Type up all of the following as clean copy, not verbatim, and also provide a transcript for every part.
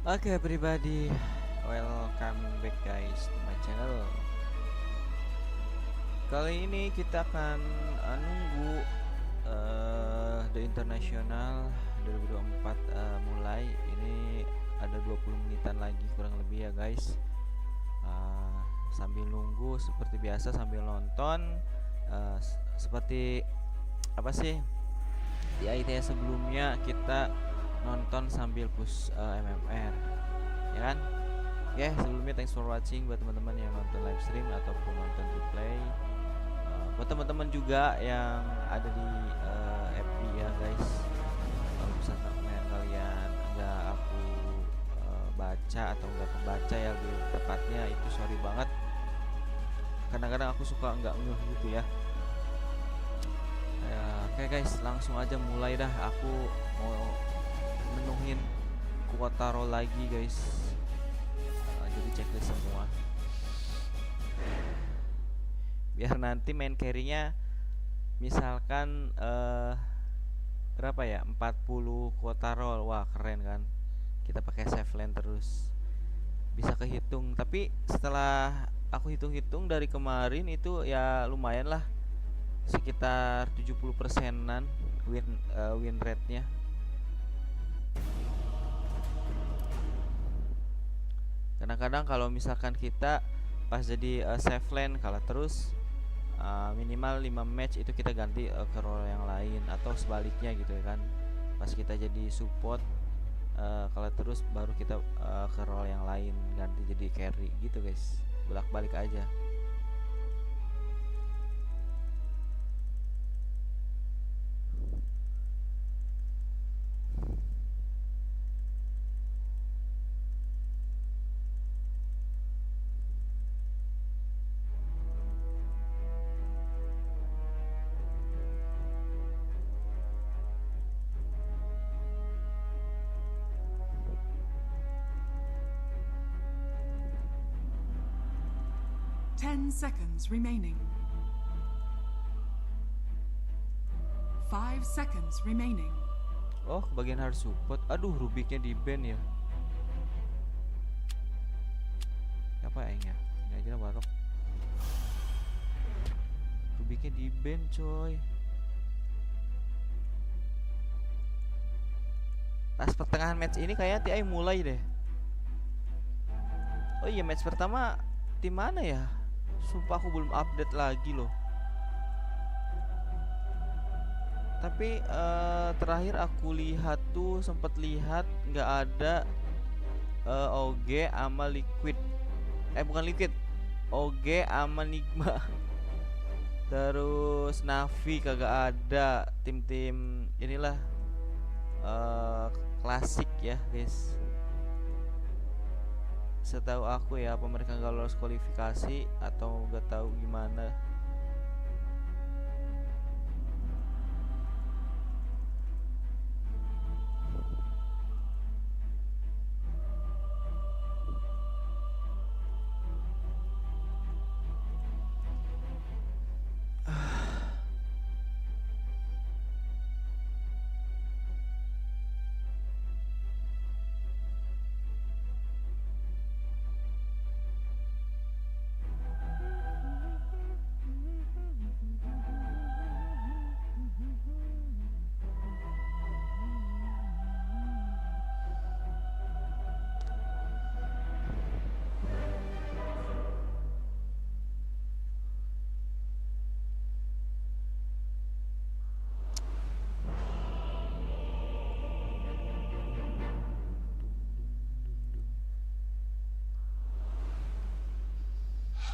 Oke everybody, welcome back guys to my channel. Kali ini kita akan nunggu The International 2024 mulai. Ini ada 20 menitan lagi kurang lebih ya guys. Sambil nunggu seperti biasa sambil nonton seperti apa sih di ITS sebelumnya kita nonton sambil push MMR ya kan. Oke, sebelumnya thanks for watching buat teman-teman yang nonton live stream ataupun nonton replay. Buat teman-teman juga yang ada di FB ya guys, kalau misalkan kalian nggak aku baca atau nggak kebaca ya lebih tepatnya, itu sorry banget. Kadang-kadang aku suka nggak ngeh gitu ya. Oke guys, langsung aja mulai dah. Aku mau menuhin kuota roll lagi guys, jadi checklist semua biar nanti main carry-nya misalkan berapa ya, 40 kuota roll. Wah keren kan, kita pakai save lane terus bisa kehitung. Tapi setelah aku hitung-hitung dari kemarin itu ya lumayan lah, sekitar 70%-an win rate-nya. Kadang-kadang kalau misalkan kita pas jadi save lane kalah terus, minimal 5 match itu kita ganti ke role yang lain, atau sebaliknya gitu ya kan. Pas kita jadi support kalah terus baru kita ke role yang lain, ganti jadi carry gitu guys, bolak-balik aja. Ten seconds remaining. 5 seconds remaining. Oh, kebagian hard support. Aduh, Rubiknya di ban ya. Apa ya? Ini aja lah barok. Rubiknya di ban coy. Pas pertengahan match ini kayaknya TI mulai deh. Oh iya, match pertama tim mana ya? Sumpah aku belum update lagi loh. Tapi terakhir aku lihat tuh, sempet lihat nggak ada OG sama Liquid. Bukan Liquid, OG sama Nigma. Terus Navi kagak ada. Tim-tim inilah klasik ya guys. Setahu aku ya, apa mereka nggak lolos kualifikasi atau nggak tahu gimana.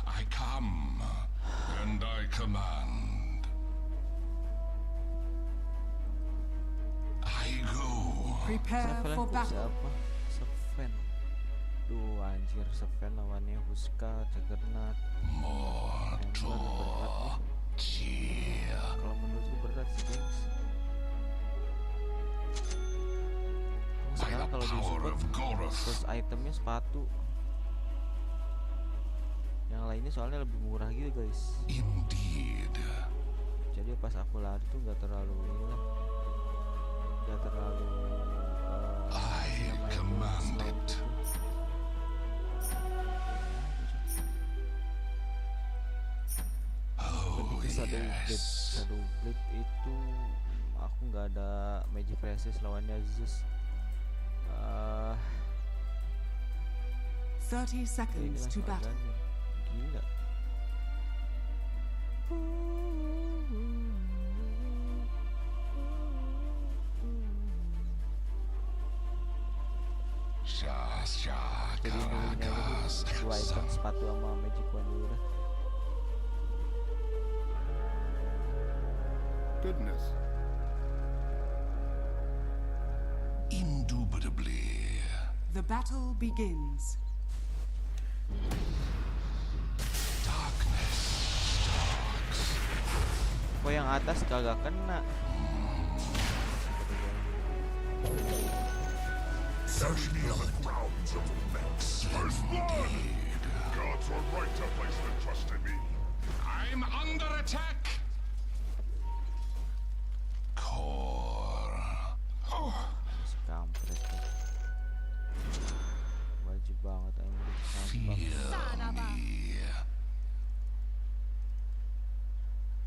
I come and I command. I go. Prepare for battle. Siapa? Asvin. Duh anjir, Asvin lawannya Huska, Juggernaut. Motto. Kalau menurutku berat sih guys. Sekarang kalau di support terus itemnya sepatu, yang lainnya soalnya lebih murah gitu guys. Indeed. Jadi pas aku lari tuh nggak terlalu inilah, nggak terlalu I command it. Oh yes. Shadow Blade itu aku nggak ada magic resist lawannya Zeus. 30 seconds to battle. Gila. Jadi belinya dua item sepatu sama magic wand dulu dah. Goodness. Indubitably. The battle begins. Darkness stalks. Kok yang atas kagak kena? Search the other grounds of the mechs. Indeed. Gods were right to place their trust in me. I'm under attack. Core. Oh. Si kampret tuh. Wajib banget aing Feel me.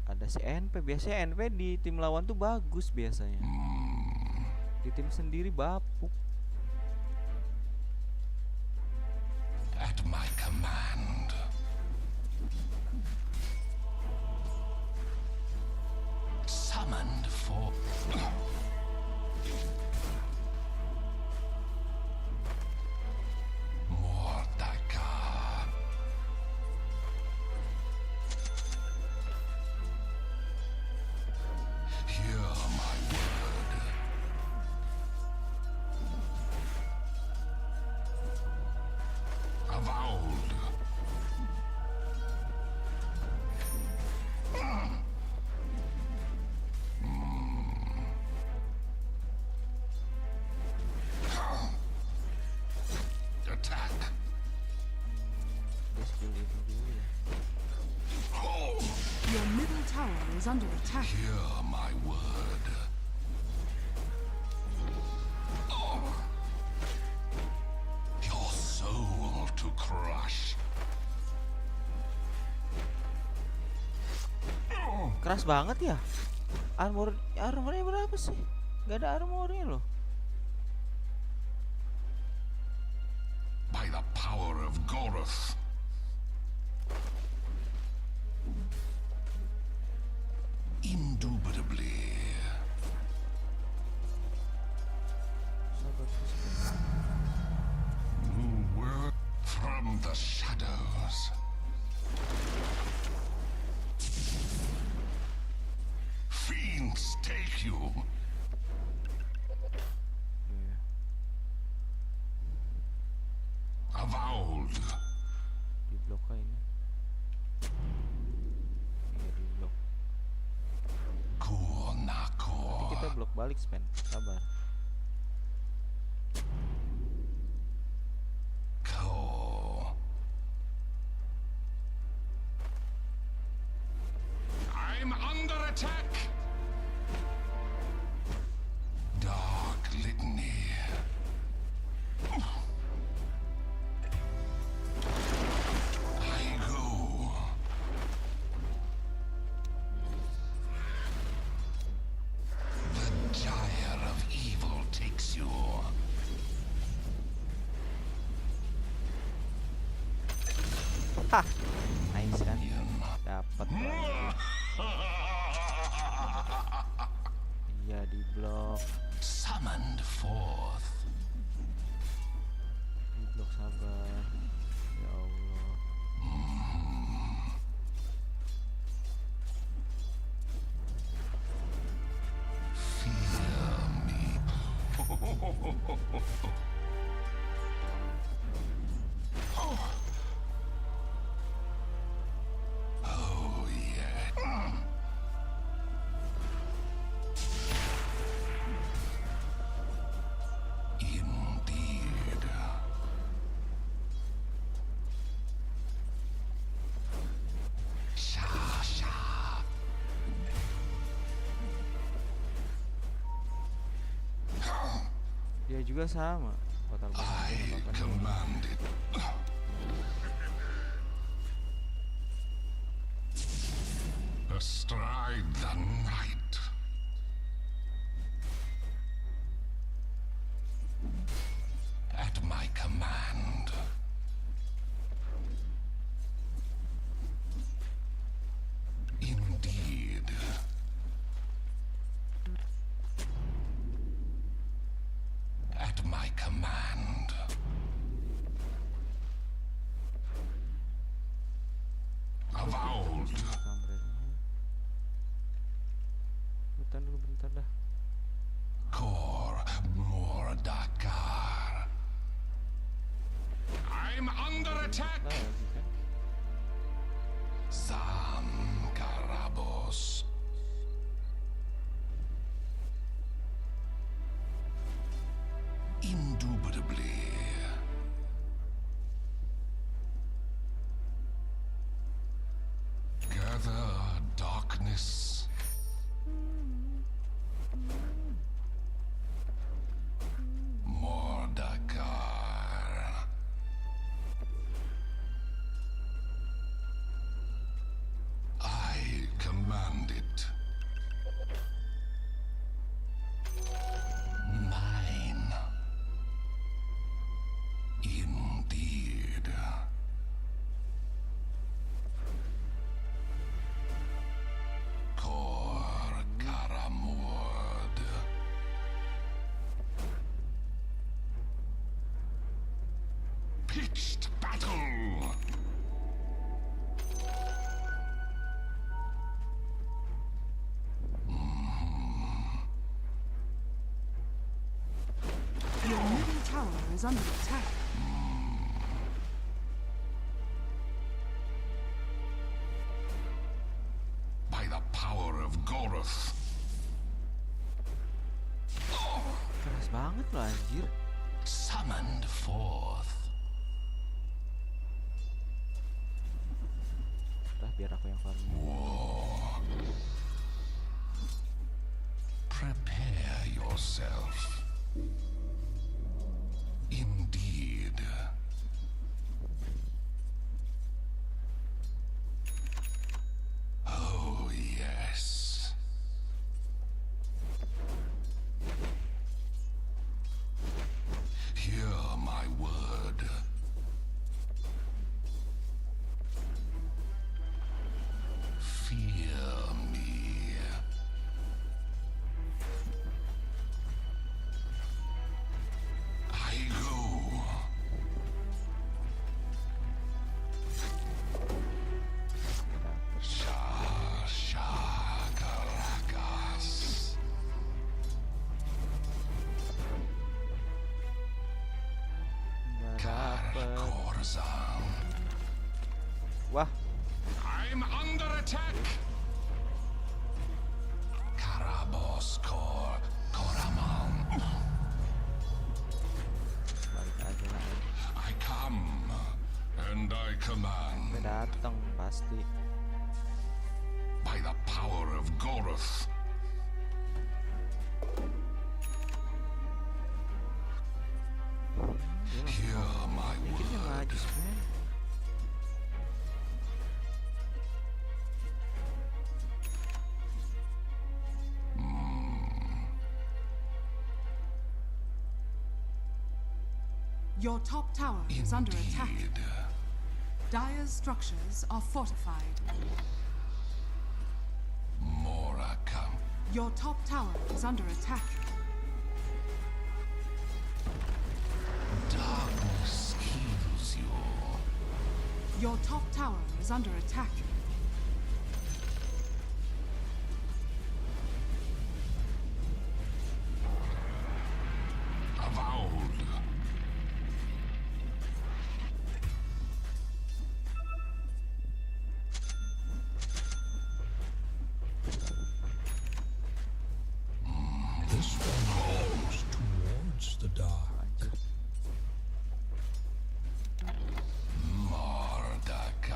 Ada si NP, biasanya NP di tim lawan tuh bagus biasanya. Di tim sendiri bapuk. At my command. Summoned for. Mordaka. Hear my word. Avowed. Attack. Dia skill itu dulu ya. Your middle tower is under attack. Hear my word. Your soul to crush. Keras banget ya. Armornya berapa sih? Gak ada armornya loh. By the power of Goroth. Indubitably. New word from the shadows. Fiends take you. Avowed. Di blok kah ini? Iya di blok. Kunako. Nanti kita blok balik Spen. Sabar. Ko. I'm under attack. Dark litany. I go. The gyre of evil takes you. Hah. Nice kan? Dapat. Iya di blok. Summoned forth. Di blok sabar. Ya Allah. Fear me. Oh yeah. Indeed. juga sama. Total ban aja I nggak apa-apa nih. command it. Astride the night. At my command. Indeed. At my command. Avowed. Kameranya. Bentar dulu, bentar dah. Core Mordakar. I'm under attack. Lagi kan. Zam Karabos. Indubitably. Gather darkness. Mordakar. I command it. Mine. Indeed. Kor Karamord. Pitched battle. Your middle tower is under attack. By the power of Goroth. Keras banget loh anjir. Summoned forth. Udah biar aku yang farming. War. Prepare yourself. Indeed. Oh, yes. Hear my word. Fear me. I go. Shakarakas. Nggak dapet. Karkorzan. Wah, I'm under attack. Karabos Kor Koraman. balik aja lah. I come and I command Udah dateng pasti. by the power of Goroth. Hear my Dikitnya word. maju sebenarnya. Your top tower is under attack. Indeed. Dire's structures are fortified. Morakam. Your top tower is under attack. Darkness kills you. Your top tower is under attack. Avowed. This one goes towards the dark. Anjir. Mordakar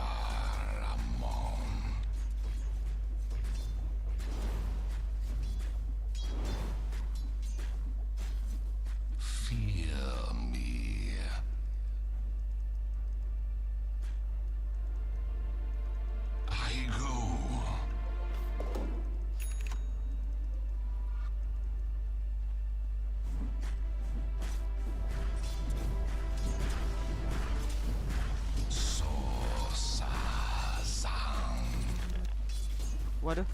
Amon. Waduh.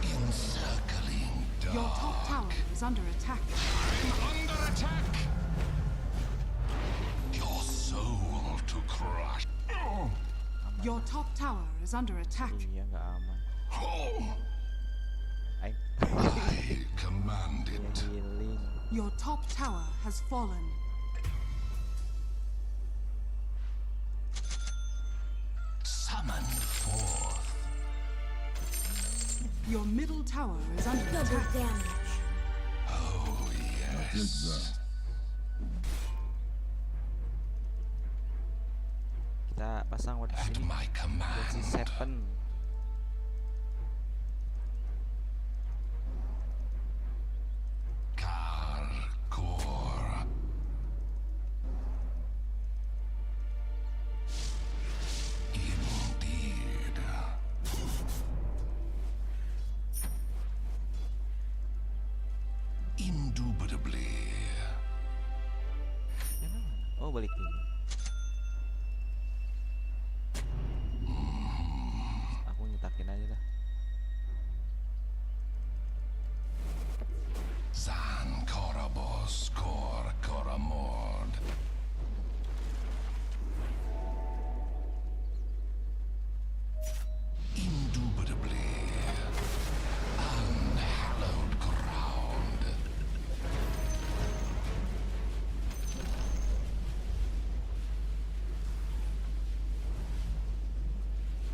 Encircling Your dark. top tower is under attack. Under attack. Your soul to crush. Your top tower is under attack. Iya nggak aman. Aing. I command Dia it. healing. Your top tower has fallen. Summoned forth. Your middle tower is under Double attack. damage. Oh yes. Kita pasang word At sini. my Buat si command. 7. Karkor. Indeed. Indubitably. Oh balik dulu. Aku nyetakin aja dah. Zan Korabos Kor Koramord. Indubitably. Unhallowed ground.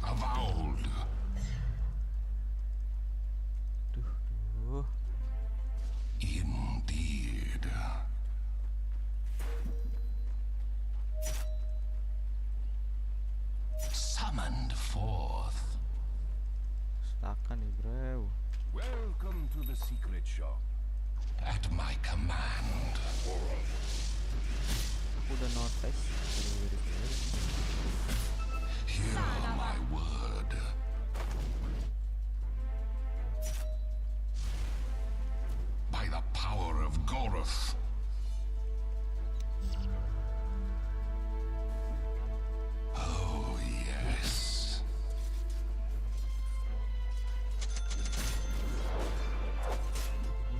Avowed. Duh. Indeed. Summoned forth. Stakan nih bro. Welcome to the secret shop. At my command. Aku udah notice. Hear my word. By the power of Goroth. Oh, yes.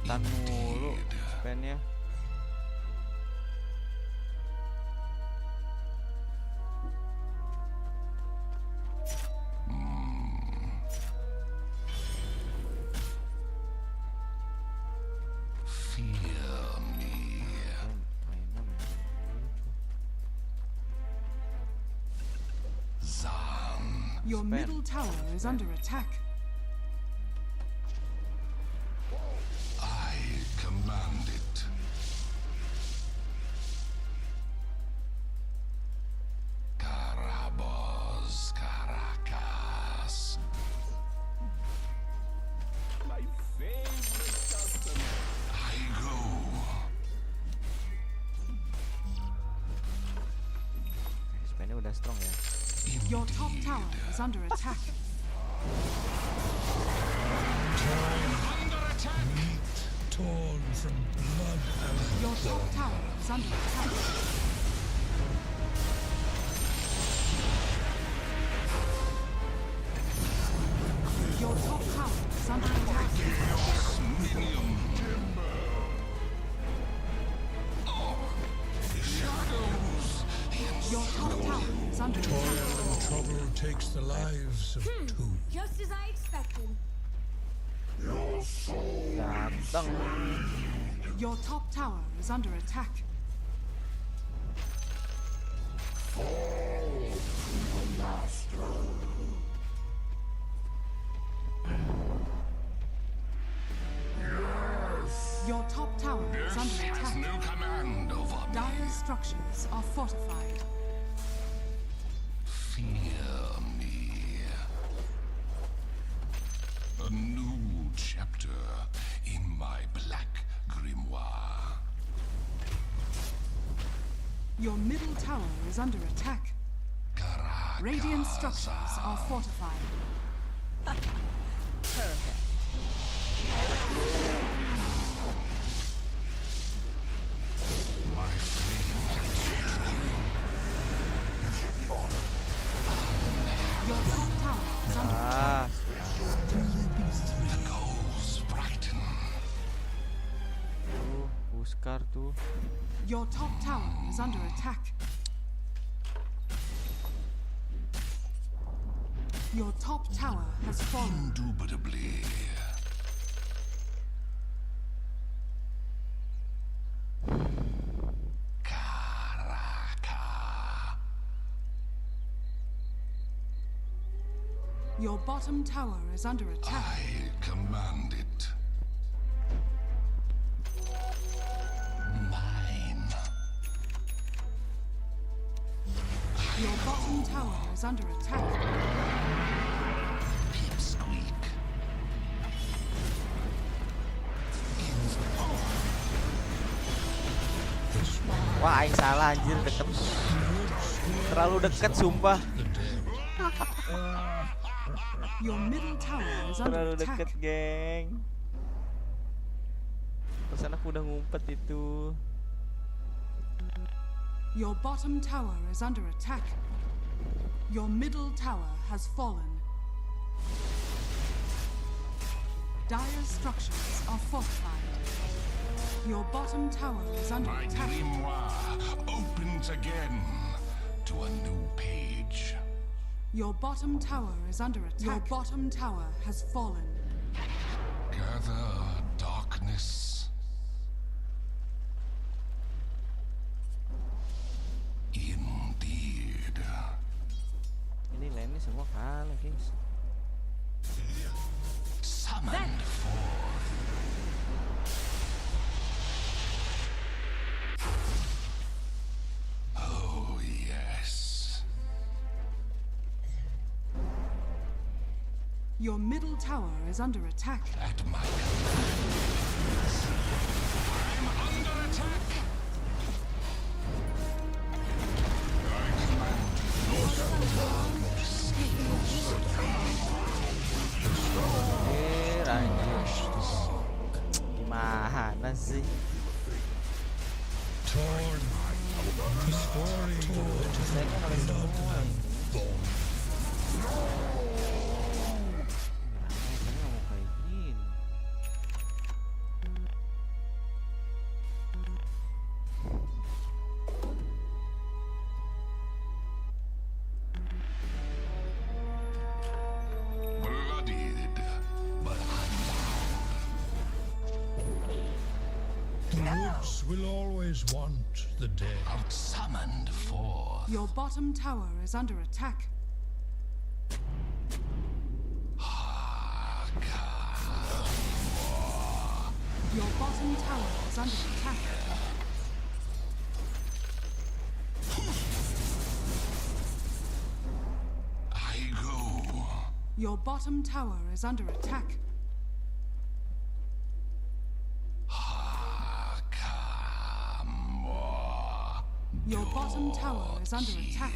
Tan mulu Indeed. spannya. Fear me. Mainnya Zan. Your Spam. middle tower is under attack. I command it. Karabos Caracas. My favorite customer. I go. spannya udah strong ya. Your top tower is under attack. Under attack. Meat torn from blood and Your top tower is under attack. Your top tower is under attack. Minium. Oh, shadows. Your top tower is under toil attack. and trouble takes the lives of two. Just as I expected. Datang. Your top tower is under attack. Your top tower is This under has attack. no command over me. Dire structures are fortified. Fear me. A new chapter in my black grimoire. Your middle tower is under attack. Radiant structures are fortified. My flame. Your top tower is under Ah, The coals brighten. tuh, Huskar tuh. Your top tower is under attack. Your top tower has fallen. Indubitably. Karaka. Your bottom tower is under attack. I command it. Mine. Your bottom tower is under attack. Pipsqueak. Wah, aing salah anjir, deket. Terlalu deket sumpah. Your middle tower is under Terlalu attack. deket, geng. Pesan aku udah ngumpet itu. Your bottom tower is under attack. Your middle tower has fallen. Dire structures are fortified. Your bottom tower is under My attack. grimoire opens again to a new page. Your bottom tower is under attack. Your bottom tower has fallen. Gather darkness. Indeed. Ini lane semua kalah, guys. Summoned forth. Oh, yes. Your middle tower is under attack. At my command. I'm under attack. Anjir. Gimana sih? Torn, restoring to Saya kan oleh semua. bone. Saya nggak mau kayak gini. Bloodied, but unbound. The woods will always want the dead. Summoned forth. Your bottom tower is under attack. Your bottom tower is under attack. I go. Your bottom tower is under attack. Your bottom tower is under attack.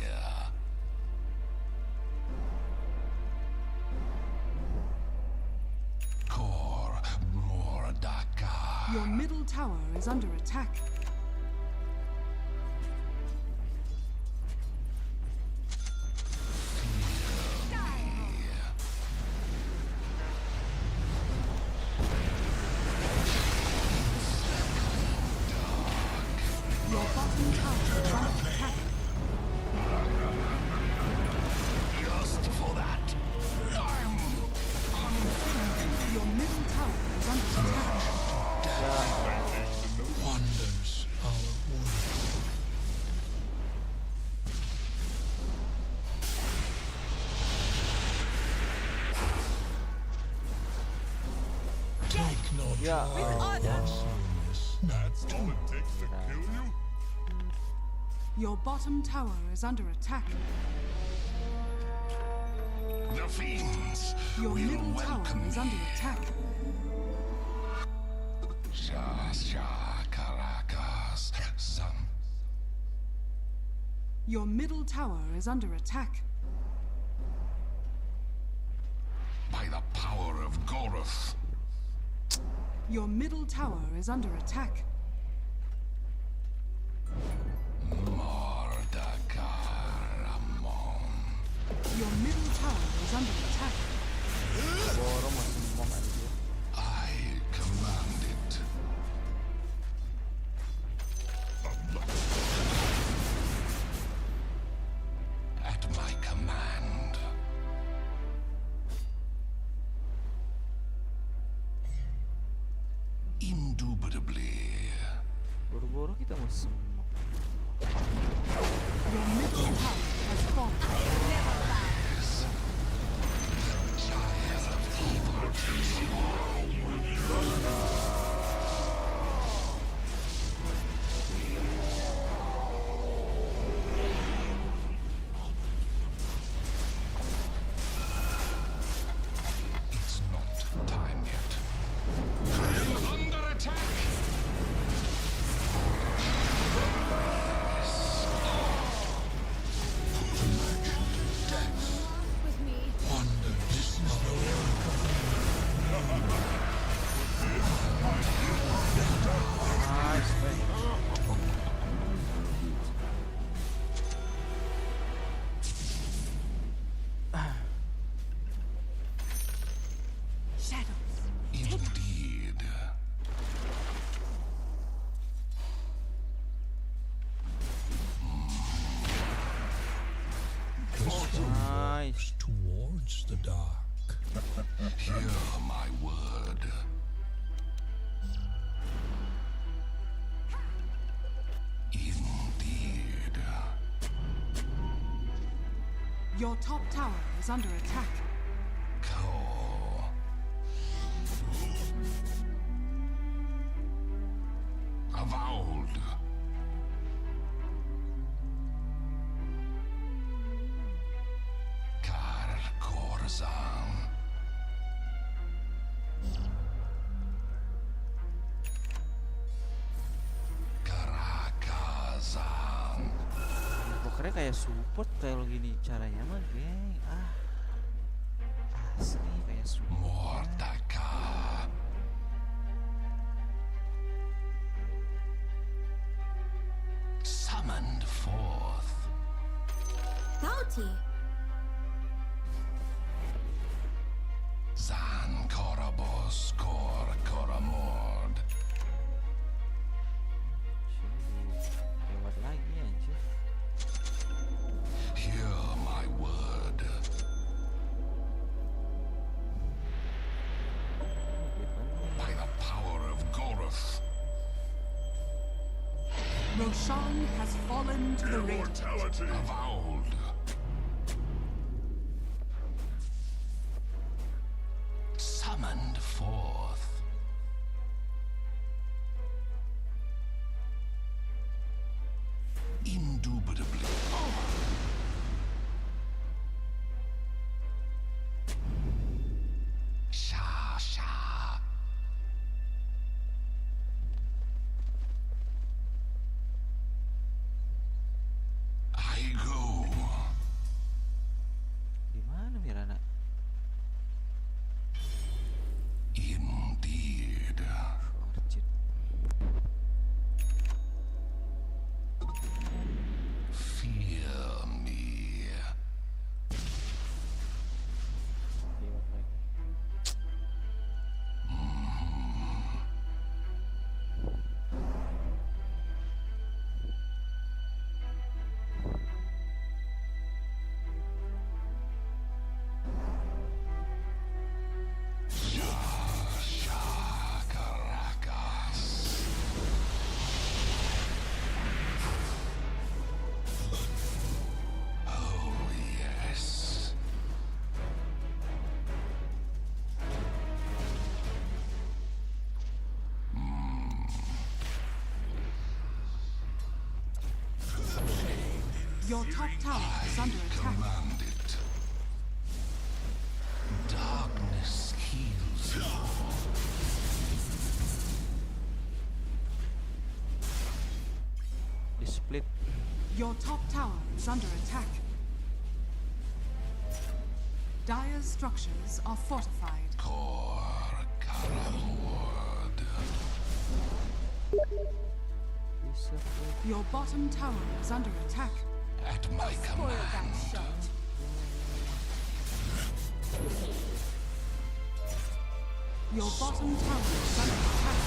Core Mordaka. Your middle tower is under attack. Your bottom tower is under attack. Just for that, I'm Your middle tower is under attack. Wanders our wood. Take no Ya. That's all it takes to kill you? Your bottom tower is under attack. The fiends Your will middle tower welcome is under me. attack. Shasha Caracas Zam. Your middle tower is under attack. By the power of Goroth. Your middle tower is under attack. Mordakaramon. Your middle tower is is under attack. Borong masih ngomong aja. I command it. At my command. Indubitably. Boro-boro kita mau semok. Your middle tower has fallen. It's not time yet. I'm under attack. Wonder, this is the Nice, man. Shadows. Indeed. Nice. towards the dark. Hear my word. Indeed. Your top tower is under attack. Call. Avowed. Kar Korzan. Karakazan. Pokoknya kayak support kalau gini caranya mah, geng. Asli kayak support. Mordaka. Summoned forth. Bounty. Zan Korabos Kor Koramord. Lewat lagi anjir. Hear my word. By the power of Goroth. Roshan has fallen to the Radiant. Avowed. Summoned forth. Indubitably. Sha sha. I go. Di mana Mirana? Indeed. Orchid. Fear me. Lewat lagi. Shakarakas. Oh, yes. Your top tower is under attack. Command it. Darkness heals you. Di split. Your top tower is under attack. Dire's structures are fortified. Kor Karamord. Bisa split. Your bottom tower is under attack. At my Spoil that command. shot. Your bottom tower is under attack.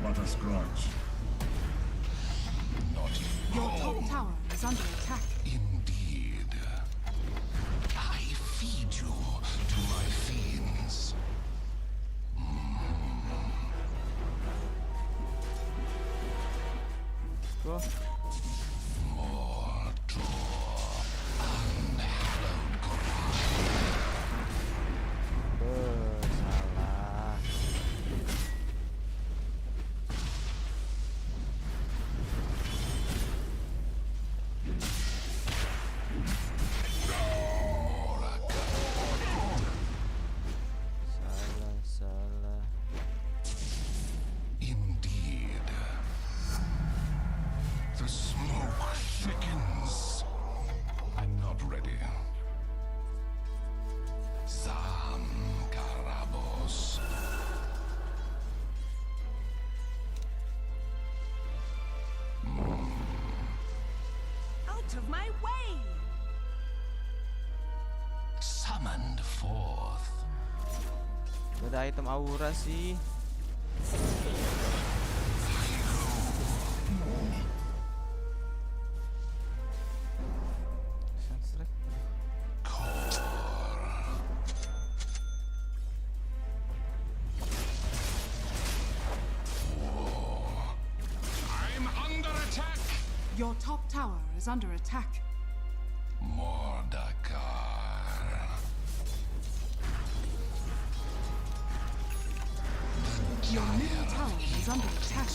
But a scratch. Your top tower is under attack. Indeed. I feed you to my fiends. Bro, salah. Salah. Indeed. The smoke thickens. I'm not ready. Zam Karabos. Out of my way! Summoned forth. Gak ada item aura sih. Sunstrike. I'm under attack. Your top tower is under attack. Mordakar. Your middle tower is under attack.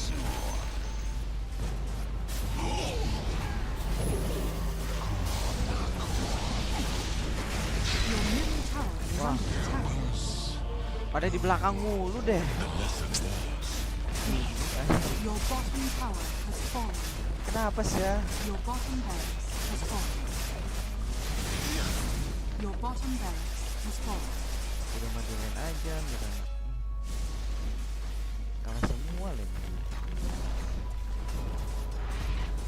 Your middle tower is Wah. under attack. Pada di belakang mulu deh. Your bottom tower has fallen. Kenapa sih ya? Your bottom barracks has fallen. Your bottom barracks has fallen. Udah majuin aja, udah kalah semua lagi.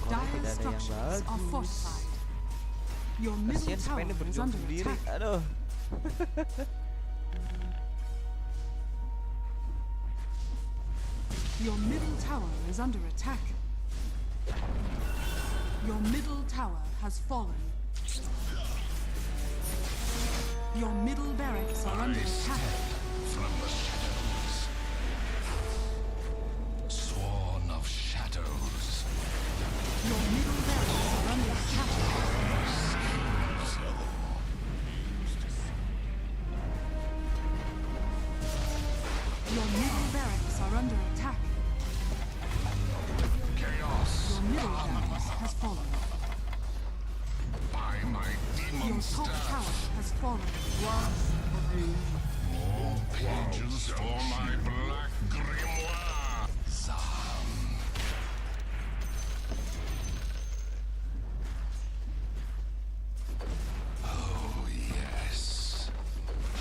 Kalau Dire tidak ada yang structures are bagus. fortified. Your middle Kasian tower Spainnya is berjuang under sendiri. attack. Aduh. Your middle tower is under attack. Your middle tower has fallen. Your middle barracks are under attack. From the shadows. Sworn of shadows. Your middle barracks are under attack. Your middle barracks are under attack. Chaos. Your middle barracks has fallen. By my demon Your top staff. tower has fallen. More pages for my black grimoire. Zam. Oh, yes.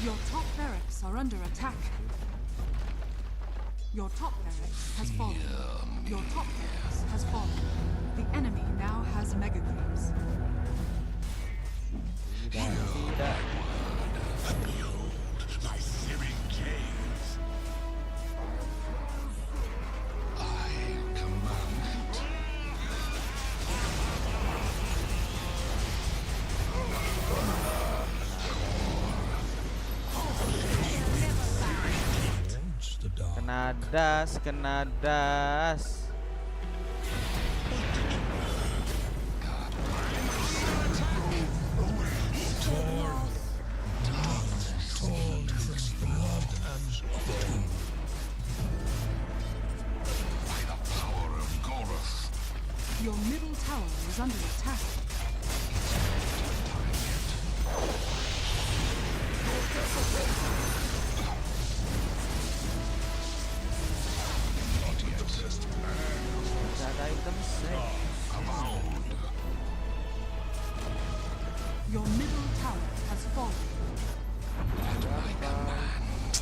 Your top barracks are under attack. Your top barracks has fallen. Your top barracks has fallen. The enemy now has mega creeps. Tidak. My searing gaze. I command it. Wants the dark. Kenadas. Torn from blood and bone. By the power of Goroth. Your middle tower is under attack. Not yet. Tidak ada item set. Avowed. Your middle tower has fallen. At my command.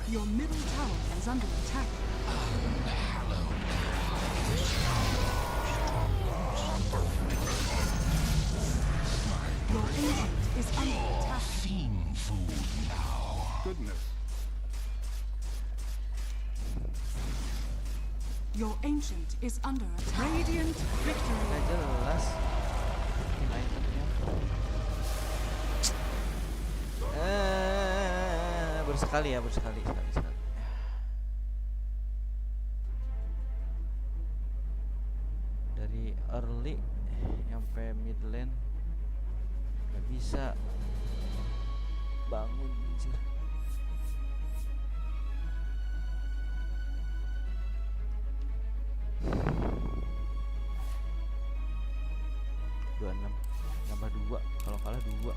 Your middle tower is under attack. Your ancient is under attack. Fiend food now. Goodness. Your ancient is under attack. Radiant victory. Nggak jelas itemnya. Bersekali ya, sekali. Dari early sampai mid lane nggak bisa bangun anjir. Nambah 2, kalau kalah 2.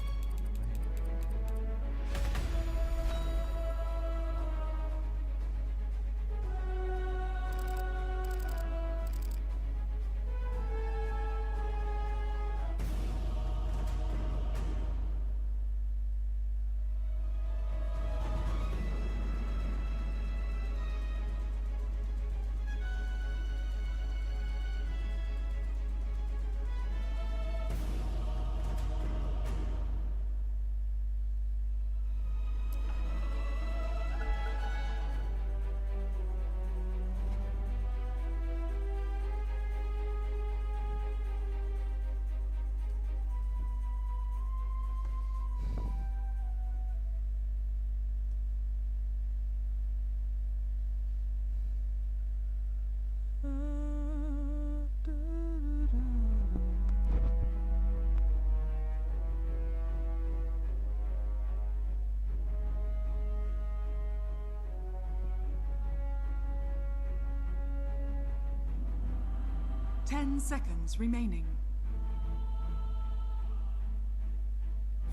Ten seconds remaining.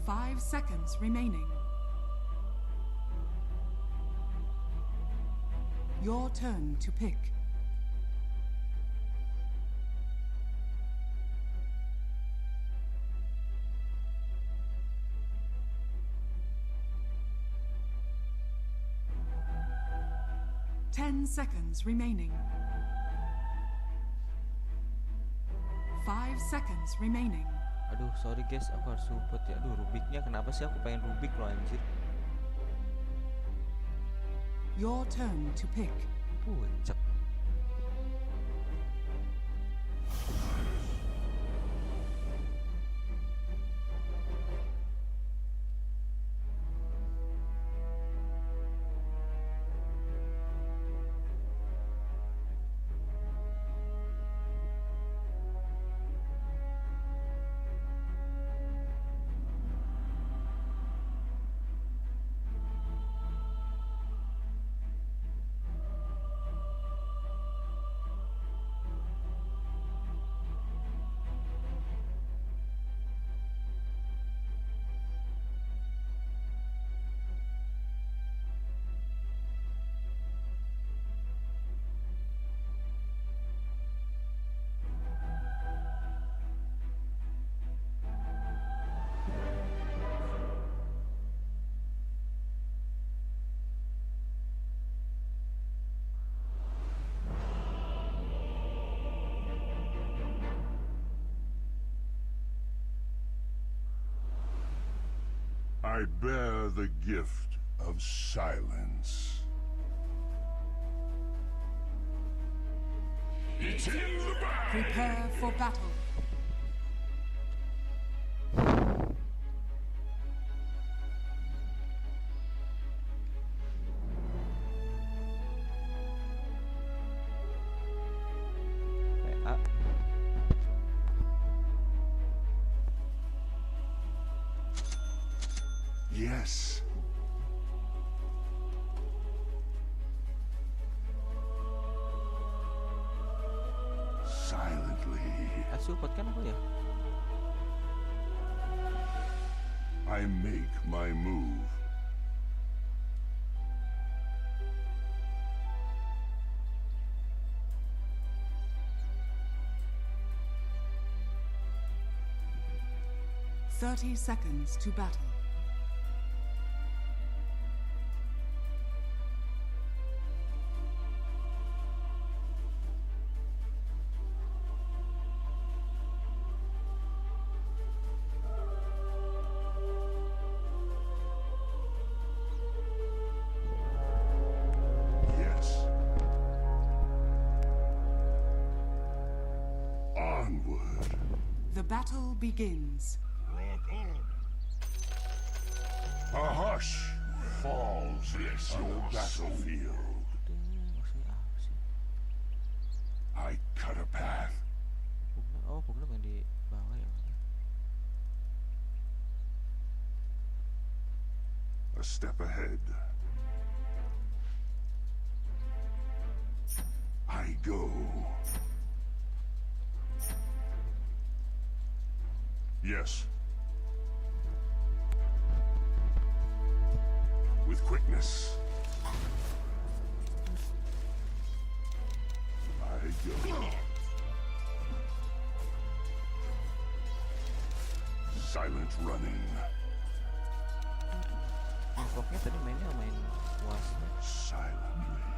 5 seconds remaining. Your turn to pick. Ten seconds remaining. 5 seconds remaining. Aduh, sorry guys, aku harus support ya. Aduh, Rubiknya kenapa sih aku pengen Rubik loh anjir. Your turn to pick. Pucek. I bear the gift of silence. It's in the bag! Prepare for battle. PA. Yes. Silently. Support kan aku ya? I make my move. "30 seconds to battle. battle begins. Rock on. A hush falls in your battlefield. Maksudnya apa sih? I cut a path. Oh, pokoknya yang di bawah ya. A step ahead. I go. Yes. With quickness. I go. Silent running. Pokoknya tadi mainnya main warnet. Silently.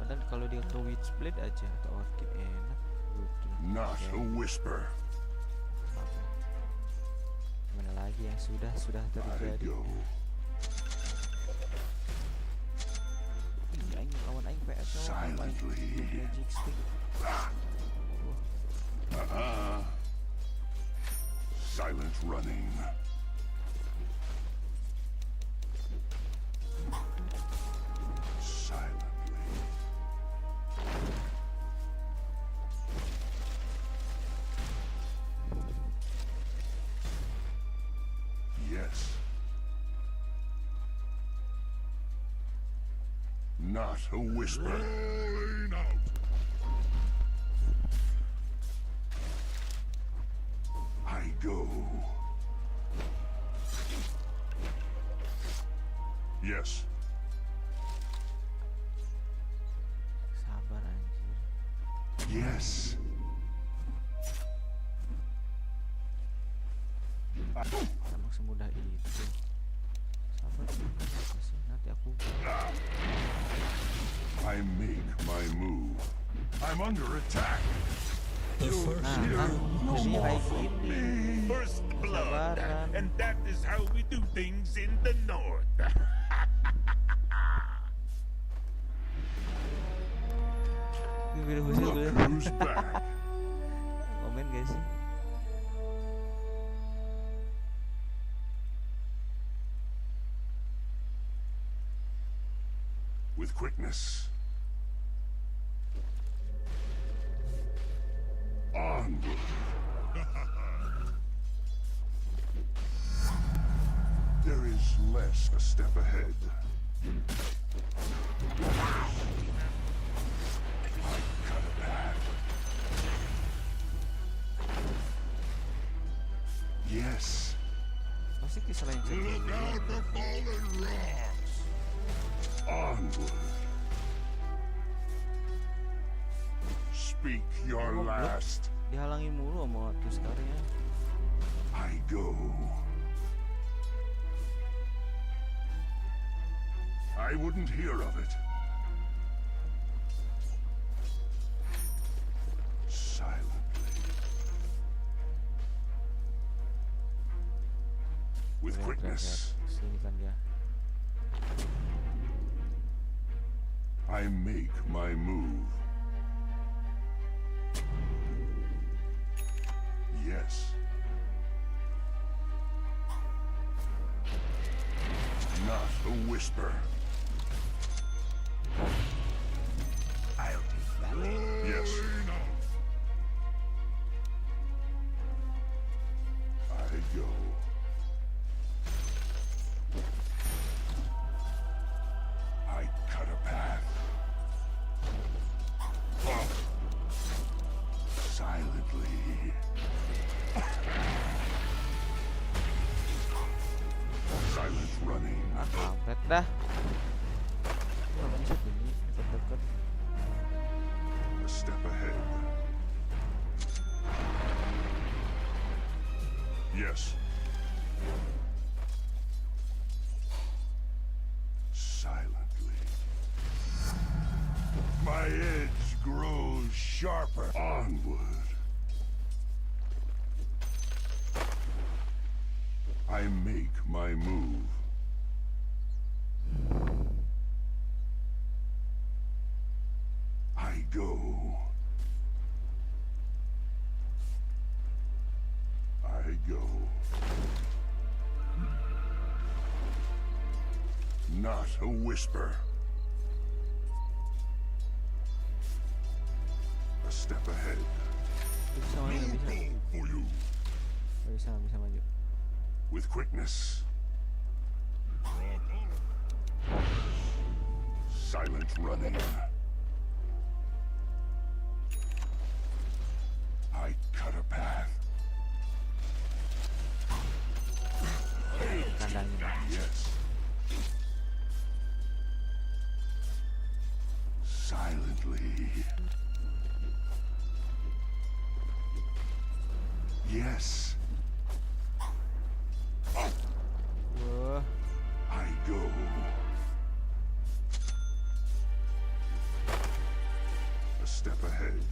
Padahal kalau dia ke Witchblade aja atau Orchid enak. Not a whisper. Gimana lagi yang sudah I terjadi. go. Ih, aing lawan aing PS Silently. Magic Stick. Silent running. Silently. Yes. Not a whisper. Rolling out. I go. Yes. Sabar anjir. Yes. Emang semudah itu. Sabar juga apa sih? Nanti aku I make my move. I'm under attack. The first Nah, hero. kan jadi kayak gini. First blood, Sabaran. and that is how we do things in the north. Gue udah Look gue. who's back. Komen gak sih? With quickness. Onward. There is less a step ahead. I cut a path. Yes. Pasti kisah lain cerita. Look out for fallen rocks. Onward. Speak your last. Dihalangi mulu sama waktu sekarang ya. I go. I wouldn't hear of it. Silently. With quickness. Sini kan dia. I make my move. Yes. Not a whisper. I'll be back. Yes. Rolling out. I go. I cut a path. Silently. Silent running. Ah, kampret dah. Nggak bisa bunyi deket-deket. A step ahead. Yes. Silently. My edge grows sharper. Onward. I make my move. I go. Not a whisper. A step ahead. Bisa maju, nggak bisa. For you. Nggak bisa maju. With quickness. Silent running. I cut a path. Kandangin. Yes. Silently. Yes. Wah, I go. A step ahead.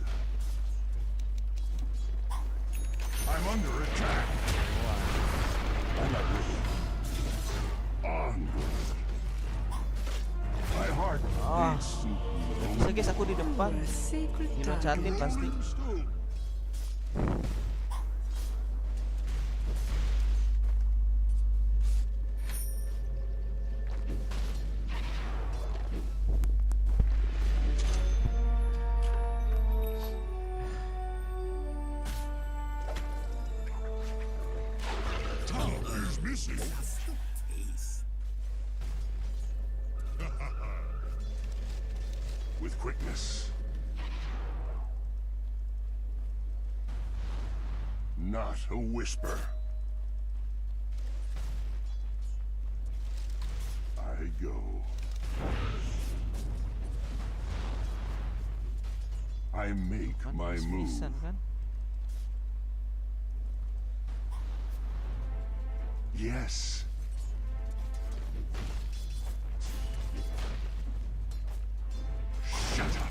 I'm under attack. I'm not ready. Onward. My heart beats to bisa guys, aku di depan. A sacred Diloncatin pasti. Tower's missing. With quickness. Not a whisper. I go. I make Kan my move. bisa kan? Yes. Shut up.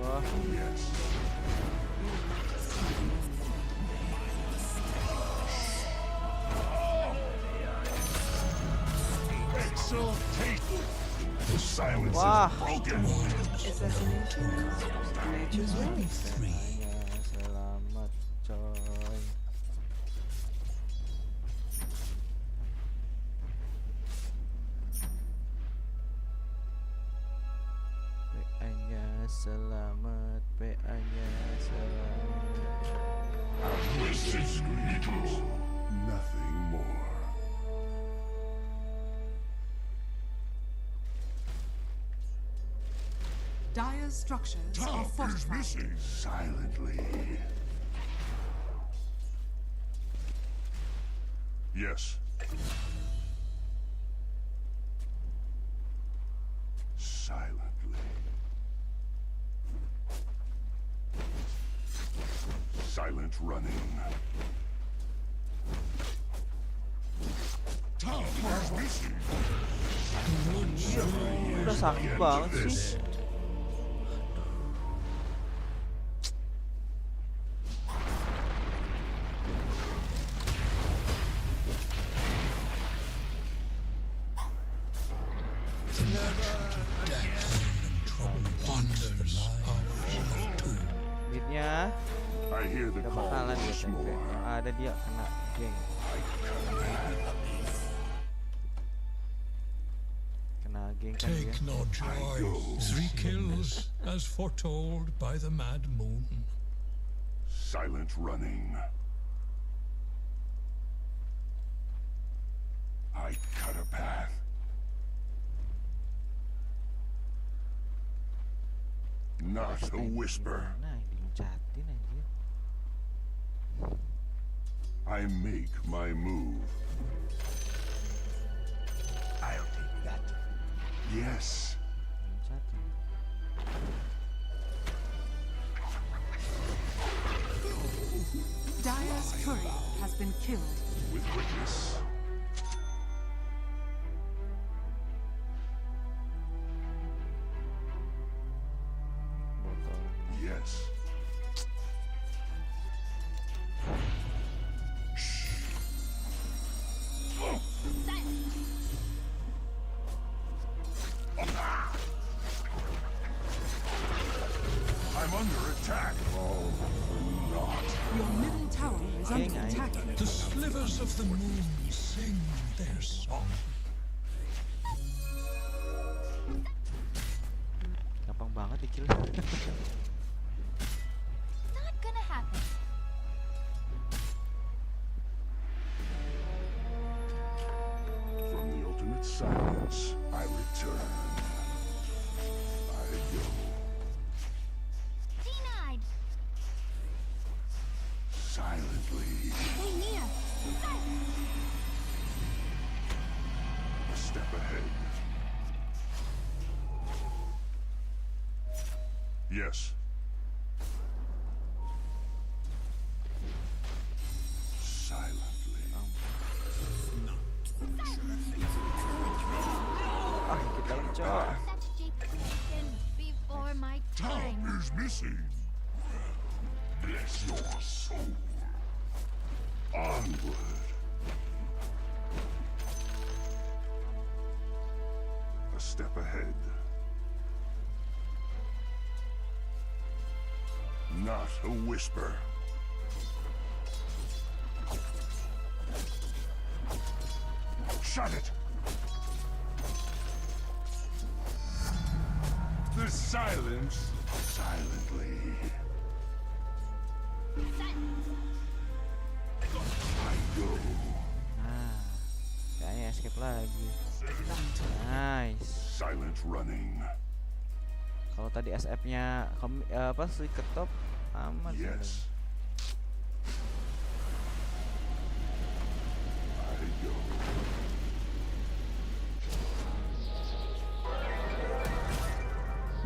Wah, Yes. Exaltation. The silence Wah. is broken. Assassination. Nature's way. hanya selamat coy. PA-nya selamat, PA-nya selamat. This is greetings. Nothing more. Dire's structures are fortified. Silently. Yes. Silently. Silent running. Tower's missing. Udah sakit banget sih. Beatnya I hear the udah call bakalan dia once TP. more. Yang ada dia kena geng. Kena geng kan dia. Take no joy. 3 kills, as foretold by the mad moon. Silent running. I cut a path. Not a whisper. Nah, diloncatin anjir. I make my move. I'll take that. Yes. Loncatin. Dire's courier has been killed. With quickness. Botol. Yes. I under attack. Oh, not. Your middle tower is under King, attack. The slivers of the moon sing their song. Gampang banget di kill. Not gonna happen. From the ultimate silence, I return. I go. Denied. Silently. Stay near. A step ahead. Yes. Silently. Ah, kita coba. That's Jacob before my time. Tom is missing. Bless your soul. Onward. A step ahead. Not a whisper. Shut it! The silence. Silently. I go. Nah, kayaknya escape lagi. Nice. Silent running. Kalau tadi SF-nya apa sih ke top aman. Yes. I go.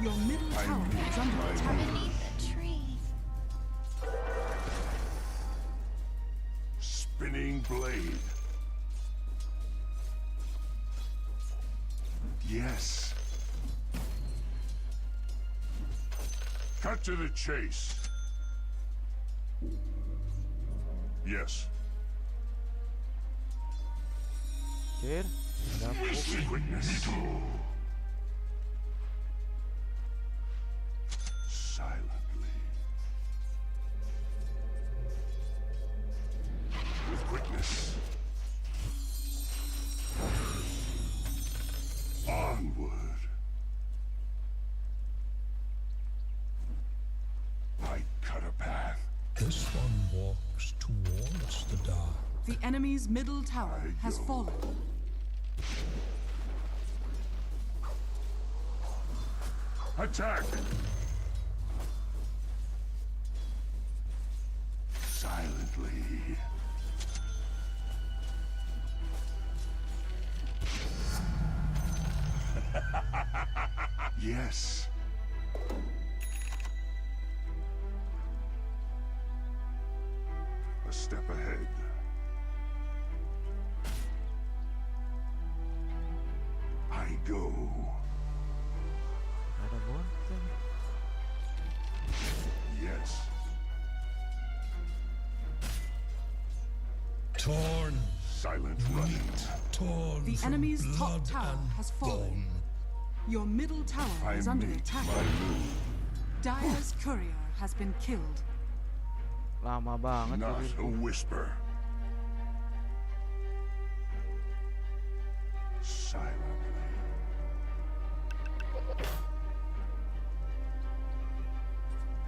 Your middle tower is under attack. Beneath the tree. Spinning blade. Yes. Cut to the chase. Yes. Kir, dapet. Witness. Silently. With quickness. Onward. I cut a path. This one walks towards the dark. The enemy's middle tower has fallen. Attack! Silently. Yes. A step ahead. I go. Ada bonteng. Yes. Torn, Silent running. torn The from enemy's top blood tower and has fallen. bone. Your middle tower I is under make attack. my move. Dire's courier has been killed. Lama banget Not a kurirku. whisper. Silently.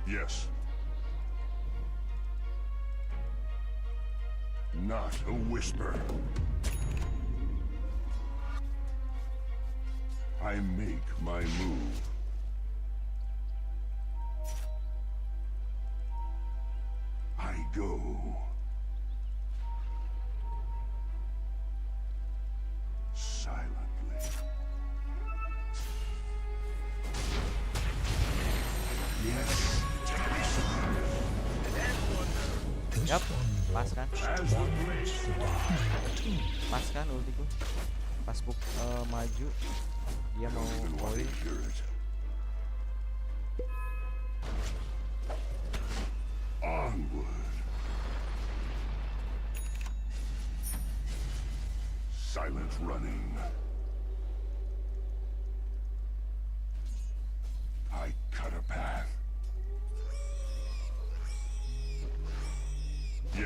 Yes. Not a whisper. I make my move. I go. Silently. Yes. This Yup, one pas kan? As the blade Pas kan ultiku. Pas maju, dia mau even want to poin. hear it. Onward. Silent running. I cut a path.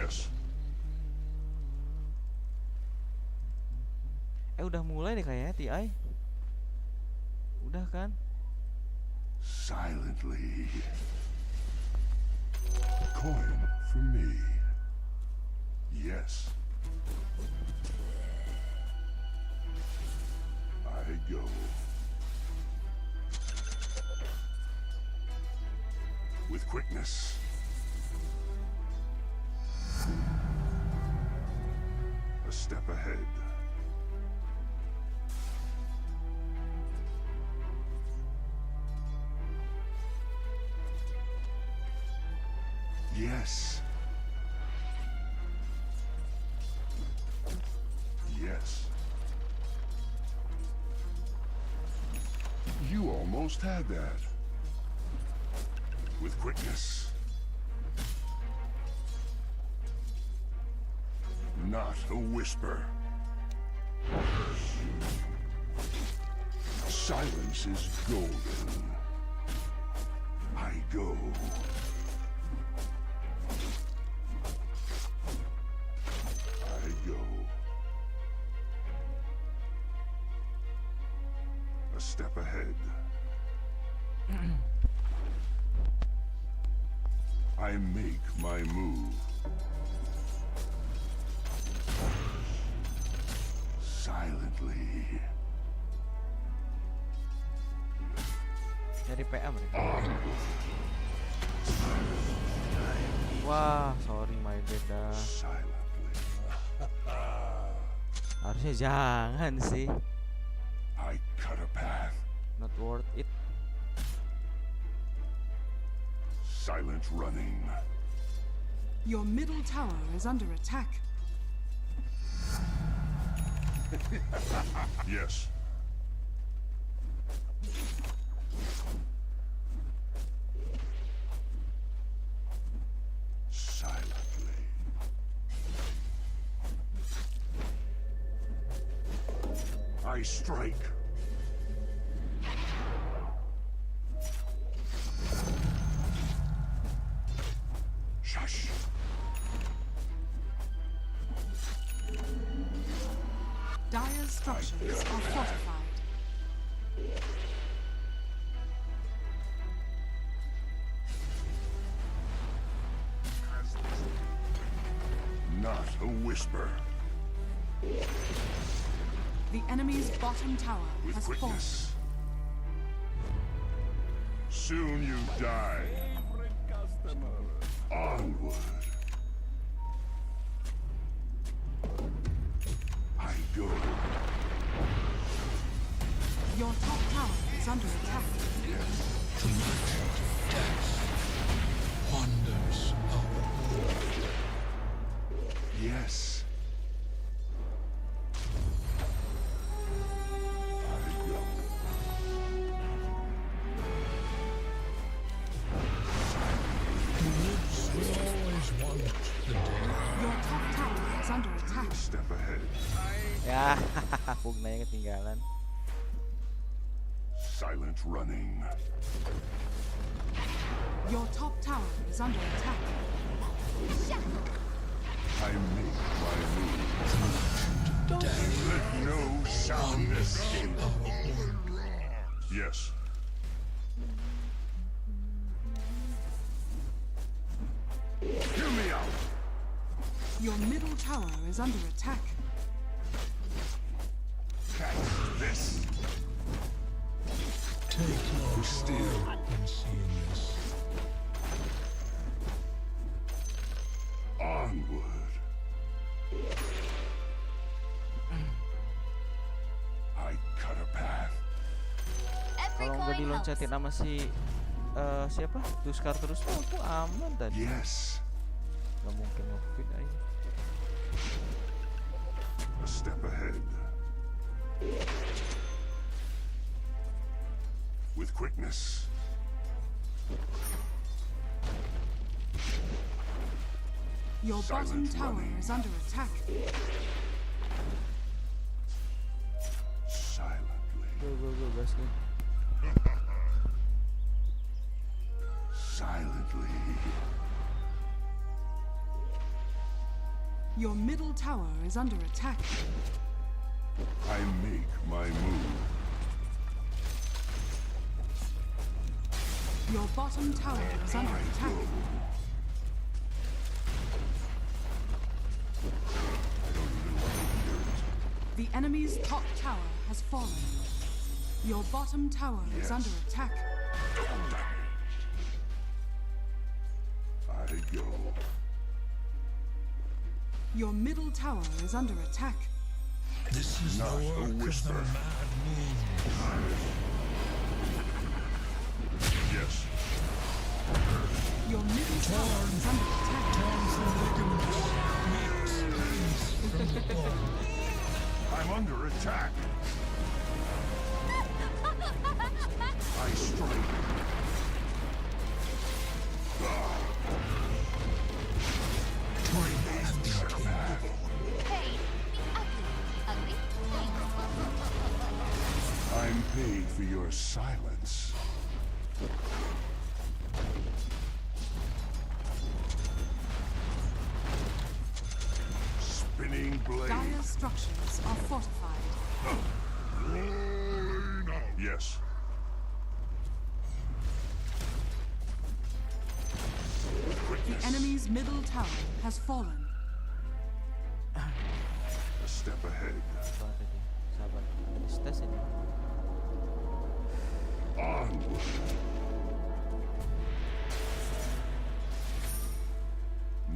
Yes. Udah mulai deh kayaknya TI. Udah kan? Silently. Coin for me. Yes. I go. With quickness. A step ahead. Yes. Yes. You almost had that. With quickness. Not a whisper. Silence is golden. I go. I go. A step ahead. I make my move. Silently. Dari PA mereka. Wah, sorry my bad dah. Silently. Harusnya jangan sih. I cut a path. Not worth it. Silent running. Your middle tower is under attack. Yes. Silently. I strike. Shush. Dire's structures are fortified. Not a whisper. The enemy's bottom tower With has fallen. quickness. Soon you die. Onward. I go. Your top tower is under attack. Yes. The merchant of death wanders our world. Yes. I go. The woods will always want the day. Your top tower is under attack. Step ahead. Ya, pugnanya ketinggalan. Silent running. Your top tower is under attack. I make my move. Death Let no sound wanders escape. our world. Yes. Hear me out. Your middle tower is under attack. Catch this. Take no Still. joy in seeing this. Onward. I cut a path. Every Kalau nggak coin helps. diloncatin sama si siapa? Tuskar terus tuh aku aman tadi. Yes. Gak mungkin nge-feed aja. A step ahead. With quickness. Your bottom Silent tower running. is under attack. Silently. Go gas nih. Silently. Your middle tower is under attack. I make my move. Your bottom tower is under attack. The enemy's top tower has fallen. Your bottom tower is under attack. I go. Your middle tower is under attack. This is Not the a work of the whisper. mad moon. Yes. Your middle tower is under attack. Torn from ligaments, makes hands from the bone. I'm under attack. I strike. Hey, ugly, I'm paid for your silence. Spinning blade. Dire structures are fortified. Yes. The enemy's middle tower has fallen. A step ahead. Apa tadi? Sabar. Habis tes ini. Onward.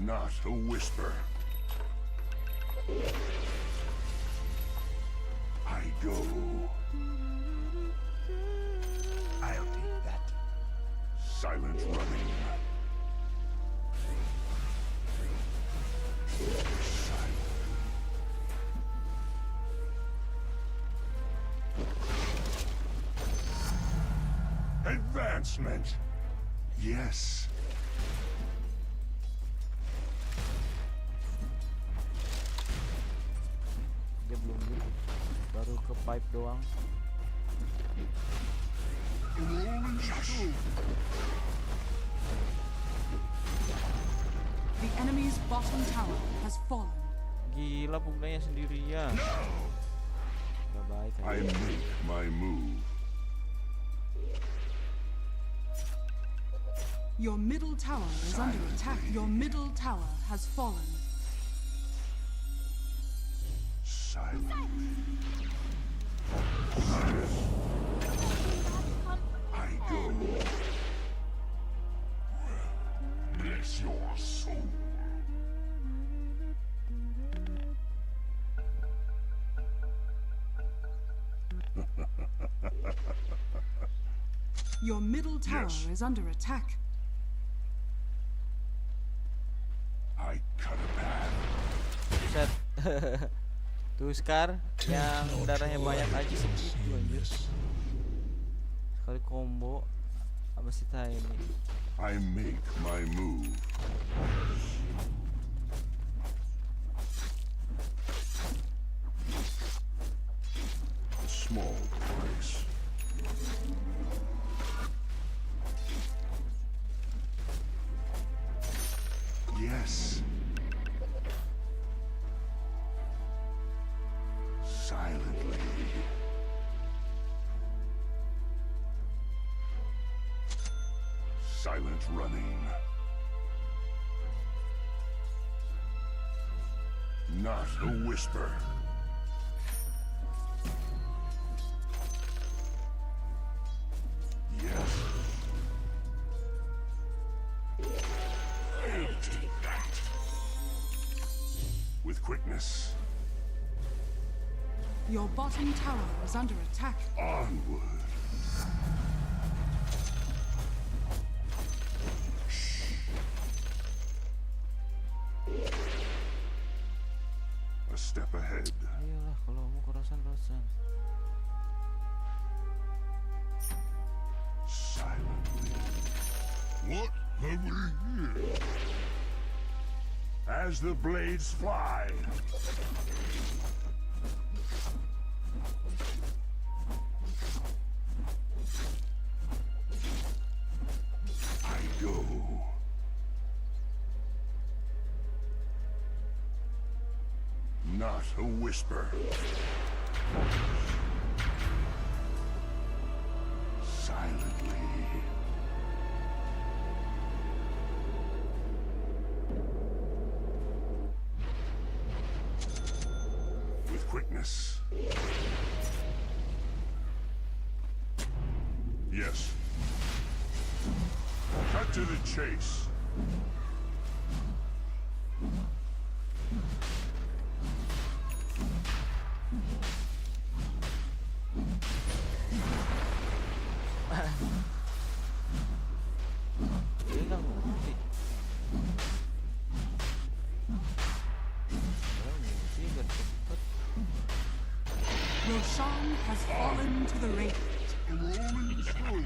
Not a whisper. I go. I'll take that. Silent running. Silent. Advancement. Yes. Dia belum build. Baru ke pipe doang. The enemy's bottom tower has fallen. Gila pungganya sendirian. Gak baik I kayaknya. make my move. Your middle tower is under attack. Your middle tower has fallen. Silent. I go. Bless your soul. Your middle tower Yes. is under attack. I cut a path. Set. Tuh Scar yang darahnya banyak aja segitu anjir. Sekali combo apa sih ini? I make my move. A small price. Yes. Silently. Silent running. Not a whisper. Yes. I'll take that. With quickness. Your bottom tower is under attack. Onward. A step ahead. Ayolah kalau mau kerasan. Silently. What have we here? As the blades fly. I go. Not a whisper. Silently. With quickness. Yes. Cut to the chase. Dia nggak ngerti. Biar cepet. Roshan has fallen to the radiant. Rolling through.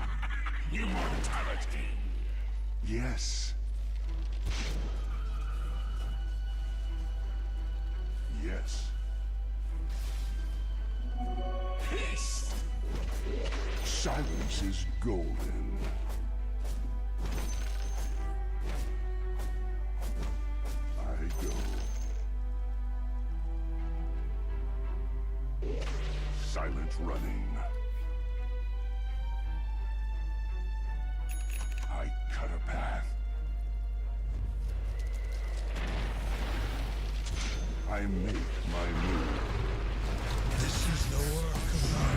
Immortality. Yes. Yes. Peace. Silence is golden. I go. Silent running. I cut a path. I make my move. This is the work of my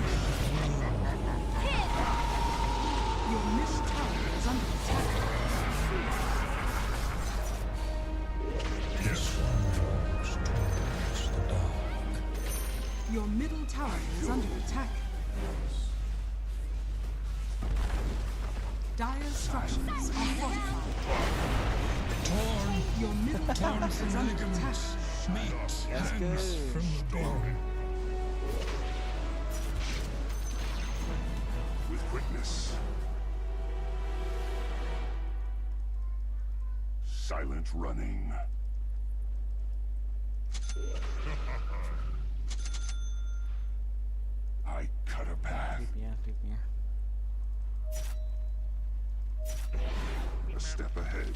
Your middle tower is under attack. This one walks towards the dark. Your middle tower is under attack. Dire structures are fortified. Torn, Your middle tower is under attack. meat hangs from the bone. With quickness. Silent running. I cut a path. Klipnya. A step ahead.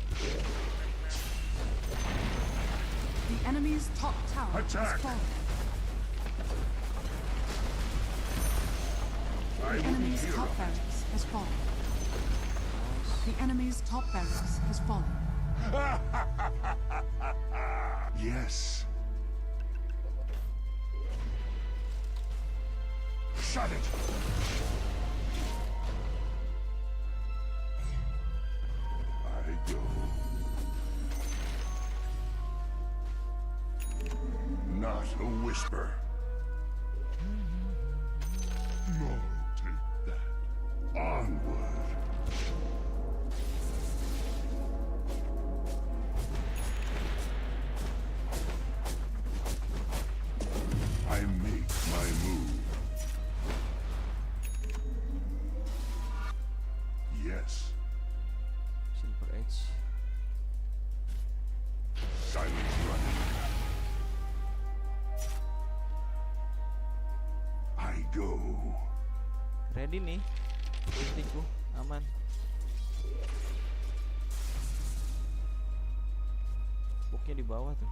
The enemy's top tower Attack. has fallen. I The will enemy's hear top of it. barracks has fallen. The enemy's top barracks has fallen. Yes. Shut it. I go. Not a whisper. No, take that. Onward. I make my move. Yes. Silver Edge. Silent running. I go. Ready nih. Ultiku aman. Booknya di bawah tuh.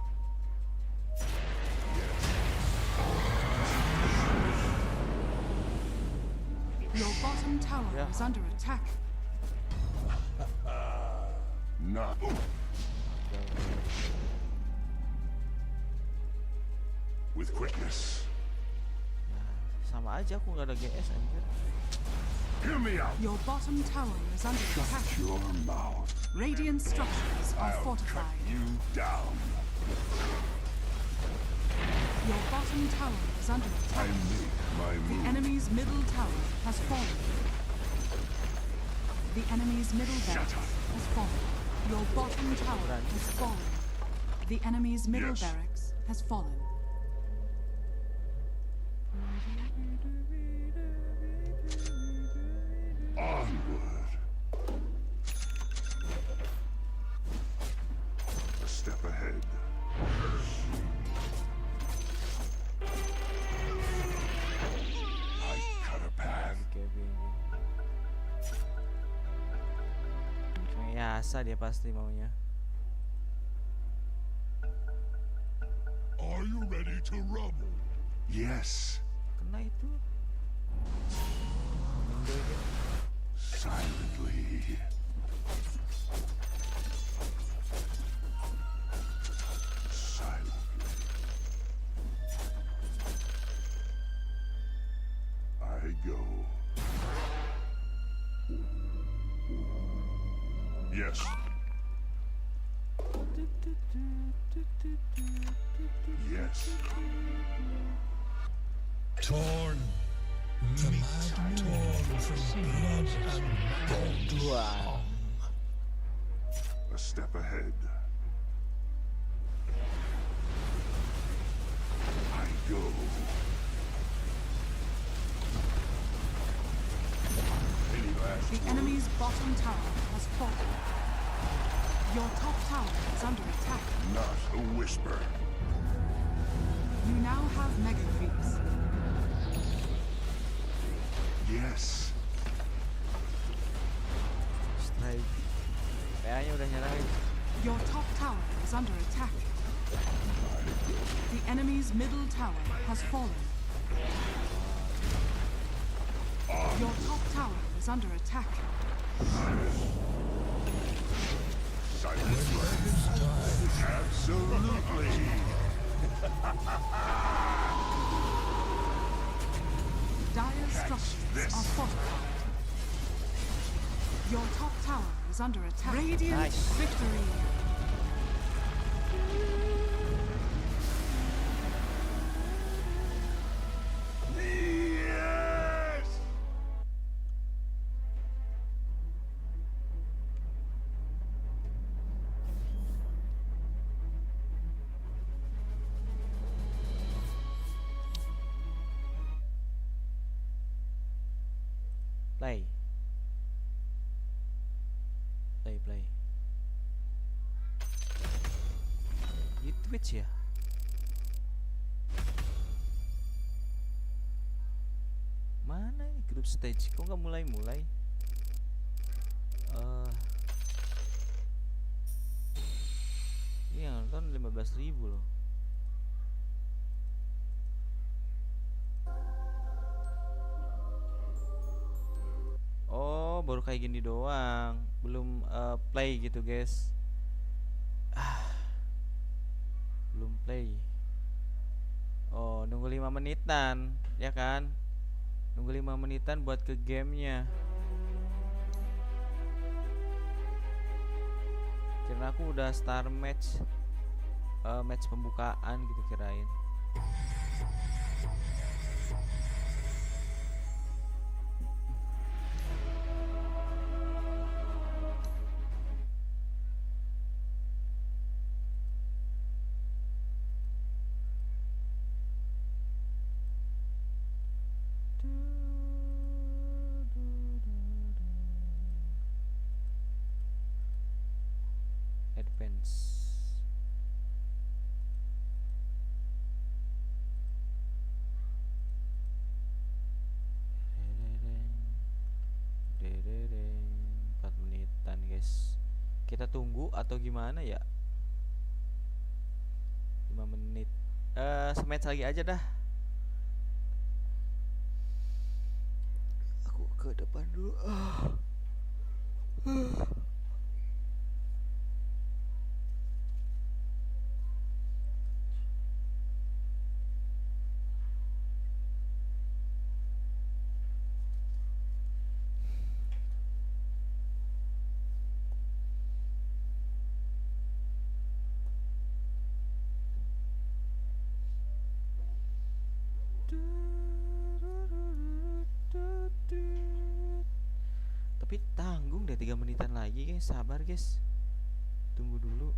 Your bottom tower Yeah. is under attack. Not. With quickness. Sama aja aku nggak ada GS anjir. Hear me out. Your bottom tower is under attack. Shut your mouth. Radiant structures are I'll cut fortified. you down. Your bottom tower is under I attack. make my The move. enemy's middle tower has fallen. The enemy's middle barracks has fallen. Your bottom tower has fallen. The enemy's middle Yes. barracks has fallen. Onward. A step ahead. I cut a path. Biasa dia pasti maunya. Are you ready? ready to rumble. Yes. Kena itu. Silently. Silently. I go. Yes. Yes. Torn. The mad torn from blood and bone. Wow. A step ahead. I go. Any last The word? enemy's bottom tower has fallen. Your top tower is under attack. Not a whisper. You now have mega creeps. Yes. Strike. PA-nya udah nyerang. Your top tower is under attack. The enemy's middle tower has fallen. Your top tower is under attack. Silently. Absolutely. Dire structures this. are fortified. Your top tower is under attack. Radiant Nice. victory. Yes. Play. Play. Di Twitch ya? Mana ini grup stage? Kok nggak mulai-mulai? Ini yang nonton 15.000 loh. Oh, baru kayak gini doang. Belum play gitu, guys. Belum play. Oh, nunggu 5 menitan, ya kan? Nunggu 5 menitan buat ke gamenya. Kira aku udah start match, match pembukaan gitu kirain. Advance. Dereng 4 menitan, guys. Kita tunggu atau gimana ya? 5 menit. Sematch lagi aja dah. Aku ke depan dulu. Tapi tanggung deh 3 menitan lagi, guys. Sabar, guys. Tunggu dulu.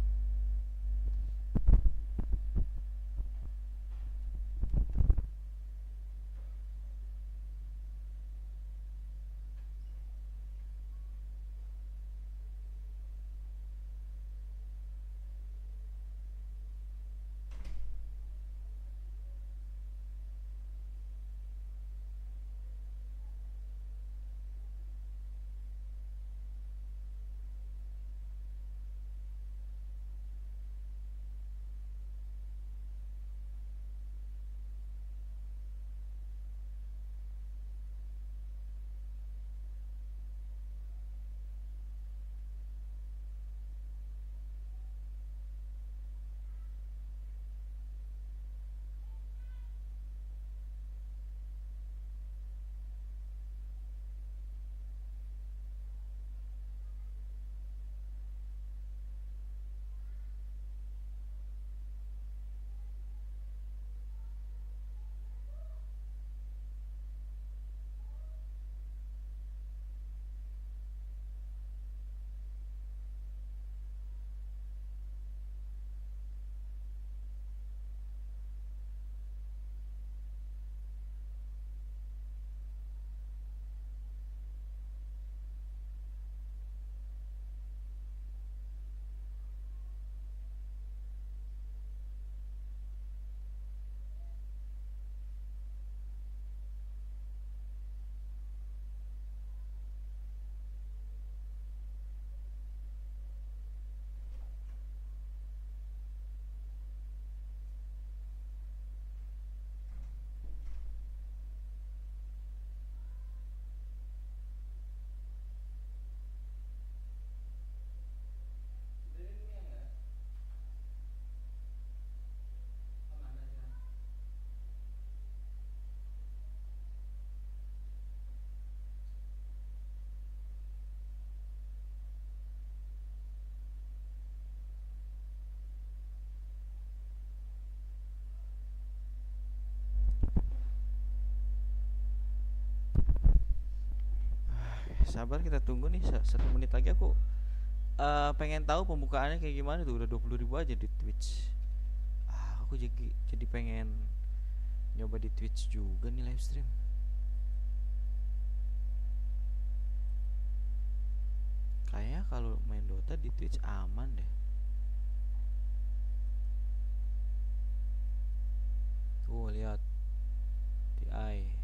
sabar kita tunggu nih 1 menit lagi aku pengen tahu pembukaannya kayak gimana tuh. Udah 20.000 aja di Twitch. Aku jadi pengen nyoba di Twitch juga nih live stream. Kayaknya kalau main Dota di Twitch aman deh. Tuh lihat TI.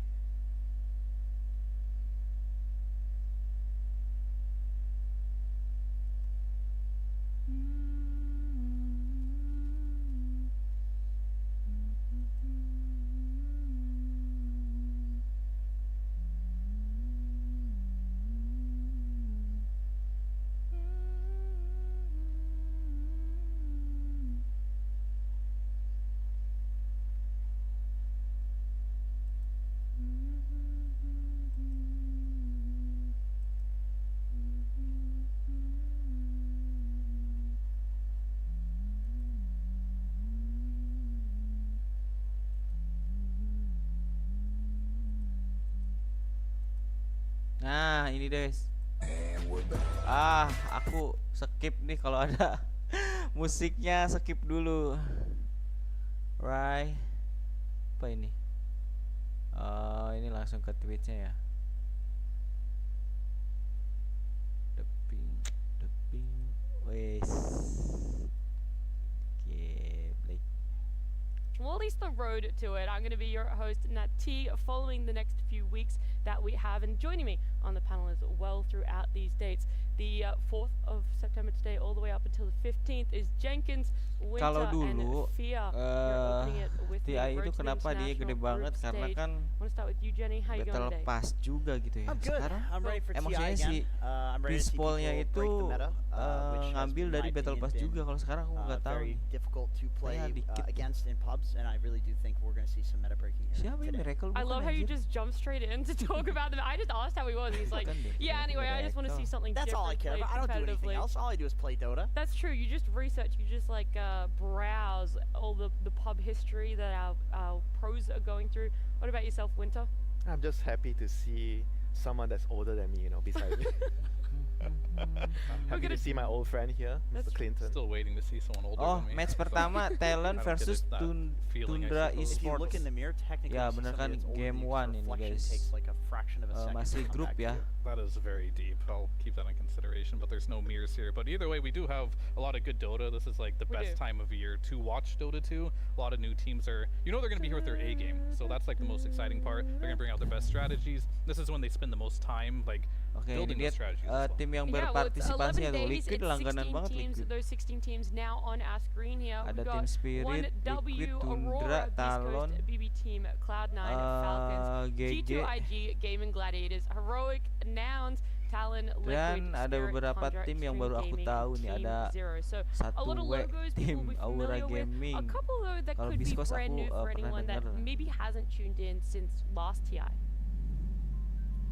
Nah, ini guys. Aku skip nih kalau ada musiknya, skip dulu. Right. Apa ini? Ini langsung ke Twitch-nya ya. Deping. Wes. Oke, play. Well, at least the road to it. I'm going to be your host, Nat T, following the next few weeks that we have. And joining me on the panel as well throughout these dates, the 4th of September today all the way up until the 15th is Jenkins, Winter, and Fia. TI itu kenapa dia gede banget? Karena kan Battle Pass juga gitu ya. Sekarang emangnya si Peaceful-nya itu ngambil dari Battle Pass juga. Kalau sekarang aku nggak tahu. Kayak dikit. Siapa ini Miracle? I love how you just jump straight in to talk about them. I just asked how he was. He's like, yeah. Anyway, I just want to see something different. That's all I care about. I don't do anything else. All I do is play Dota. That's true. You just research. You just like browse all the pub history that our pros are going through. What about yourself, Winter? I'm just happy to see someone that's older than me, beside me. Happy to see my old friend here, Mr. Clinton. Still waiting to see someone older than me. Match pertama Talent versus Tundra Esports. Ya bener kan, game 1 ini guys. Masih grup ya. That is very deep. I'll keep that in consideration, but there's no mirrors here. But either way, we do have a lot of good Dota. This is like the best time of year to watch Dota 2. A lot of new teams are, they're going to be here with their A game. So that's like the most exciting part. They're going to bring out their best strategies. This is when they spend the most time like building those strategies. Tim yang berpartisipasi atau Liquid langganan banget Liquid. Those 16 teams now on our screen here. Ada Team Spirit, Liquid, Tundra, Talon, BB Team, Cloud9, Falcons, G2IG, Gaming Gladiators, Heroic, Nouns, Talon, Liquid, dan ada beberapa tim yang baru aku tahu nih. Ada satu tim Aura Gaming. Kalau Bisnis aku pernah dengar. Maybe hasn't tuned in since last TI.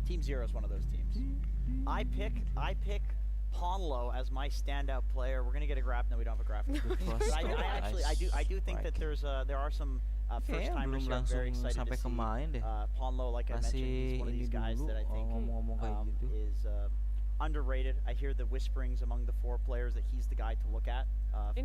Team Zero is one of those teams. I pick Ponlo as my standout player. We're gonna get a graph. No, we don't have a graph. I do think that there are some first timers who are very excited to see. Ponlo, like I mentioned, he's one of these guys that I think is underrated. I hear the whisperings among the 4 players that he's the guy to look at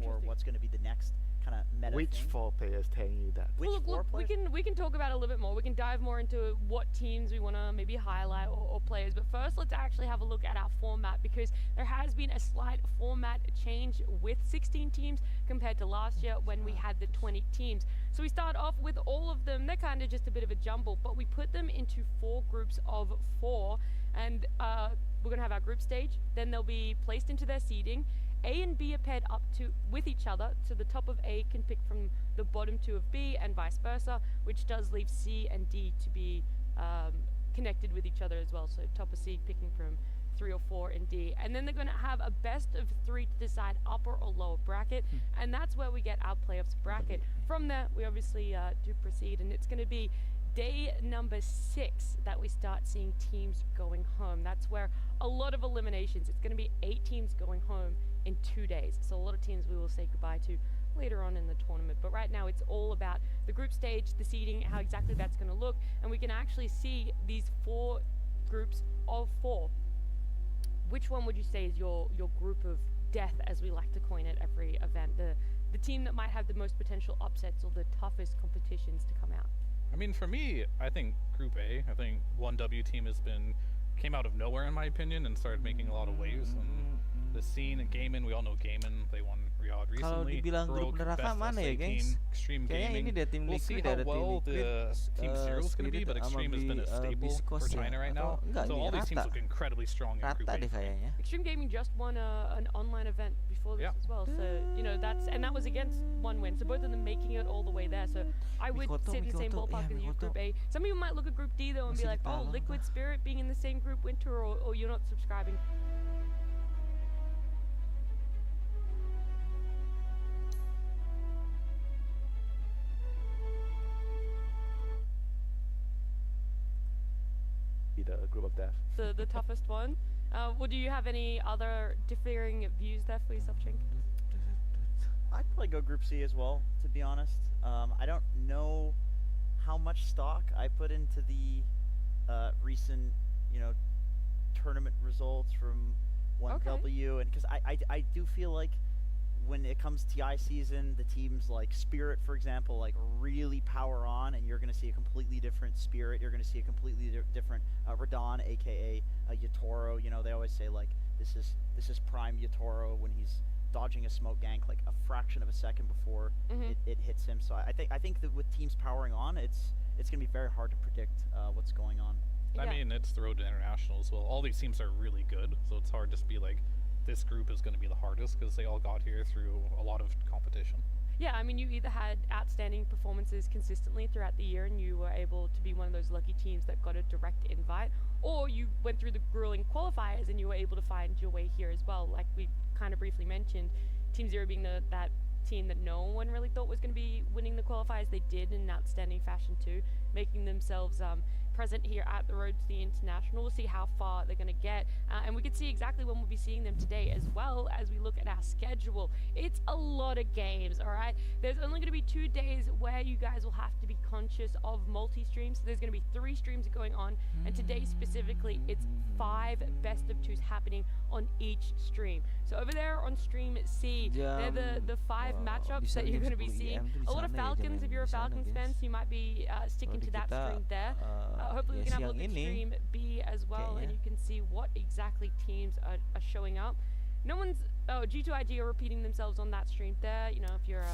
for what's going to be the next kind of meta Which thing. 4 players telling you that? Which Well, look, players? we can talk about it a little bit more. We can dive more into what teams we want to maybe highlight or players. But first, let's actually have a look at our format, because there has been a slight format change with 16 teams compared to last year when we had the 20 teams. So we start off with all of them. They're kind of just a bit of a jumble, but we put them into 4 groups of 4, and we're going to have our group stage. Then they'll be placed into their seeding. A and B are paired up with each other, so the top of A can pick from the bottom 2 of B and vice versa, which does leave C and D to be connected with each other as well. So top of C picking from 3 or 4 in D, and then they're going to have a best of 3 to decide upper or lower bracket, and that's where we get our playoffs bracket. From there, we obviously do proceed, and it's going to be day number 6 that we start seeing teams going home. That's where a lot of eliminations. It's going to be 8 teams going home in 2 days. So a lot of teams we will say goodbye to later on in the tournament. But right now it's all about the group stage, the seeding, how exactly that's going to look. And we can actually see these 4 groups of 4 which one would you say is your group of death, as we like to coin it every event? The team that might have the most potential upsets or the toughest competitions to come out? I mean, for me, I think Group A, I think 1W team came out of nowhere in my opinion and started making a lot of waves. And the scene in gaming, we all know gaming, they won Riyadh recently. Kalau dibilang grup neraka mana ya, gengs? Extreme Kayaknya Gaming. ini ada tim We'll see Liquid, how ada tim well Liquid, the Team Zero is going to be, Spirit but sama Extreme has been a staple Bisnis for ya? China right Atau now. enggak, So ini all these teams rata. look incredibly strong in Group Rata A. deh kayaknya. Extreme Gaming just won an online event before this as well, so you know that was against one win. So both of them making it all the way there. So I would sit in the same ballpark as you, Group A. Some people might look at Group D though and be like, oh, Liquid Spirit being in the same group, Winter, or you're not subscribing. Be the group of death. The toughest one. Well, do you have any other differing views there for yourself, Chink? I'd probably go Group C as well, to be honest. I don't know how much stock I put into the recent, tournament results from 1W, and because I do feel like when it comes TI season, the teams like Spirit, for example, like really power on, and you're going to see a completely different Spirit. You're going to see a completely different Radeon, aka Yatoro. They always say like this is prime Yatoro when he's dodging a smoke gank like a fraction of a second before it hits him. So I think that with teams powering on, it's going to be very hard to predict what's going on. I mean, it's the road to international as well. All these teams are really good, so it's hard to be like, this group is going to be the hardest because they all got here through a lot of competition. Yeah, I mean, you either had outstanding performances consistently throughout the year and you were able to be one of those lucky teams that got a direct invite, or you went through the grueling qualifiers and you were able to find your way here as well. Like we kind of briefly mentioned, Team Zero being that team that no one really thought was going to be winning the qualifiers. They did in an outstanding fashion too, making themselves present here at the road to the international. We'll see how far they're going to get, and we can see exactly when we'll be seeing them today as well as we look at our schedule. It's a lot of games, all right? There's only going to be 2 days where you guys will have to be conscious of multi-streams. So there's going to be 3 streams going on, and today specifically it's 5 best of 2s happening on each stream. So over there on stream C, they're the 5 matchups that you're going to be seeing. A lot of Falcons, if you're a Falcons fan, so you might be sticking to that stream there. Hopefully we can have a look at stream B as well, and you can see what exactly teams are showing up. No one's G2IG are repeating themselves on that stream there. If you're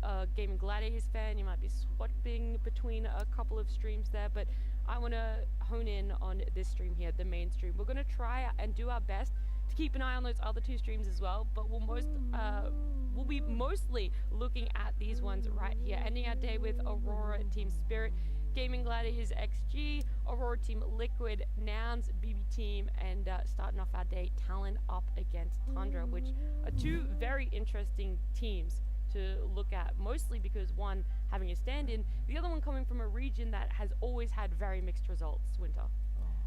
a Gaming Gladiators fan, you might be swapping between a couple of streams there, but I want to hone in on this stream here, the main stream. We're going to try and do our best to keep an eye on those other 2 streams as well, but we'll be mostly looking at these ones right here, ending our day with Aurora Team Spirit, Gaming Gladiators XG, Aurora Team Liquid, Nouns BB Team, and starting off our day, Talon up against Tundra, which are 2 very interesting teams to look at, mostly because one having a stand-in, the other one coming from a region that has always had very mixed results. Winter.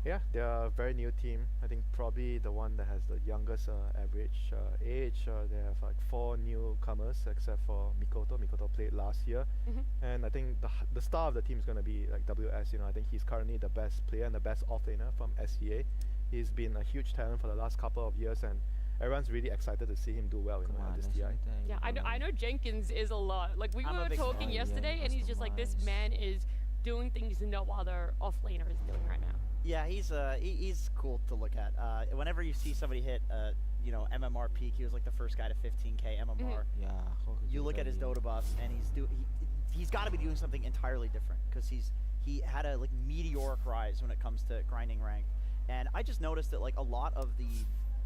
Yeah, they are a very new team. I think probably the one that has the youngest average age. They have like 4 newcomers except for Mikoto. Mikoto played last year, and I think the star of the team is going to be like WS. I think he's currently the best player and the best offlaner from SEA. He's been a huge talent for the last couple of years, and everyone's really excited to see him do well in this TI. Yeah, I know Jenkins is a lot. Like we were talking yesterday, and he's just like, this man is doing things no other offlaner is doing right now. Yeah, he's cool to look at. Whenever you see somebody hit MMR peak, he was like the first guy to 15k MMR. You look at his Dota buffs, and he's got to be doing something entirely different because he had a like meteoric rise when it comes to grinding rank. And I just noticed that like a lot of the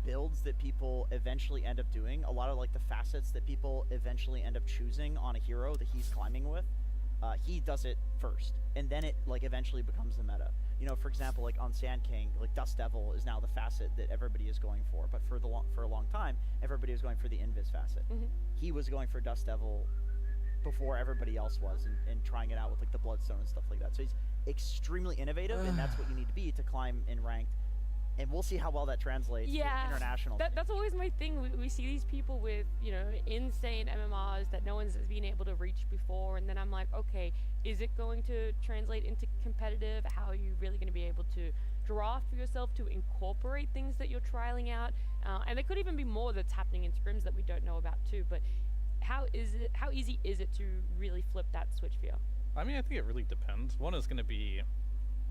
builds that people eventually end up doing, a lot of like the facets that people eventually end up choosing on a hero that he's climbing with, he does it first, and then it like eventually becomes the meta. For example, like on Sand King, like Dust Devil is now the facet that everybody is going for, but for a long time, everybody was going for the Invis facet. He was going for Dust Devil before everybody else was, and trying it out with like the Bloodstone and stuff like that. So he's extremely innovative, and that's what you need to be to climb in ranked. And we'll see how well that translates to international. That's always my thing. We see these people with, insane MMRs that no one's been able to reach before, and then I'm like, okay, is it going to translate into competitive? How are you really going to be able to draft for yourself to incorporate things that you're trialing out? And there could even be more that's happening in scrims that we don't know about too. But how easy is it to really flip that switch for you? I mean, I think it really depends. One is going to be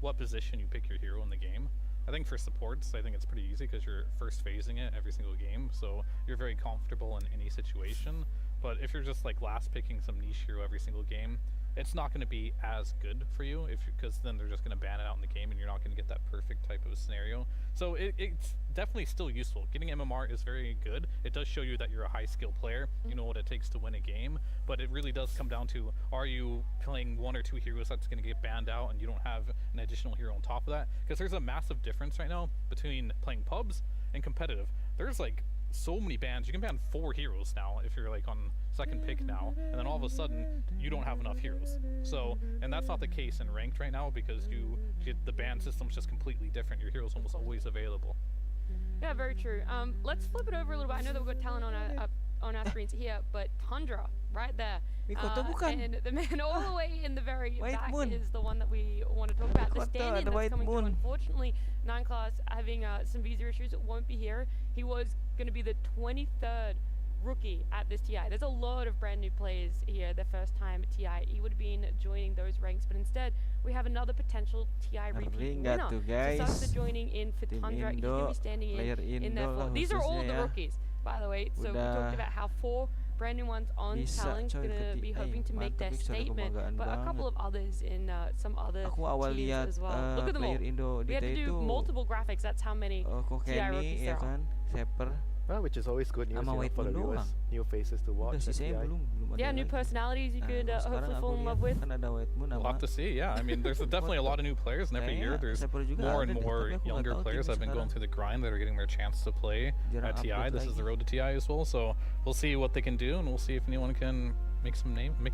what position you pick your hero in the game. I think for supports, I think it's pretty easy because you're first phasing it every single game, so you're very comfortable in any situation. But if you're just like last picking some niche hero every single game, it's not going to be as good for you because then they're just going to ban it out in the game and you're not going to get that perfect type of scenario. So it's definitely still useful. Getting MMR is very good. It does show you that you're a high skill player. You know what it takes to win a game, but it really does come down to, are you playing one or two heroes that's going to get banned out and you don't have an additional hero on top of that? Because there's a massive difference right now between playing pubs and competitive. There's like so many bans. You can ban 4 heroes now if you're like on second pick now, and then all of a sudden you don't have enough heroes. So, and that's not the case in ranked right now because the ban system's just completely different. Your hero's almost always available. Yeah, very true. Let's flip it over a little bit. I know that we've got talent on our screens here, but Tundra right there. Mikoto bukan. And the man all the way in the very back Whitemon. is the one that we want to talk about. The Mikoto, stand-in the that's coming through. Whitemon. Unfortunately, 9 class having some visa issues, won't be here. He was going to be the 23rd rookie at this TI. There's a lot of brand new players here, their first time at TI. He would have been joining those ranks, but instead we have another potential TI repeat winner. Tuh, So guys. Sasa joining in for Tim Tundra. He's going to be standing player in there Indo for. lah These are all khususnya the ya. rookies, by the way. So we talked about how 4 brand new ones on Bisa, talent coy, going to ke be TI. hoping to make Mantap, their Big. Suatu statement, kebanggaan but a couple banget. of others in some other Aku awal teams lihat as well. Look at them all. player Indo We di had to do itu multiple graphics. That's how many kok TI rookies Kenny ya there are. kan, Saper. Well, which is always good news Sama for the Whitemon viewers, doang. new faces to watch. Udah at sisanya TI. belum ada Yeah, new lagi. personalities you could Nah, sekarang hopefully aku fall in lihat love with. kan ada Whitemon We'll sama have to see, yeah. I mean, there's definitely a lot of new players, and every year Kayaknya there's Saper juga more ada and deh, more tapi aku nggak younger tahu players tim that have been going sekarang. through the grind that are getting their chance to play Jarang at TI. update This is the lagi. road to TI as well, so we'll see what they can do, and we'll see if anyone can make a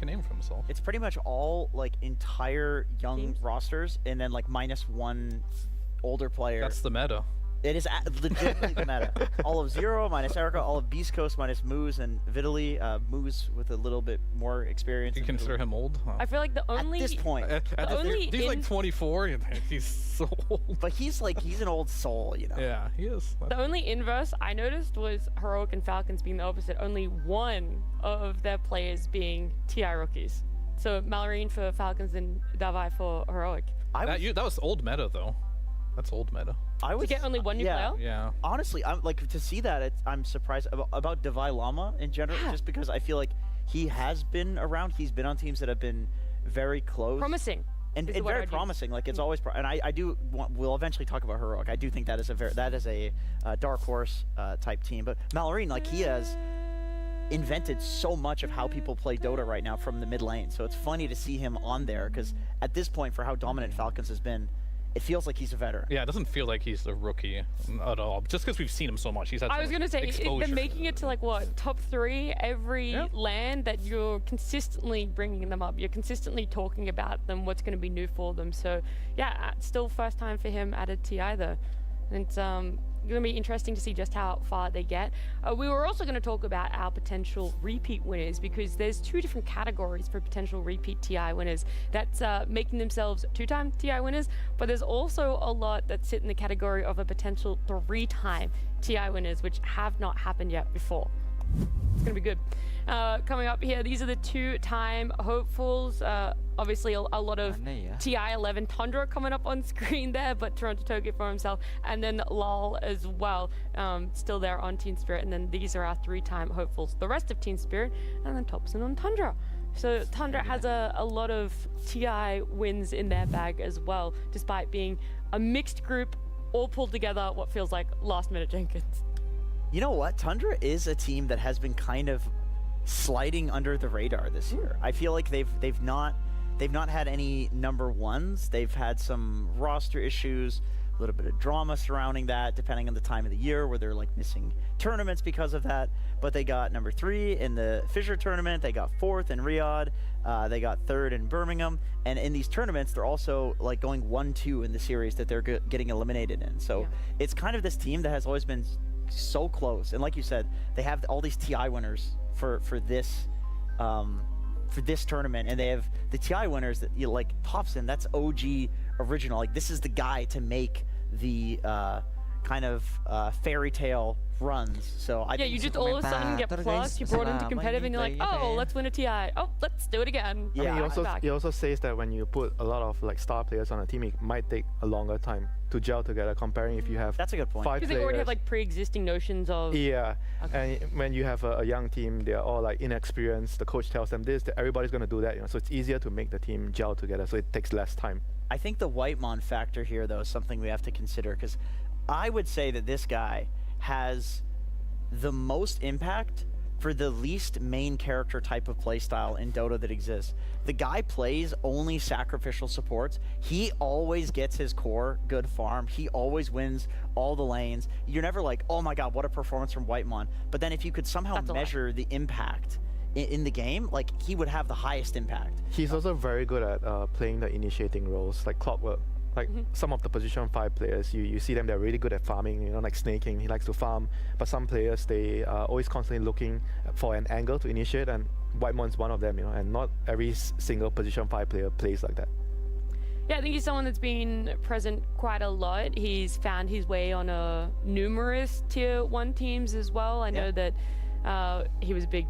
name for himself. It's pretty much all like entire young Teams? rosters, and then like -1 older player. That's the meta. It is legitimately the meta. All of Zero minus Erica, all of Beast Coast minus Moose and Vitaly. Moose with a little bit more experience. You than consider Vitaly. him old? I feel like the only At this point. He's like 24. He's so old. But he's an old soul, you know. Yeah, he is. The only inverse I noticed was Heroic and Falcons being the opposite. Only one of their players being TI rookies. So Malorine for Falcons and Davai for Heroic. That was old meta though. That's old meta. I To get only one new player? Yeah. Honestly, I'm like to see that. I'm surprised about Davai Lama in general, just because I feel like he has been around. He's been on teams that have been very close, Promising. and is the word very I'd use. promising. Like it's always, and I do want. We'll eventually talk about Heroic. I do think that is a dark horse type team. But Malorine, like he has invented so much of how people play Dota right now from the mid lane. So it's funny to see him on there because at this point, for how dominant Falcons has been, it feels like he's a veteran. Yeah, it doesn't feel like he's a rookie at all. Just because we've seen him so much, he's had. I so was much gonna say exposure. they're making it to like what, top 3 every Yeah. land that you're consistently bringing them up. You're consistently talking about them, what's going to be new for them. So yeah, still first time for him at a TI though, and it's going to be interesting to see just how far they get. We were also going to talk about our potential repeat winners because there's 2 different categories for potential repeat TI winners. That's making themselves 2-time TI winners, but there's also a lot that sit in the category of a potential 3-time TI winners, which have not happened yet before. It's going to be good. Coming up here, these are the 2-time hopefuls. Obviously, a lot of Mana ya? TI-11 Tundra coming up on screen there, but Toronto took it for himself. And then Lal as well, still there on Team Spirit. And then these are our 3-time hopefuls. The rest of Team Spirit, and then Thompson on Tundra. So Tundra has a lot of TI wins in their bag as well, despite being a mixed group, all pulled together, what feels like last-minute Jenkins. You know what? Tundra is a team that has been kind of sliding under the radar this year. I feel like they've not had any number 1s. They've had some roster issues, a little bit of drama surrounding that, depending on the time of the year, where they're like missing tournaments because of that. But they got number 3 in the Fisher tournament. They got 4th in Riyadh. They got 3rd in Birmingham. And in these tournaments, they're also like going 1-2 in the series that they're getting eliminated in. So it's kind of this team that has always been so close. And like you said, they have all these TI winners for this tournament, and they have the TI winners that like Thompson. That's OG original. Like this is the guy to make the kind of fairy tale runs. So I think you just all of a sudden get plus, you brought into competitive and you're like, oh, let's win a TI. Oh, let's do it again. Yeah, I mean, he also says that when you put a lot of like star players on a team, it might take a longer time to gel together comparing if you have that's a good point. 5 because they already have like pre-existing notions of and when you have a young team, they're all like inexperienced. The coach tells them this, that everybody's going to do that, you know, so it's easier to make the team gel together, so it takes less time. I think the Whitemon factor here though is something we have to consider, because I would say that this guy has the most impact for the least main character type of playstyle in Dota that exists. The guy plays only sacrificial supports. He always gets his core good farm. He always wins all the lanes. You're never like, oh my god, what a performance from Whitemon. But then if you could somehow measure the impact in the game, like, he would have the highest impact. He's also very good at playing the initiating roles, like clockwork. Like some of the position 5 players, you see them, they're really good at farming, you know, like snaking, he likes to farm. But some players, they are always constantly looking for an angle to initiate, and Whitemon's one of them, you know, and not every single position 5 player plays like that. Yeah, I think he's someone that's been present quite a lot. He's found his way on numerous tier 1 teams as well. I know that he was a big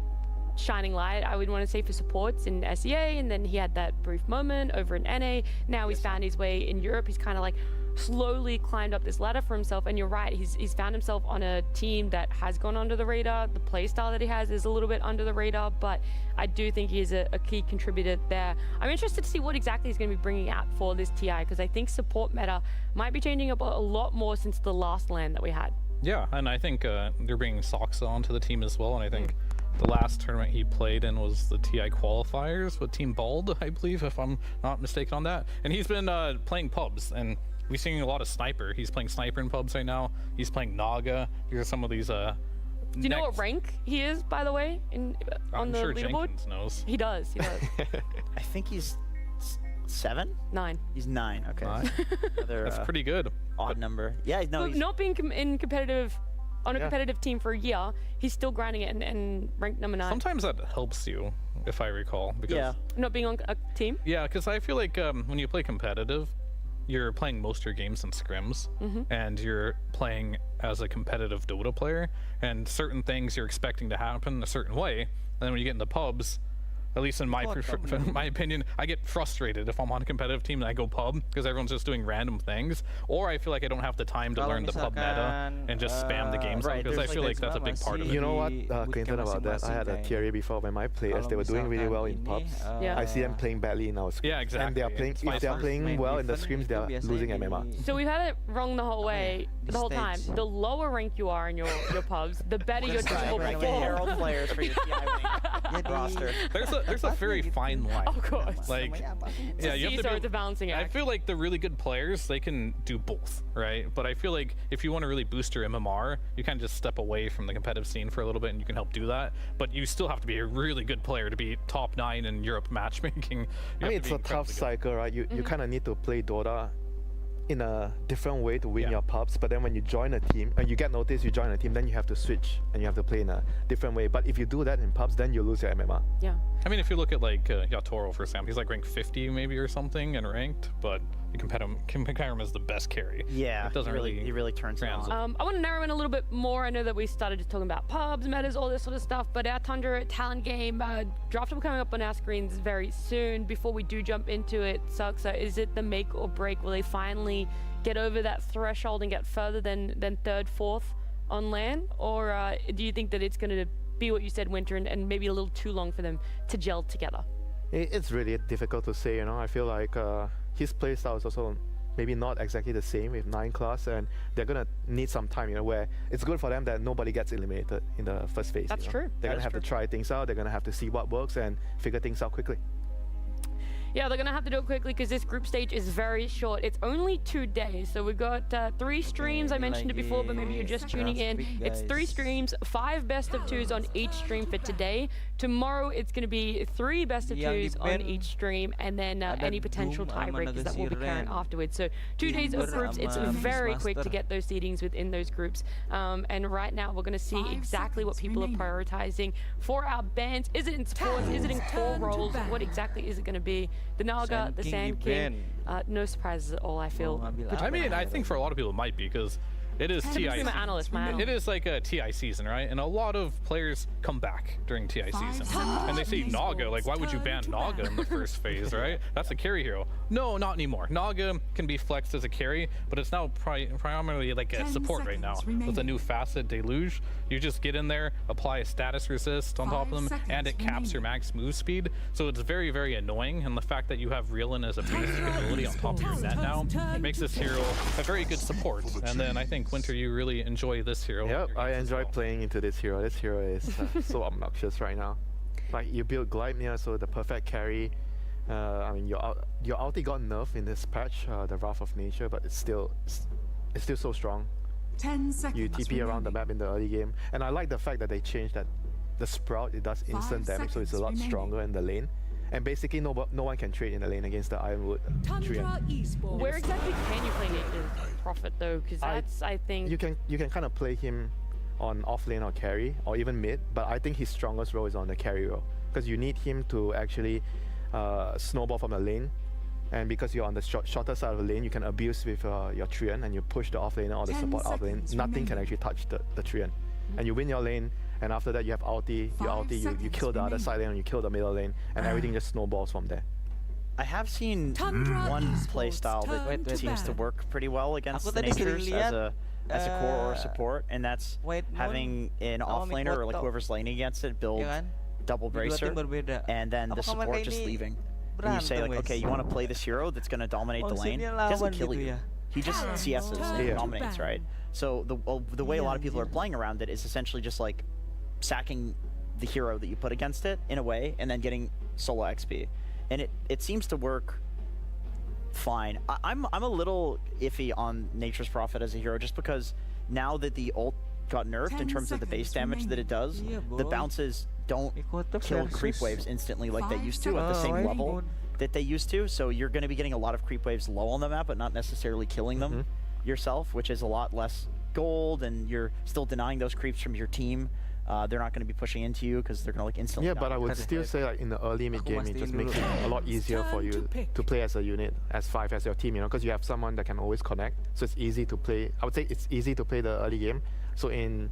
shining light, I would want to say, for supports in SEA, and then he had that brief moment over in NA. Now he's found his way in Europe. He's kind of like slowly climbed up this ladder for himself, and you're right, he's found himself on a team that has gone under the radar. The play style that he has is a little bit under the radar, but I do think he is a key contributor there. I'm interested to see what exactly he's going to be bringing out for this TI, because I think support meta might be changing up a lot more since the last LAN that we had. Yeah, and I think they're bringing Soxa onto the team as well, and I think the last tournament he played in was the TI qualifiers with Team Bald, I believe, if I'm not mistaken on that. And he's been playing pubs, and we're seeing a lot of Sniper. He's playing Sniper in pubs right now. He's playing Naga. These are some of these Do you know what rank he is, by the way, on the sure leaderboard? Jenkins knows. He does. I think he's 7? 9. He's 9, okay. 9. That's pretty good. Odd number. Yeah, no, he's not being in competitive on a competitive team for a year, he's still grinding it and ranked number 9. Sometimes that helps you, if I recall. Because not being on a team? Yeah, because I feel like when you play competitive, you're playing most of your games in scrims, and you're playing as a competitive Dota player, and certain things you're expecting to happen a certain way, and then when you get in the pubs, at least in my my opinion, I get frustrated if I'm on a competitive team and I go pub because everyone's just doing random things, or I feel like I don't have the time to learn the pub meta and just spam the games because I feel like that's a big part of it. You know what, Clinton, about that, I had a theory before when my players, they were doing really well in pubs. I see them playing badly in our scrims. Yeah, exactly. And they are playing, if they are playing well in the scrims, they are losing MMR. So we've had it wrong the whole way, the whole time. The lower rank you are in your pubs, the better your team will perform. Herald players for your TI roster. There's a very fine line. Of course. Like, yeah, you have to it's a balancing act. I feel like the really good players, they can do both, right? But I feel like if you want to really boost your MMR, you kind of just step away from the competitive scene for a little bit and you can help do that. But you still have to be a really good player to be top 9 in Europe matchmaking. I mean, it's a tough cycle, right? You kind of need to play Dota in a different way to win your pubs, but then when you join a team and you get noticed, you join a team, then you have to switch and you have to play in a different way. But if you do that in pubs, then you lose your MMR. Yeah. I mean, if you look at like Yatoro, for example, he's like ranked 50 maybe or something and ranked, but you compare him as the best carry. Yeah, it doesn't he really turns it on. I want to narrow in a little bit more. I know that we started just talking about pubs, metas, all this sort of stuff, but our Tundra talent game draft will be coming up on our screens very soon. Before we do jump into it, Soxa, is it the make or break? Will they finally get over that threshold and get further than 3rd, 4th on LAN? Or do you think that it's going to be what you said, Winter, and maybe a little too long for them to gel together? It's really difficult to say, you know. I feel like his playstyle is also maybe not exactly the same with 9 class, and they're going to need some time, you know, where it's good for them that nobody gets eliminated in the first phase. That's true. They're going to have to try things out, they're going to have to see what works and figure things out quickly. Yeah, they're going to have to do it quickly because this group stage is very short. It's only 2 days. So we've got 3 streams. I mentioned it before, but maybe you're just tuning in. It's 3 streams, 5 best of 2s on each stream for today. Tomorrow, it's going to be 3 best of 2s on each stream, and then any potential tiebreakers that will be current afterwards. So 2 days of groups. It's very quick to get those seedings within those groups. And right now, we're going to see exactly what people are prioritizing for our bands. Is it in sports? Is it in core roles? What exactly is it going to be? The Naga, the Sand King, no surprises at all, I feel. I mean, I think for a lot of people it might be, because it is TI season. Analyst. It is like a TI season, right? And a lot of players come back during TI season. And they say Naga, like, why would you ban Naga in the first phase, right? That's a carry hero. No, not anymore. Naga can be flexed as a carry, but it's now primarily like a support right now. With a new facet, Deluge, you just get in there, apply a status resist on top of them, and it caps your max move speed. So it's very, very annoying. And the fact that you have Reelin as a basic ability on top of your net now, it makes this hero a very good support. And then I think Winter, you really enjoy this hero. Yep, I enjoy playing into this hero. This hero is so obnoxious right now. Like, you build Gleipnir, so the perfect carry. I mean, your ulti got nerfed in this patch, the Wrath of Nature, but it's still so strong. 10 seconds. You TP around the map in the early game, and I like the fact that they changed that the Sprout, it does instant damage, so it's a lot stronger in the lane. And basically, no one can trade in the lane against the Ironwood tree. Where exactly can you play Nature's Prophet though? Because that's, I think, you can kind of play him on off lane or carry, or even mid. But I think his strongest role is on the carry role, because you need him to actually snowball from the lane. And because you're on the shorter side of the lane, you can abuse with your Treant, and you push the off laner or the support out lane. Nothing can actually touch the Treant. And you win your lane, and after that you have ulti, you kill the other side lane, and you kill the middle lane, and everything just snowballs from there. I have seen one playstyle that seems to work pretty well against the Natures as a core or a support, and that's having an offlaner or like whoever's laning against it build double bracer, and then the support just leaving. And you say like, okay, you want to play this hero that's going to dominate the lane? He doesn't kill you. He just CS's and dominates, right? So the way a lot of people are playing around it is essentially just like sacking the hero that you put against it in a way, and then getting solo XP. And it seems to work fine. I'm a little iffy on Nature's Prophet as a hero, just because now that the ult got nerfed in terms of the base damage that it does, the bounces don't kill creep waves instantly like they used to at the same level that they used to. So you're going to be getting a lot of creep waves low on the map, but not necessarily killing them yourself, which is a lot less gold, and you're still denying those creeps from your team. They're not going to be pushing into you because they're going to like instantly. Yeah, but I would still say like in the early mid game, it just makes it a lot easier for you to play as a unit, as 5 as your team, you know, because you have someone that can always connect. So it's easy to play. I would say it's easy to play the early game. So in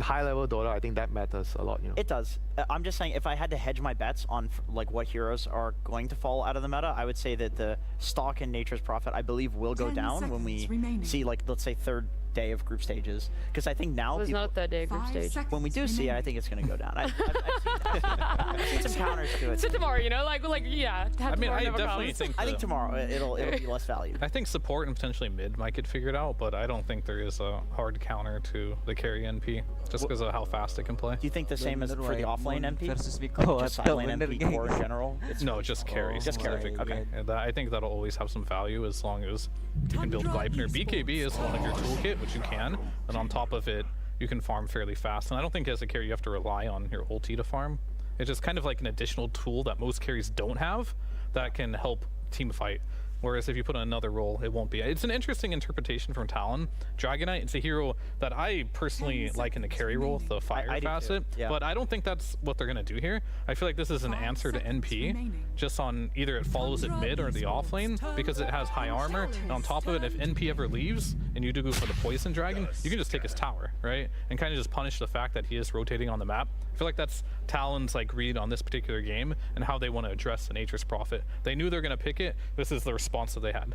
high level Dota, I think that matters a lot, you know. It does. I'm just saying, if I had to hedge my bets on like what heroes are going to fall out of the meta, I would say that the stock in Nature's Prophet, I believe, will go down when we see, like, let's say third day of group stages, because I think now there's not a third day of group stage. When we do see it, I think it's going to go down. I've seen some counters to it. So tomorrow, you know, like yeah. I mean, I definitely think. I think tomorrow it'll be less value. I think support and potentially mid might get figured out, but I don't think there is a hard counter to the carry NP, just because of how fast it can play. Do you think the same as for the offlane NP? Like just side lane NP core in general? No, just carry. Just carry. Okay. And I think that'll always have some value as long as you can build Gleipnir. BKB is one of your toolkit, which you can. And on top of it, you can farm fairly fast. And I don't think as a carry you have to rely on your ulti to farm. It's just kind of like an additional tool that most carries don't have that can help team fight. Whereas if you put on another role, it won't be. It's an interesting interpretation from Talon. Dragonite, it's a hero that I personally like in the carry role, the fire facet, but I don't think that's what they're going to do here. I feel like this is an answer to NP, just on either it follows it mid or the off lane, because it has high armor, and on top of it, if NP ever leaves, and you do go for the Poison Dragon, you can just take his tower, right? And kind of just punish the fact that he is rotating on the map. I feel like that's Talon's like read on this particular game, and how they want to address the Nature's Prophet. They knew they're going to pick it. This is the response that they had.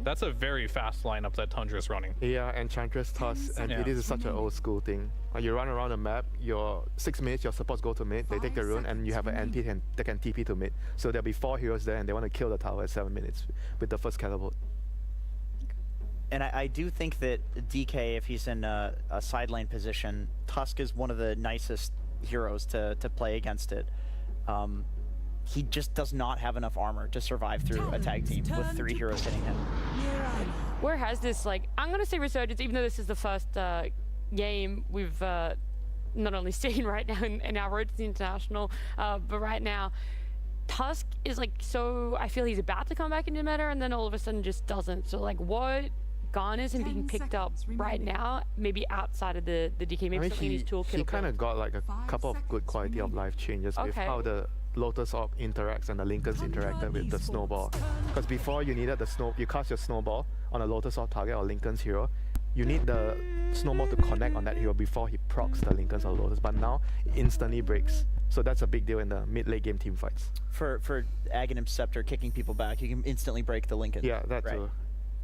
That's a very fast lineup that Tundra is running. Yeah, Enchantress, Tusk, and it is such an old school thing. You run around the map, your 6 minutes, your supports go to mid, they take the rune, and you have an NP that can TP to mid. So there'll be 4 heroes there, and they want to kill the tower at 7 minutes with the first catapult. And I do think that DK, if he's in a side lane position, Tusk is one of the nicest heroes to play against it. He just does not have enough armor to survive through a tag team with 3 heroes hitting him. Where has this, like, I'm going to say resurgence, even though this is the first game we've not only seen right now in our road to the International, but right now, Tusk is like, so I feel he's about to come back into meta, and then all of a sudden just doesn't. So like, what garners him being picked up right now, maybe outside of the DK, maybe something in his toolkit? He kind of got like a couple of good quality of life changes with how the Lotus Orb interacts and the Lincolns interacted with the snowball. Because before you needed you cast your snowball on a Lotus Orb target or Lincoln's hero, you need the snowball to connect on that hero before he procs the Lincolns or Lotus, but now it instantly breaks. So that's a big deal in the mid-late game team fights. For Aghanim Scepter kicking people back, you can instantly break the Lincoln. Yeah, that too.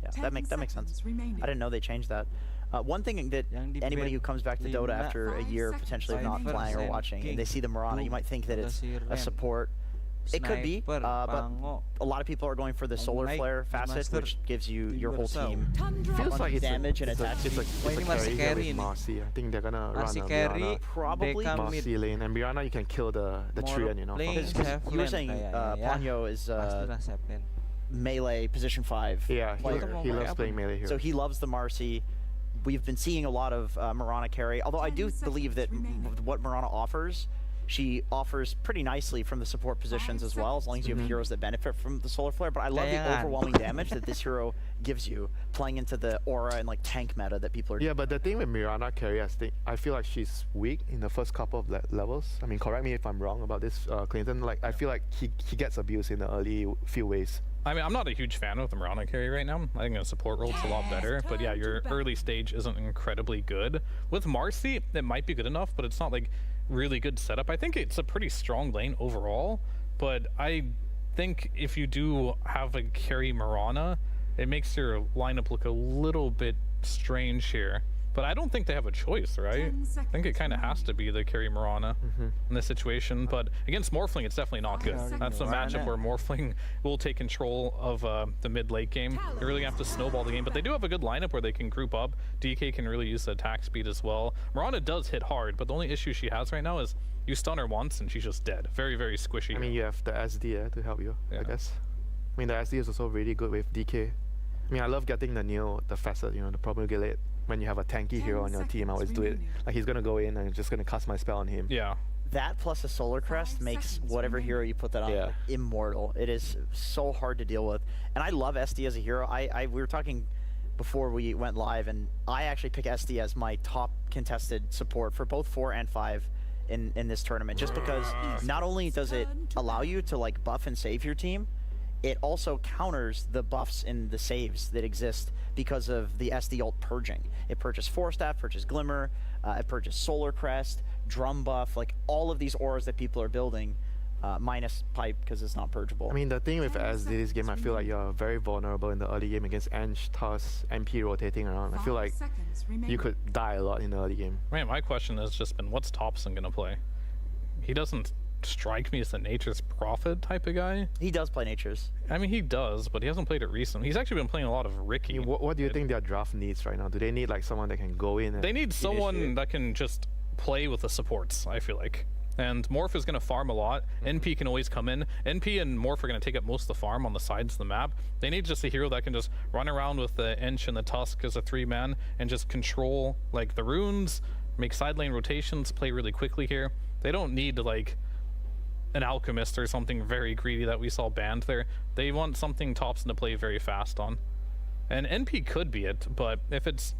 Yeah, that makes sense. I didn't know they changed that. One thing that anybody who comes back to Dota after a year potentially of not playing or watching, and they see the Mirana, you might think that it's a support. It could be, but a lot of people are going for the Solar Flare facet, which gives you your whole team feels like damage and attack. It's a carry with Marcy. I think they're gonna run a Mirana. Probably Marcy lane, and Mirana you can kill the Treant, you know. You were saying Ponyo is melee position 5. Yeah, he loves playing melee here. So he loves the Marcy. We've been seeing a lot of Mirana carry, although I do believe that what Mirana offers, she offers pretty nicely from the support positions as well, as long as you have heroes that benefit from the Solar Flare. But I love the overwhelming damage that this hero gives you, playing into the aura and like tank meta that people are. Yeah, but the thing with Mirana carry, I feel like she's weak in the first couple of levels. I mean, correct me if I'm wrong about this, Clinton. Like, I feel like he gets abused in the early few waves. I mean, I'm not a huge fan of the Mirana carry right now. I think in a support role it's a lot better. But yeah, your early stage isn't incredibly good. With Marcy, it might be good enough, but it's not like really good setup. I think it's a pretty strong lane overall, but I think if you do have a carry Mirana, it makes your lineup look a little bit strange here. But I don't think they have a choice, right? I think it kind of has to be the carry Mirana in this situation. But against Morphling, it's definitely not good. That's a matchup where Morphling will take control of the mid-late game. You really have to snowball the game. But they do have a good lineup where they can group up. DK can really use the attack speed as well. Mirana does hit hard, but the only issue she has right now is you stun her once and she's just dead. Very, very squishy. I mean, you have the SD to help you, I guess. I mean, the SD is also really good with DK. I mean, I love getting the facet, you know, the promulgate. When you have a tanky hero on your team, I always do it. Like, he's gonna go in and just gonna cast my spell on him. Yeah. That plus a Solar Crest makes whatever hero you put that on immortal. It is so hard to deal with. And I love SD as a hero. We were talking before we went live, and I actually pick SD as my top contested support for both 4 and 5 in this tournament, just because not only does it allow you to like buff and save your team, it also counters the buffs in the saves that exist because of the SD ult purging. It purges Force Staff, purges Glimmer, it purges Solar Crest, Drum Buff, like all of these auras that people are building, minus Pipe because it's not purgeable. I mean, the thing with SD this game, I feel like you're very vulnerable in the early game against Ange, Tuss, MP rotating around. I feel like you could die a lot in the early game. Man, my question has just been, what's Thompson gonna play? He doesn't strike me as the Nature's Prophet type of guy. He does play Nature's. I mean, he does, but he hasn't played it recently. He's actually been playing a lot of Ricky. I mean, what do you think their draft needs right now? Do they need like someone that can go in and they need someone that can just play with the supports, I feel like. And Morph is going to farm a lot. NP can always come in. NP and Morph are going to take up most of the farm on the sides of the map. They need just a hero that can just run around with the Ench and the Tusk as a 3-man and just control like the runes, make side lane rotations, play really quickly here. They don't need to like an Alchemist or something very greedy that we saw banned there. They want something Thompson to play very fast on. And NP could be it, but if it's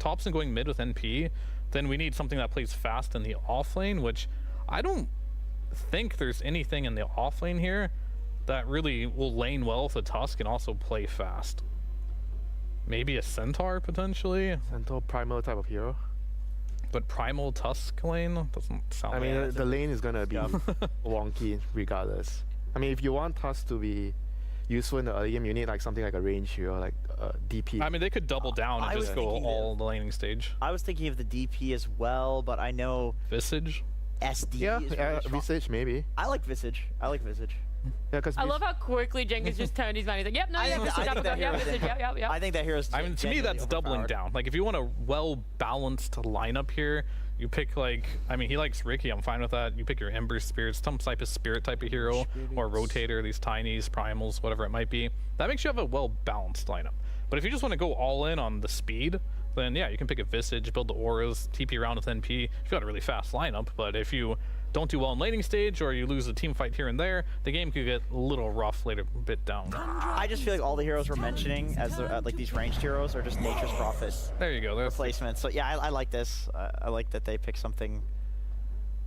Thompson going mid with NP, then we need something that plays fast in the off lane, which I don't think there's anything in the off lane here that really will lane well with the Tusk and also play fast. Maybe a Centaur potentially? Centaur Primal type of hero. But Primal Tusk lane doesn't sound I mean, the lane is gonna be wonky regardless. I mean, if you want Tusk to be useful in the early game, you need like something like a range hero, like DP. I mean, they could double down and just go all the laning stage. I was thinking of the DP as well, but I know Visage? SD is really Visage maybe. I like Visage. Yeah, because I love how quickly Jenkins just turned his mind. He's like, yep, no, Visage, yep. I think that hero's I mean, to me, that's doubling down. Like, if you want a well-balanced lineup here, you pick, like, I mean, he likes Ricky, I'm fine with that. You pick your Ember Spirits, some type of Spirit type of hero, or Rotator, these Tinies, Primals, whatever it might be. That makes you have a well-balanced lineup. But if you just want to go all in on the speed, then yeah, you can pick a Visage, build the auras, TP around with NP. You've got a really fast lineup, but if you don't do well in laning stage or you lose a team fight here and there, the game could get a little rough later, a bit down. I just feel like all the heroes we're mentioning as like these ranged heroes are just Nature's Prophet. There you go. Replacements. So yeah, I like this. I like that they pick something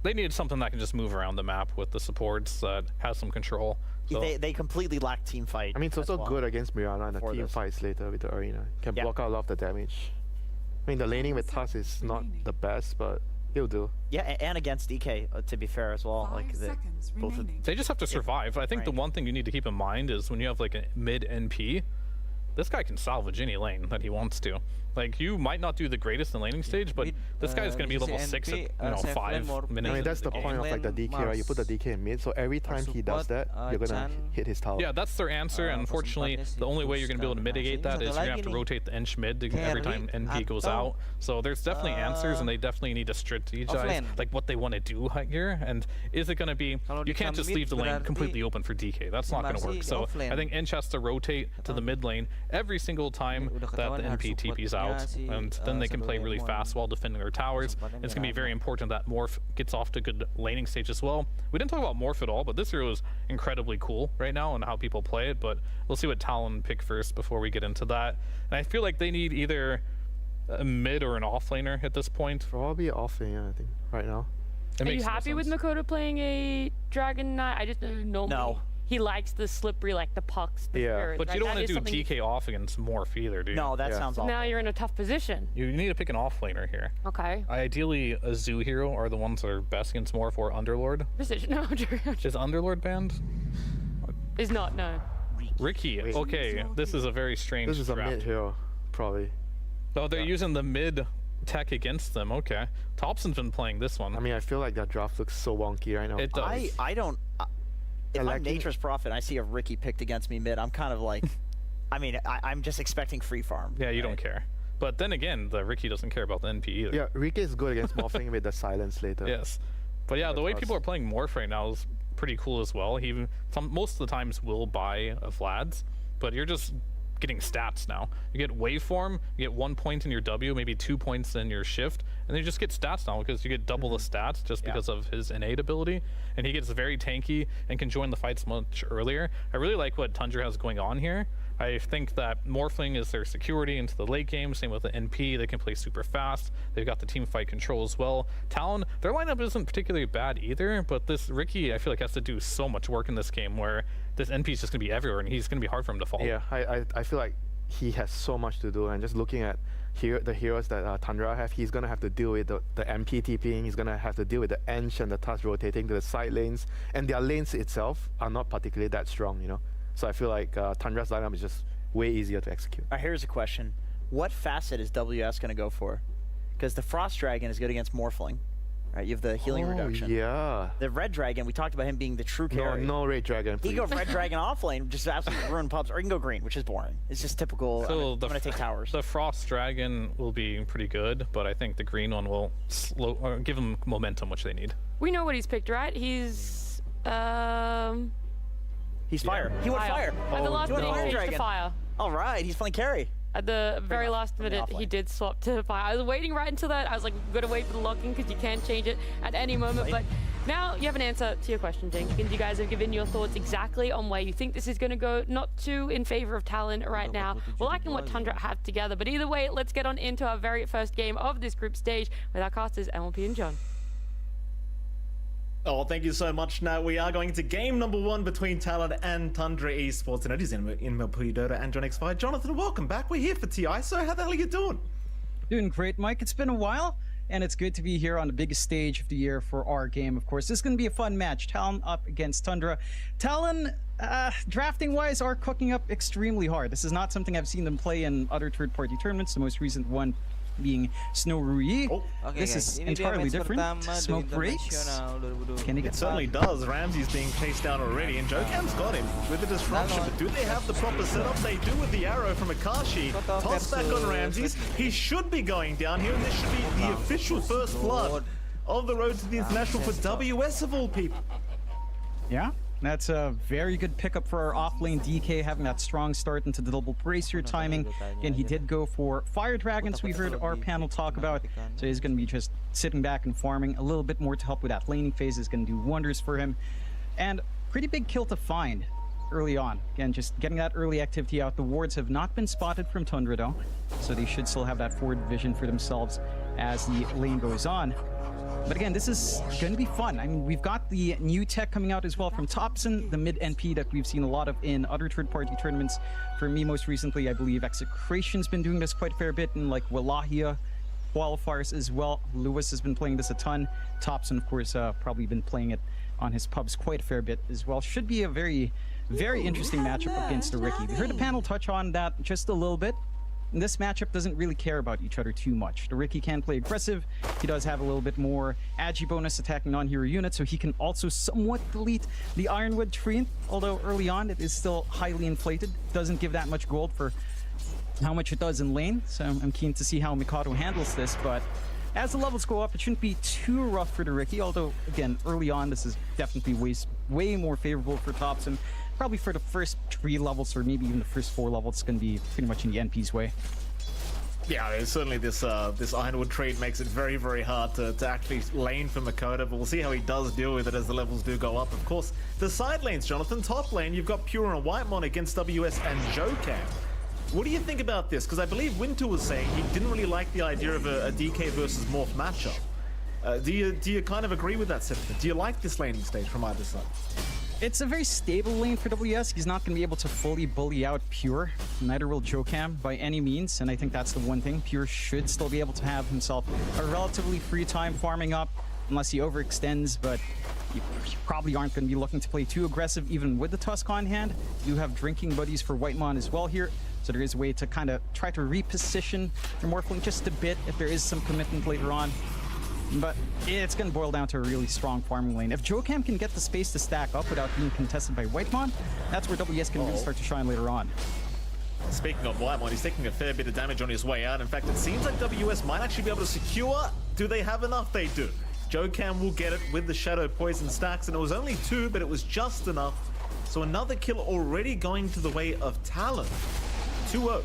they needed something that can just move around the map with the supports that has some control. So They completely lack team fight. I mean, it's also good against Mirana and the team fights later with the arena. Can block out a lot of the damage. I mean, the laning with Tusk is not the best, but he'll do. Yeah, and against DK, to be fair as well. Like both they just have to survive. I think the one thing you need to keep in mind is when you have like a mid NP, this guy can salvage any lane that he wants to. Like, you might not do the greatest in laning stage, but this guy is going to be level 6 at 5 minutes. I mean, that's the point of like the DK, right? You put the DK in mid, so every time he does that, you're going to hit his tower. Yeah, that's their answer. Unfortunately, the only way you're going to be able to mitigate that is you're going to have to rotate the ench mid every time NP goes out. So there's definitely answers, and they definitely need to strategize like what they want to do here. And is it going to be, you can't just leave the lane completely open for DK. That's not going to work. So I think ench has to rotate to the mid lane every single time that the NP TP's out. And then they can play really fast while defending their towers. And it's going to be very important that Morph gets off to good laning stage as well. We didn't talk about Morph at all, but this hero is incredibly cool right now and how people play it. But we'll see what Talon pick first before we get into that. And I feel like they need either a mid or an offlaner at this point. Probably offlaner, I think, right now. Are you happy with Mikoto playing a Dragon Knight? I just no. He likes the slippery, like the pucks. But like, you don't want to do DK off against Morph either, do you? No, that sounds awful. Now you're in a tough position. You need to pick an offlaner here. Okay. Ideally, a Zoo hero are the ones that are best against Morph or Underlord. Precision. No, is Underlord banned? Is not, no. Ricky, okay, this is a very strange This is draft. a mid hero, probably. Oh, they're using the mid tech against them, okay. Thompson's been playing this one. I mean, I feel like that draft looks so wonky right now. It does. I don't... If I'm Nature's Prophet and I see a Ricky picked against me mid, I'm kind of like... I mean, I'm just expecting free farm. Yeah, you don't care. But then again, the Ricky doesn't care about the NP either. Yeah, Ricky is good against morphing with the silence later. Yes. But yeah, the way people are playing Morph right now is pretty cool as well. He most of the times will buy a Vlad's, but you're just getting stats now. You get waveform, you get 1 point in your W, maybe 2 points in your shift, and then you just get stats now because you get double the stats just because of his innate ability. And he gets very tanky and can join the fights much earlier. I really like what Tundra has going on here. I think that morphing is their security into the late game. Same with the NP. They can play super fast. They've got the team fight control as well. Talon, their lineup isn't particularly bad either, but this Ricky, I feel like, has to do so much work in this game where this NP is just going to be everywhere, and he's going to be hard for him to fall. Yeah, I feel like he has so much to do, and just looking at the heroes that Tundra have, he's going to have to deal with the MP TPing, he's going to have to deal with the Ench and the Tusk rotating to the side lanes, and their lanes itself are not particularly that strong, you know? So I feel like Tundra's lineup is just way easier to execute. Here's a question. What facet is WS going to go for? Because the Frost Dragon is good against Morphling. Right, you have the healing reduction. Yeah. The Red Dragon, we talked about him being the true carry. No Red Dragon, please. He can go Red Dragon off lane, just absolutely ruin pubs, or he can go green, which is boring. It's just typical, So I'm going to take towers. The Frost Dragon will be pretty good, but I think the green one will give him momentum, which they need. We know what he's picked, right? He's fire. He went fire. At the last minute, he changed to fire. All right, he's playing carry. At the very last minute, he did swap to fire. I was waiting right until that. I was like, gotta wait for the lock-in because you can't change it at any moment. But now you have an answer to your question, Jenkins. You guys have given your thoughts exactly on where you think this is gonna go. Not too in favor of Talon right now. We're liking what Tundra have together. But either way, let's get on into our very first game of this group stage with our casters, MLP and John. Oh, thank you so much. Now we are going into game number 1 between Talon and Tundra Esports. And it is in MLP Dota and John X5. Jonathan, welcome back. We're here for TI. So how the hell are you doing? Doing great, Mike. It's been a while, and it's good to be here on the biggest stage of the year for our game, of course. This is going to be a fun match. Talon up against Tundra. Talon, drafting-wise, are cooking up extremely hard. This is not something I've seen them play in other third-party tournaments. The most recent one being Snow Rui. This is entirely different. Smoke breaks. Can he get it certainly does. Ramsey's being chased down already, and Jokam's got him with the disruption. But do they have the proper setup? They do with the arrow from Akashi. Toss back on Ramses. He should be going down here, and this should be the official first blood of the road to the international for WS of all people. Yeah. That's a very good pickup for our off-lane DK, having that strong start into the double bracer timing. Again, he did go for Fire Dragons, we heard our panel talk about. So he's going to be just sitting back and farming. A little bit more to help with that laning phase is going to do wonders for him. And pretty big kill to find early on. Again, just getting that early activity out. The wards have not been spotted from Tundra, though. So they should still have that forward vision for themselves. as the lane goes on. But again, this is going to be fun. I mean, we've got the new tech coming out as well from Topson, the mid NP that we've seen a lot of in other third-party tournaments. For me, most recently, I believe Execration's been doing this quite a fair bit in like Wallachia qualifiers as well. Lewis has been playing this a ton. Topson, of course, probably been playing it on his pubs quite a fair bit as well. Should be a very, very interesting matchup against the Ricky. We heard the panel touch on that just a little bit. And this matchup doesn't really care about each other too much. The Ricky can play aggressive. He does have a little bit more agi bonus attacking non-hero units, so he can also somewhat delete the Ironwood tree. Although early on it is still highly inflated. Doesn't give that much gold for how much it does in lane. So I'm keen to see how Mikoto handles this. But as the levels go up, it shouldn't be too rough for the Ricky. Although, again, early on, this is definitely way more favorable for Topson. Probably for the first 3 levels, or maybe even the first 4 levels, it's going to be pretty much in the NP's way. Yeah, certainly this Ironwood trade makes it very, very hard to actually lane for Mikoto, but we'll see how he does deal with it as the levels do go up. Of course, the side lanes, Jonathan. Top lane, you've got Pure and Whitemon against WS and Jokan. What do you think about this? Because I believe Winter was saying he didn't really like the idea of a DK versus Morph matchup. Do you kind of agree with that sentiment? Do you like this laning stage from either side? It's a very stable lane for WS. He's not going to be able to fully bully out Pure. Neither will Jokam by any means, and I think that's the one thing. Pure should still be able to have himself a relatively free time farming up, unless he overextends, but you probably aren't going to be looking to play too aggressive even with the Tusk on hand. You have drinking buddies for Whitemon as well here, so there is a way to kind of try to reposition your Morphling just a bit if there is some commitment later on. But it's going to boil down to a really strong farming lane. If Jokam can get the space to stack up without being contested by Whitemon, that's where WS can really start to shine later on. Speaking of Whitemon, he's taking a fair bit of damage on his way out. In fact, it seems like WS might actually be able to secure. Do they have enough? They do. Jokam will get it with the Shadow Poison stacks, and it was only 2, but it was just enough. So another kill already going to the way of Talon. 2-0.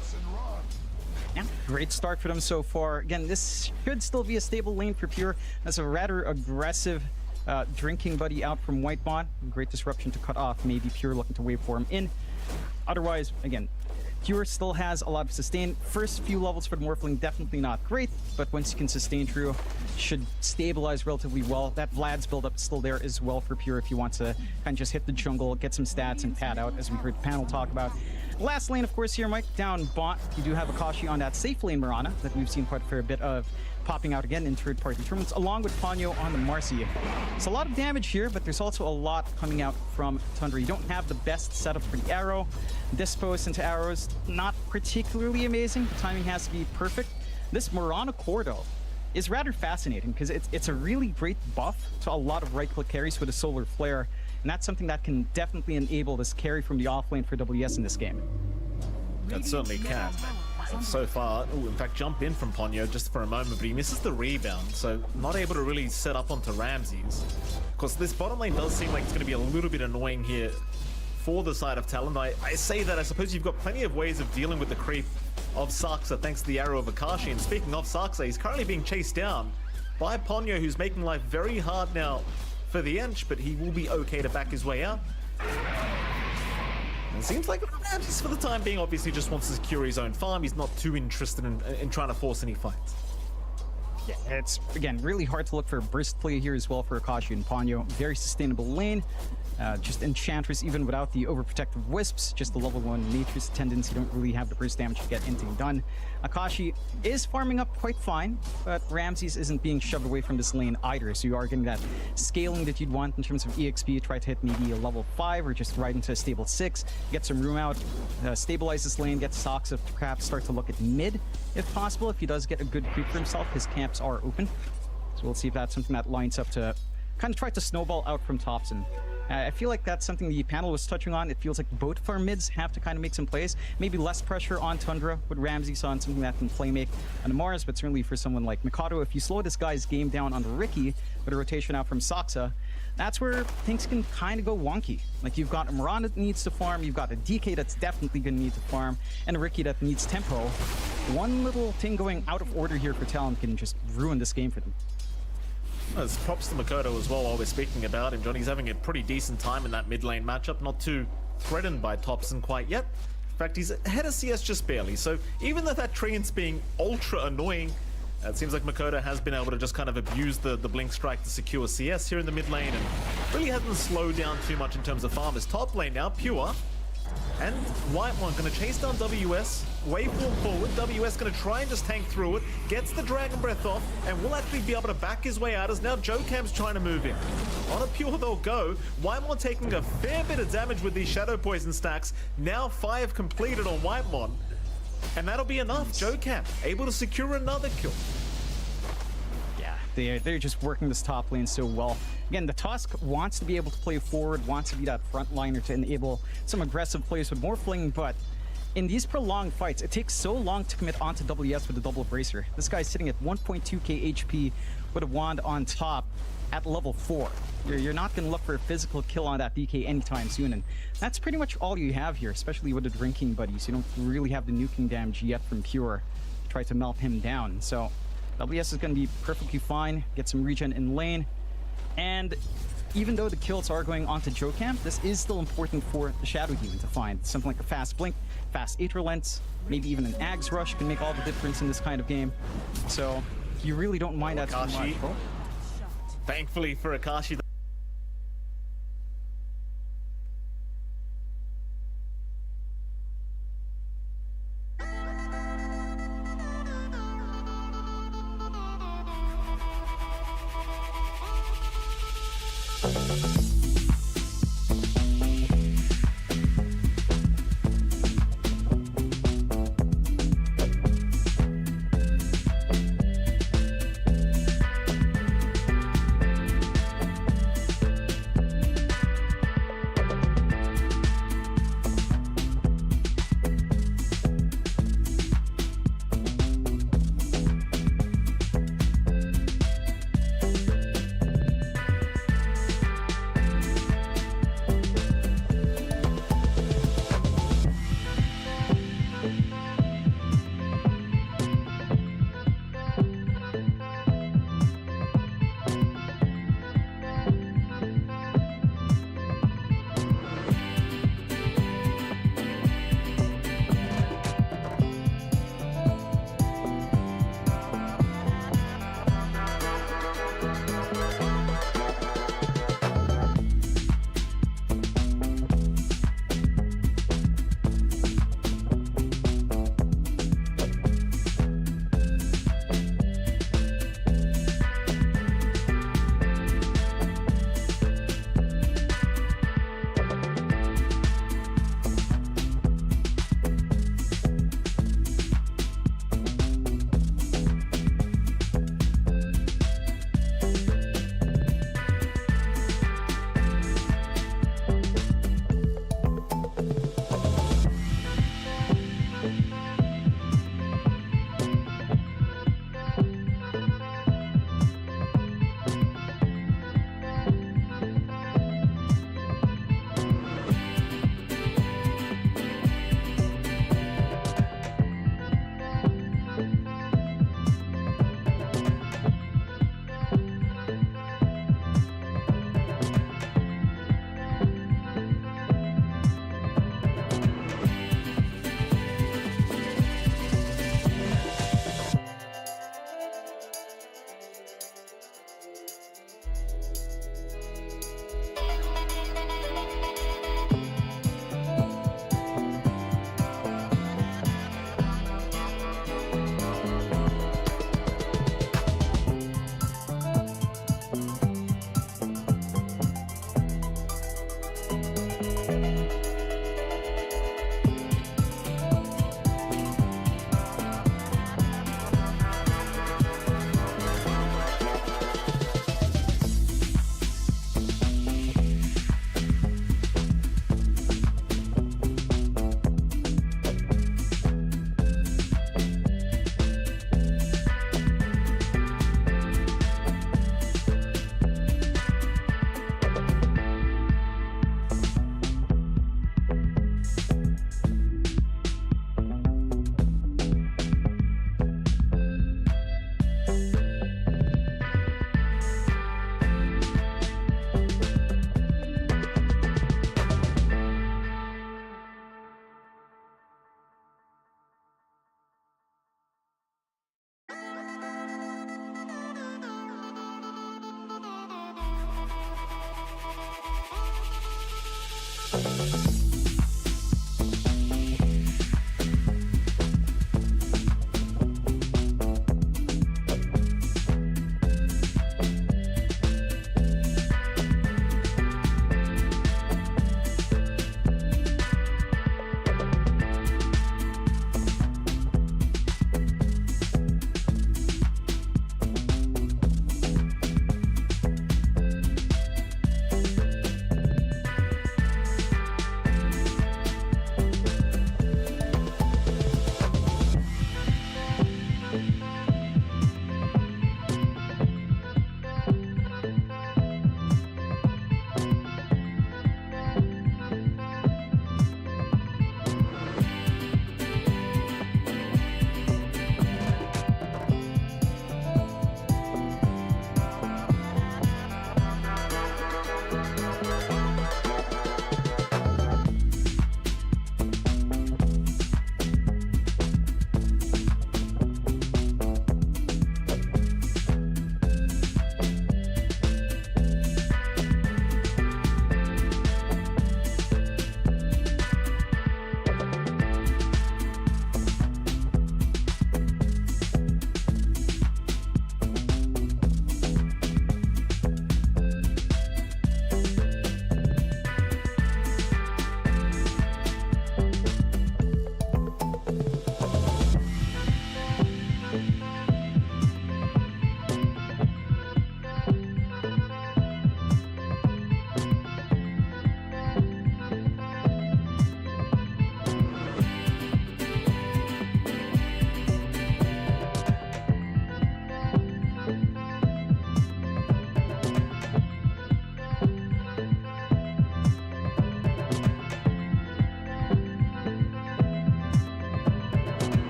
Yeah, great start for them so far. Again, this should still be a stable lane for Pure. That's a rather aggressive drinking buddy out from Whitemon. Great disruption to cut off. Maybe Pure looking to waveform in. Otherwise, again, Pure still has a lot of sustain. First few levels for the Morphling, definitely not great, but once you can sustain through, should stabilize relatively well. That Vlad's build-up is still there as well for Pure if you want to kind of just hit the jungle, get some stats, and pad out, as we heard the panel talk about. Last lane, of course, here, Mike, down bot. You do have Akashi on that safe lane Mirana that we've seen quite a fair bit of popping out again in third-party tournaments, along with Ponyo on the Marcy. It's a lot of damage here, but there's also a lot coming out from Tundra. You don't have the best setup for the arrow. Dispose into arrows, not particularly amazing. Timing has to be perfect. This Mirana core, though, is rather fascinating because it's a really great buff to a lot of right-click carries with a Solar Flare. And that's something that can definitely enable this carry from the offlane for WS in this game. That certainly can. So far, in fact, jump in from Ponyo just for a moment, but he misses the rebound, so not able to really set up onto Ramses. Of course, this bottom lane does seem like it's going to be a little bit annoying here for the side of Talon. I say that, I suppose you've got plenty of ways of dealing with the creep of Saksa thanks to the arrow of Akashi. And speaking of Saksa, he's currently being chased down by Ponyo, who's making life very hard now for the Ench, but he will be okay to back his way out. And it seems like Ramses, for the time being, obviously just wants to secure his own farm. He's not too interested in trying to force any fights. Yeah, it's, again, really hard to look for a burst play here as well for Akashi and Ponyo. Very sustainable lane. Just Enchantress, even without the overprotective Wisps, just the level 1 Nature's tendency, don't really have the burst damage to get anything done. Akashi is farming up quite fine, but Ramses isn't being shoved away from this lane either, so you are getting that scaling that you'd want in terms of EXP. Try to hit maybe a level 5 or just right into a stable 6, get some room out, stabilize this lane, get Socks to perhaps start to look at mid if possible. If he does get a good creep for himself, his camps are open. So we'll see if that's something that lines up to kind of try to snowball out from Topson. I feel like that's something the panel was touching on. It feels like both of our mids have to kind of make some plays. Maybe less pressure on Tundra with Ramses on something that can play make on Mars, but certainly for someone like Mikoto, if you slow this guy's game down on the Ricky with a rotation out from Saksa, that's where things can kind of go wonky. Like, you've got a Mirana that needs to farm, you've got a DK that's definitely going to need to farm, and a Ricky that needs tempo. One little thing going out of order here for Talon can just ruin this game for them. There's props to Mikoto as well while we're speaking about him. Johnny's having a pretty decent time in that mid lane matchup, not too threatened by Topson quite yet. In fact, he's ahead of CS just barely, so even though that Treant's being ultra annoying, It seems like Mikoto has been able to just kind of abuse the Blink Strike to secure CS here in the mid lane and really hasn't slowed down too much in terms of farmers. Top lane now, Pure. And Whitemon going to chase down WS, waveform forward. WS going to try and just tank through it, gets the Dragon Breath off, and will actually be able to back his way out as now Jocam's trying to move in. On a Pure they'll go. Whitemon taking a fair bit of damage with these Shadow Poison stacks. Now 5 completed on Whitemon. And that'll be enough. Jocam able to secure another kill. Yeah, they're just working this top lane so well. Again, the Tusk wants to be able to play forward, wants to be that frontliner to enable some aggressive plays with more fling, but in these prolonged fights, it takes so long to commit onto WS with the double bracer. This guy's sitting at 1.2k HP with a wand on top at level 4. You're not going to look for a physical kill on that DK anytime soon, and that's pretty much all you have here, especially with the drinking buddies. You don't really have the nuking damage yet from Pure to try to melt him down. So WS is going to be perfectly fine, get some regen in lane, and even though the kills are going onto Jocam, this is still important for the Shadow Demon to find. Something like a fast blink, fast Aether Lens, maybe even an Ags Rush can make all the difference in this kind of game. So you really don't mind that too much. Thankfully for Akashi.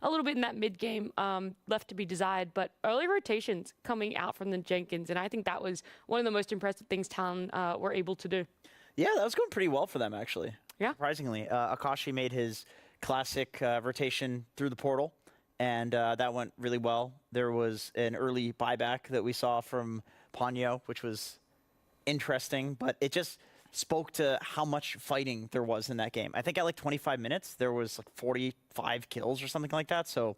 a little bit in that mid game left to be desired, but early rotations coming out from the Jenkins, and I think that was one of the most impressive things Talon were able to do. Yeah, that was going pretty well for them, actually. Yeah. Surprisingly. Akashi made his classic rotation through the portal, and that went really well. There was an early buyback that we saw from Ponyo, which was interesting, but it just spoke to how much fighting there was in that game. I think at like 25 minutes, there was like 45 kills or something like that, so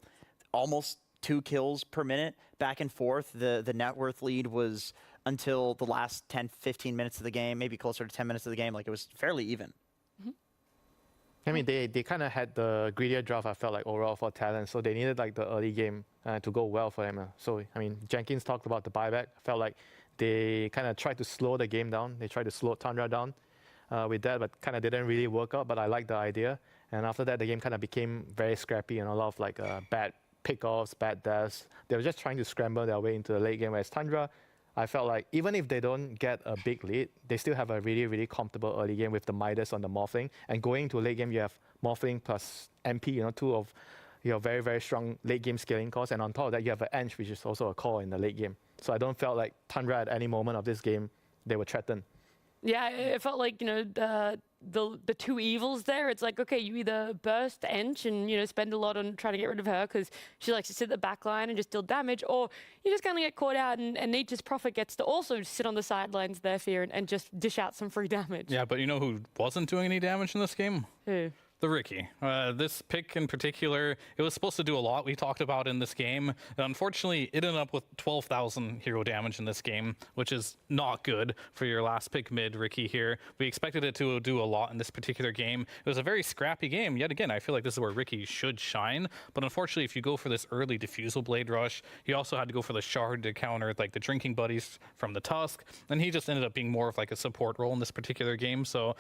almost 2 kills per minute, back and forth. The net worth lead was until the last 10, 15 minutes of the game, maybe closer to 10 minutes of the game, like it was fairly even. I mean, they kind of had the greedier draft, I felt like, overall for talent. So they needed like the early game to go well for them. So, I mean, Jenkins talked about the buyback. I felt like they kind of tried to slow the game down. They tried to slow Tundra down with that, but kind of didn't really work out. But I like the idea. And after that, the game kind of became very scrappy and a lot of like bad pickoffs, bad deaths. They were just trying to scramble their way into the late game. Whereas Tundra, I felt like even if they don't get a big lead, they still have a really, really comfortable early game with the Midas on the Morphling. And going into late game, you have Morphling plus MP, two of your very, very strong late game scaling cores. And on top of that, you have an Ench, which is also a core in the late game. So I don't feel like Tundra at any moment of this game, they were threatened. Yeah, it felt like, the two evils there. It's like, okay, you either burst Ench and, spend a lot on trying to get rid of her because she likes to sit at the back line and just deal damage, or you just kind of get caught out and Nature's Prophet gets to also sit on the sidelines there, Fear, and just dish out some free damage. Yeah, but you know who wasn't doing any damage in this game? Who? The Riki. This pick in particular, it was supposed to do a lot. We talked about in this game. Unfortunately, it ended up with 12,000 hero damage in this game, which is not good for your last pick mid Riki here. We expected it to do a lot in this particular game. It was a very scrappy game. Yet again, I feel like this is where Riki should shine. But unfortunately, if you go for this early Diffusal Blade Rush, he also had to go for the Shard to counter like the Drinking Buddies from the Tusk. And he just ended up being more of like a support role in this particular game. So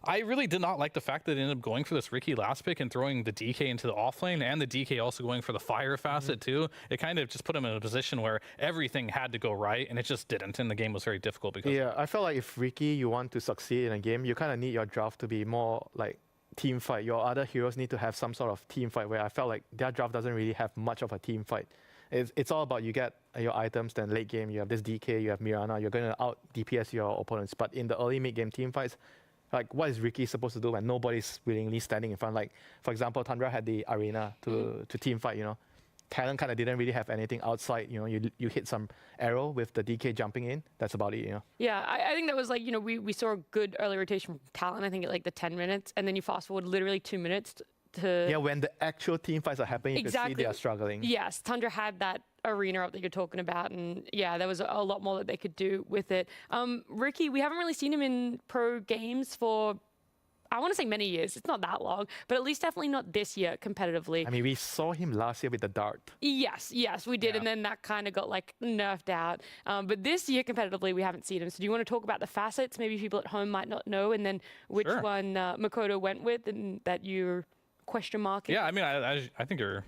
I really did not like the fact that it ended up going for this Riki last pick and throwing the DK into the offlane, and the DK also going for the fire facet too. It kind of just put him in a position where everything had to go right, and it just didn't, and the game was very difficult because yeah, I felt like if Riki, you want to succeed in a game, you kind of need your draft to be more like team fight. Your other heroes need to have some sort of team fight, where I felt like their draft doesn't really have much of a team fight. It's all about you get your items, then late game you have this DK, you have Mirana, you're going to out DPS your opponents. But in the early mid game team fights, like, what is Riki supposed to do when nobody's willingly standing in front? Like, for example, Tundra had the arena to team fight, Talon kind of didn't really have anything outside, you hit some arrow with the DK jumping in. That's about it, Yeah, I think that was like, we saw a good early rotation from Talon, I think at like the 10 minutes, and then you fast forward literally 2 minutes to... Yeah, when the actual team fights are happening, you can see they are struggling. Yes, Tundra had that arena up that you're talking about, and yeah, there was a lot more that they could do with it. Riki, we haven't really seen him in pro games for, I want to say many years. It's not that long, but at least definitely not this year competitively. I mean, we saw him last year with the dart. Yes, we did, and then that kind of got like nerfed out. But this year competitively, we haven't seen him. So do you want to talk about the facets? Maybe people at home might not know, and then which one Mikoto went with, and that you're question marking? Yeah, I mean, I think you're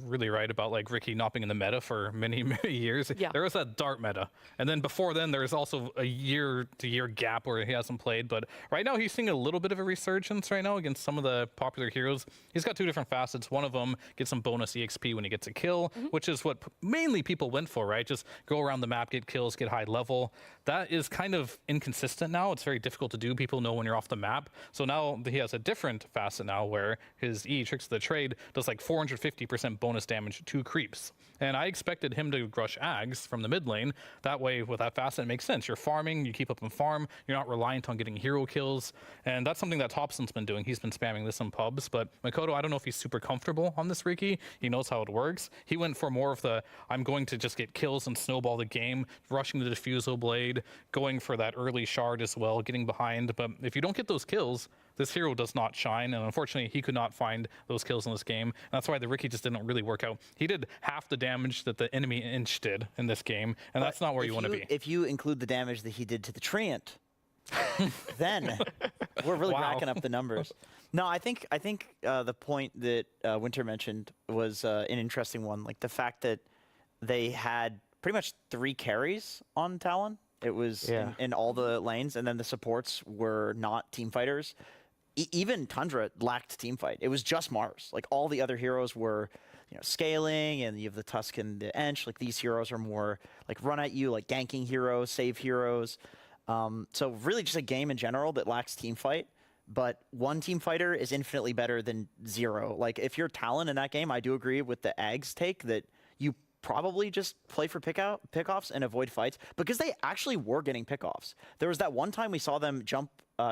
really right about like Riki not being in the meta for many years. Yeah. There was that dart meta, and then before then there was also a year-to-year gap where he hasn't played, but right now he's seeing a little bit of a resurgence right now against some of the popular heroes. He's got two different facets. One of them gets some bonus EXP when he gets a kill, which is what mainly people went for, right? Just go around the map, get kills, get high level. That is kind of inconsistent now. It's very difficult to do. People know when you're off the map. So now he has a different facet now where his E, Tricks of the Trade, does like 450% bonus damage to creeps. And I expected him to rush Ags from the mid lane. That way, with that facet, it makes sense. You're farming, you keep up and farm, you're not reliant on getting hero kills. And that's something that Thompson's been doing. He's been spamming this in pubs. But Mikoto, I don't know if he's super comfortable on this Riki. He knows how it works. He went for more of the, I'm going to just get kills and snowball the game, rushing the Diffusal Blade, going for that early shard as well, getting behind. But if you don't get those kills, this hero does not shine, and unfortunately, he could not find those kills in this game. And that's why the Riki just didn't really work out. He did half the damage that the enemy Inch did in this game, and that's not where you want to be. If you include the damage that he did to the Treant, then we're really racking up the numbers. No, I think the point that Winter mentioned was an interesting one, like the fact that they had pretty much 3 carries on Talon. It was in all the lanes, and then the supports were not team fighters. Even Tundra lacked team fight. It was just Mars. Like all the other heroes were, scaling, and you have the Tusk and the Ench. Like these heroes are more like run at you, like ganking heroes, save heroes. So really just a game in general that lacks team fight. But one team fighter is infinitely better than 0. Like if you're Talon in that game, I do agree with the Ags take that you probably just play for pickoffs and avoid fights, because they actually were getting pickoffs. There was that one time we saw them jump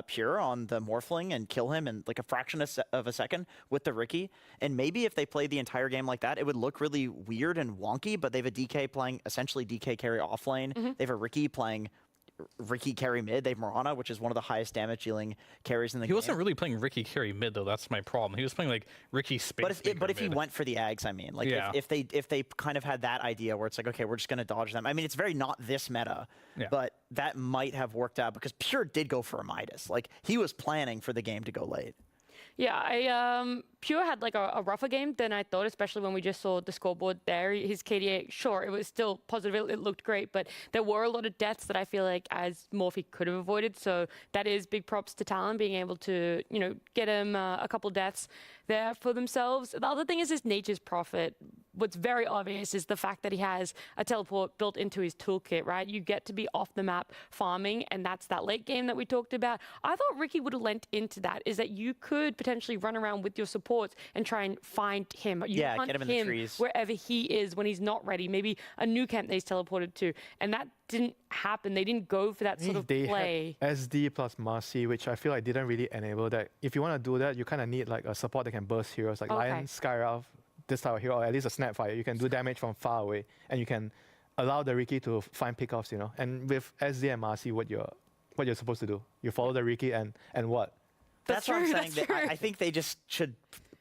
Pure on the Morphling and kill him in like a fraction of a second with the Riki. And maybe if they played the entire game like that, it would look really weird and wonky, but they have a DK playing essentially DK carry offlane. They have a Riki playing Ricky carry mid. They have Morana, which is one of the highest damage dealing carries in the game. He wasn't really playing Ricky carry mid though. That's my problem. He was playing like Ricky space. But if he went for the Ags, I mean, like if they kind of had that idea where it's like, okay, we're just gonna dodge them. I mean, it's very not this meta, but that might have worked out because Pure did go for a Midas. Like he was planning for the game to go late. Yeah, Pure had like a rougher game than I thought, especially when we just saw the scoreboard there. His KDA, sure, it was still positive, it looked great, but there were a lot of deaths that I feel like as Morphe could have avoided. So that is big props to Talon being able to, you know, get him a couple deaths there for themselves. The other thing is his Nature's Prophet. What's very obvious is the fact that he has a teleport built into his toolkit, right? You get to be off the map farming, and that's that late game that we talked about. I thought Ricky would have lent into that, is that you could potentially run around with your supports and try and find him. You hunt get him in the trees. Wherever he is when he's not ready. Maybe a new camp that he's teleported to. And that didn't happen. They didn't go for that sort of play. Had SD plus Marcy, which I feel like didn't really enable that. If you want to do that, you kind of need like a support that can burst heroes, like Lion, Skyralph, this type of hero, or at least a Snapfire. You can do damage from far away, and you can allow the Ricky to find pickoffs, you know. And with SD and Marcy, what you're supposed to do, you follow the Ricky and what? That's what I'm saying. I think they just should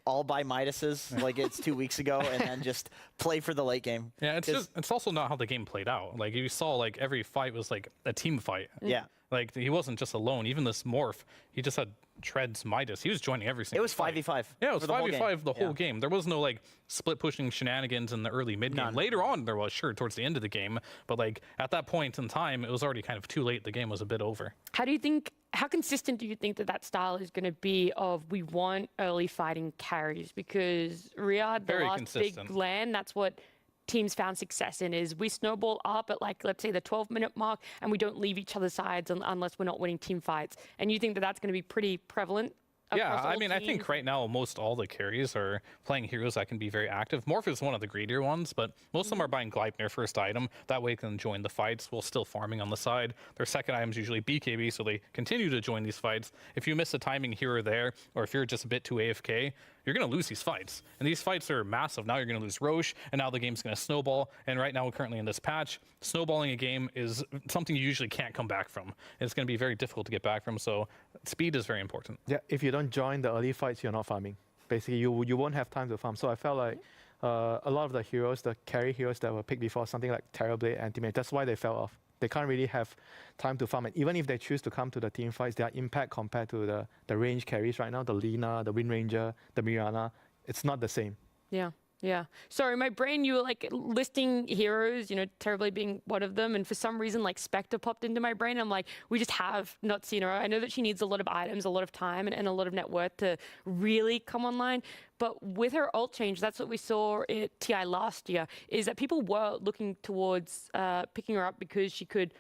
all buy Midases like it's 2 weeks ago and then just play for the late game. Yeah, it's also not how the game played out. Like you saw, like every fight was like a team fight. Yeah. Like he wasn't just alone. Even this Morph, he just had Treads, Midas. He was joining every single. It was 5v5. Yeah, it was 5v5 the whole game. There was no like split pushing shenanigans in the early mid game. Later on, there was towards the end of the game, but like at that point in time, it was already kind of too late. The game was a bit over. How consistent do you think that style is going to be of we want early fighting carries? Because Riyadh, the last big LAN, that's what teams found success in, is we snowball up at like, let's say the 12-minute mark, and we don't leave each other's sides unless we're not winning team fights. And you think that that's going to be pretty prevalent? Yeah, I mean, I think right now most all the carries are playing heroes that can be very active. Morph is one of the greedier ones, but most of them are buying Gleipnir first item. That way they can join the fights while still farming on the side. Their second item is usually BKB, so they continue to join these fights. If you miss a timing here or there, or if you're just a bit too AFK, you're going to lose these fights. And these fights are massive. Now you're going to lose Roche, and now the game's going to snowball. And right now, currently in this patch, snowballing a game is something you usually can't come back from. It's going to be very difficult to get back from, so speed is very important. Yeah, if you don't join the early fights, you're not farming. Basically, you won't have time to farm. So I felt like a lot of the heroes, the carry heroes that were picked before, something like Terrorblade, Antimate, that's why they fell off. They can't really have time to farm. And even if they choose to come to the team fights, their impact compared to the range carries right now, the Lina, the Wind Ranger, the Mirana, it's not the same. Yeah. Yeah. Sorry, my brain, you were like listing heroes, you know, Terrorblade being one of them. And for some reason, like Spectre popped into my brain. I'm like, we just have not seen her. I know that she needs a lot of items, a lot of time, and a lot of net worth to really come online. But with her ult change, that's what we saw at TI last year, is that people were looking towards picking her up because she could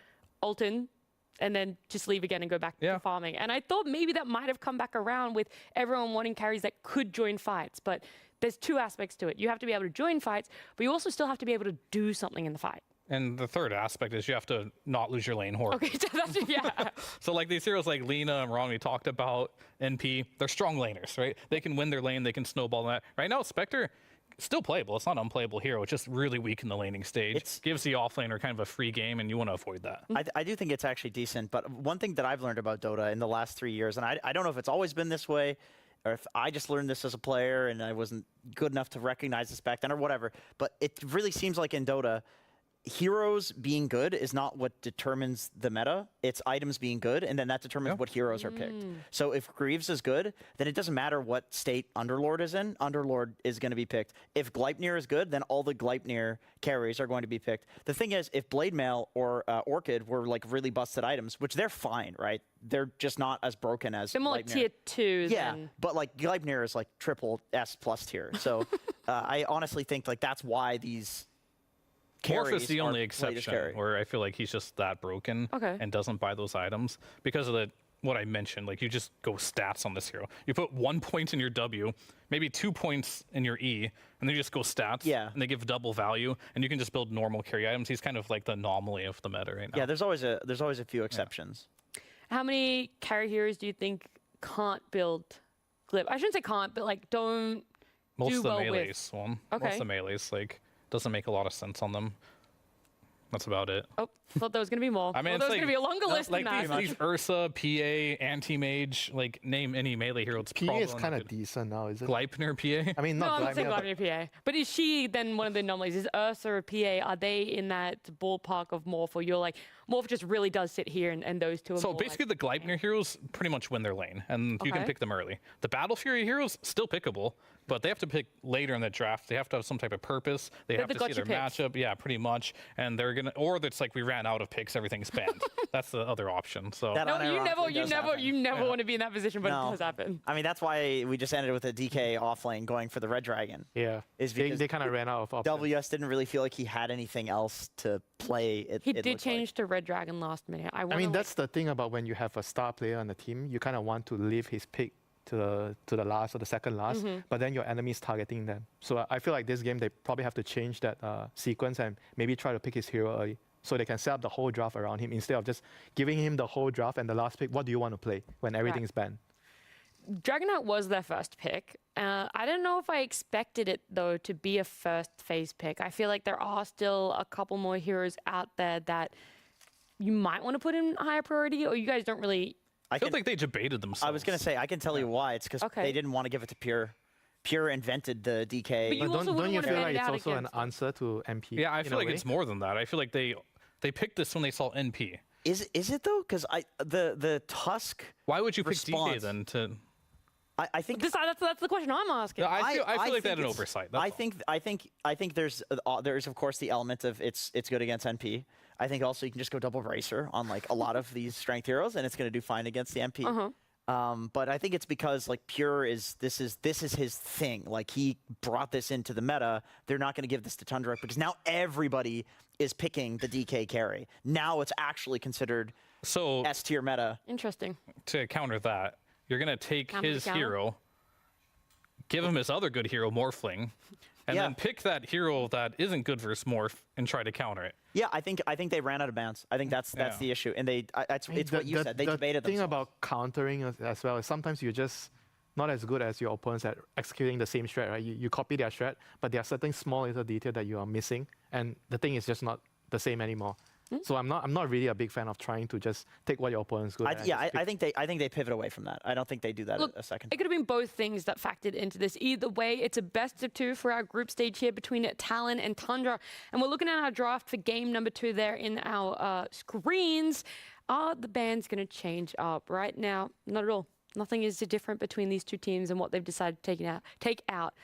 ult in and then just leave again and go back to farming. And I thought maybe that might have come back around with everyone wanting carries that could join fights. But there's two aspects to it. You have to be able to join fights, but you also still have to be able to do something in the fight. And the third aspect is you have to not lose your lane horde. Okay, so that's, yeah. So like these heroes like Lina and Ron we talked about, NP, they're strong laners, right? They can win their lane, they can snowball that. Right now, Spectre, still playable. It's not an unplayable hero. It's just really weak in the laning stage. It gives the offlaner kind of a free game, and you want to avoid that. I do think it's actually decent, but one thing that I've learned about Dota in the last 3 years, and I don't know if it's always been this way, or if I just learned this as a player and I wasn't good enough to recognize this back then or whatever, but it really seems like in Dota, heroes being good is not what determines the meta. It's items being good, and then that determines what heroes are picked. So if Greaves is good, then it doesn't matter what state Underlord is in. Underlord is going to be picked. If Gleipnir is good, then all the Gleipnir carries are going to be picked. The thing is, if Blade Mail or Orchid were like really busted items, which they're fine, right? They're just not as broken as they're more like tier 2. Yeah, but like Gleipnir is like triple S plus tier. So I honestly think like that's why these Morph is the only exception where I feel like he's just that broken and doesn't buy those items because of what I mentioned. Like you just go stats on this hero. You put 1 point in your W, maybe 2 points in your E, and then you just go stats. Yeah. And they give double value, and you can just build normal carry items. He's kind of like the anomaly of the meta right now. Yeah, there's always a few exceptions. Yeah. How many carry heroes do you think can't build Glib? I shouldn't say can't, but like don't Most do of the well melees with. one. Most of the melees like doesn't make a lot of sense on them. That's about it. Oh, thought there was going to be more. I mean, there was going to be a longer list like than that. these Ursa, PA, Anti-Mage, like name any melee hero. It's PA probably is kind of decent now, is it? Gleipnir PA? I mean, No, not I'm not saying Gleipnir, Gleipnir PA. But is she then one of the anomalies? Is Ursa or PA, are they in that ballpark of Morph, or you're like, Morph just really does sit here and those two are So more basically the Gleipnir heroes pretty much win their lane, and you can Okay. pick them early. The Battle Fury heroes, still pickable, but they have to pick later in the draft. They have to have some type of purpose. They They're have the to see their gotcha picks. matchup. Yeah, pretty much. And they're going to, or it's like we ran out of picks, everything's banned. That's the other option. So That No, you unironically never does happen. want to be in that position, but No. it does happen. I mean, that's why we just ended with a DK off lane going for the Red Dragon. Yeah, Is they because kind of ran out of options. WS didn't really feel like he had anything else to play. He did change to Red Dragon last minute. I mean, that's the thing about when you have a star player on the team, you kind of want to leave his pick to the last or the second last, but then your enemy is targeting them. So I feel like this game, they probably have to change that sequence and maybe try to pick his hero early so they can set up the whole draft around him instead of just giving him the whole draft and the last pick. What do you want to play when everything is banned? Dragon Knight was their first pick. I don't know if I expected it, though, to be a first phase pick. I feel like there are still a couple more heroes out there that you might want to put in higher priority, or you guys don't really... I feel like they debated themselves. I was going to say, I can tell you why. It's because they didn't want to give it to Pure. Pure invented the DK. But you also don't you wouldn't feel want to like ban it's it out also an against them. answer to MP? Yeah, I in feel a like way? it's more than that. I feel like they picked this when they saw NP. Is it though? Because the Tusk. Why would you pick response, DK then to... I think that's the question I'm asking. No, I feel like they think had an it's- oversight. That's I think there's of course the element of it's good against NP. I think also you can just go double bracer on like a lot of these strength heroes, and it's going to do fine against the NP. But I think it's because like Pure this is his thing. Like he brought this into the meta. They're not going to give this to Tundra because now everybody is picking the DK carry. Now it's actually considered S tier meta. Interesting. To counter that, you're going to take Counter to his counter. hero, give him his other good hero, Morphling, and then pick that hero that isn't good versus Morph and try to counter it. Yeah, I think they ran out of bans. I think that's the issue, and it's what you said. They debated The thing themselves. about countering as well is sometimes you're just not as good as your opponents at executing the same strat, right? You copy their strat, but there are certain small little detail that you are missing, and the thing is just not the same anymore. So I'm not really a big fan of trying to just take what your opponent's good at. and just pick- I think they pivot away from that. I don't think they do that Look, a second. It could have been both things that factored into this. Either way, it's a best of two for our group stage here between Talon and Tundra. And we're looking at our draft for game number 2 there in our screens. Are the bands going to change up? Right now, not at all. Nothing is different between these two teams and what they've decided to take out.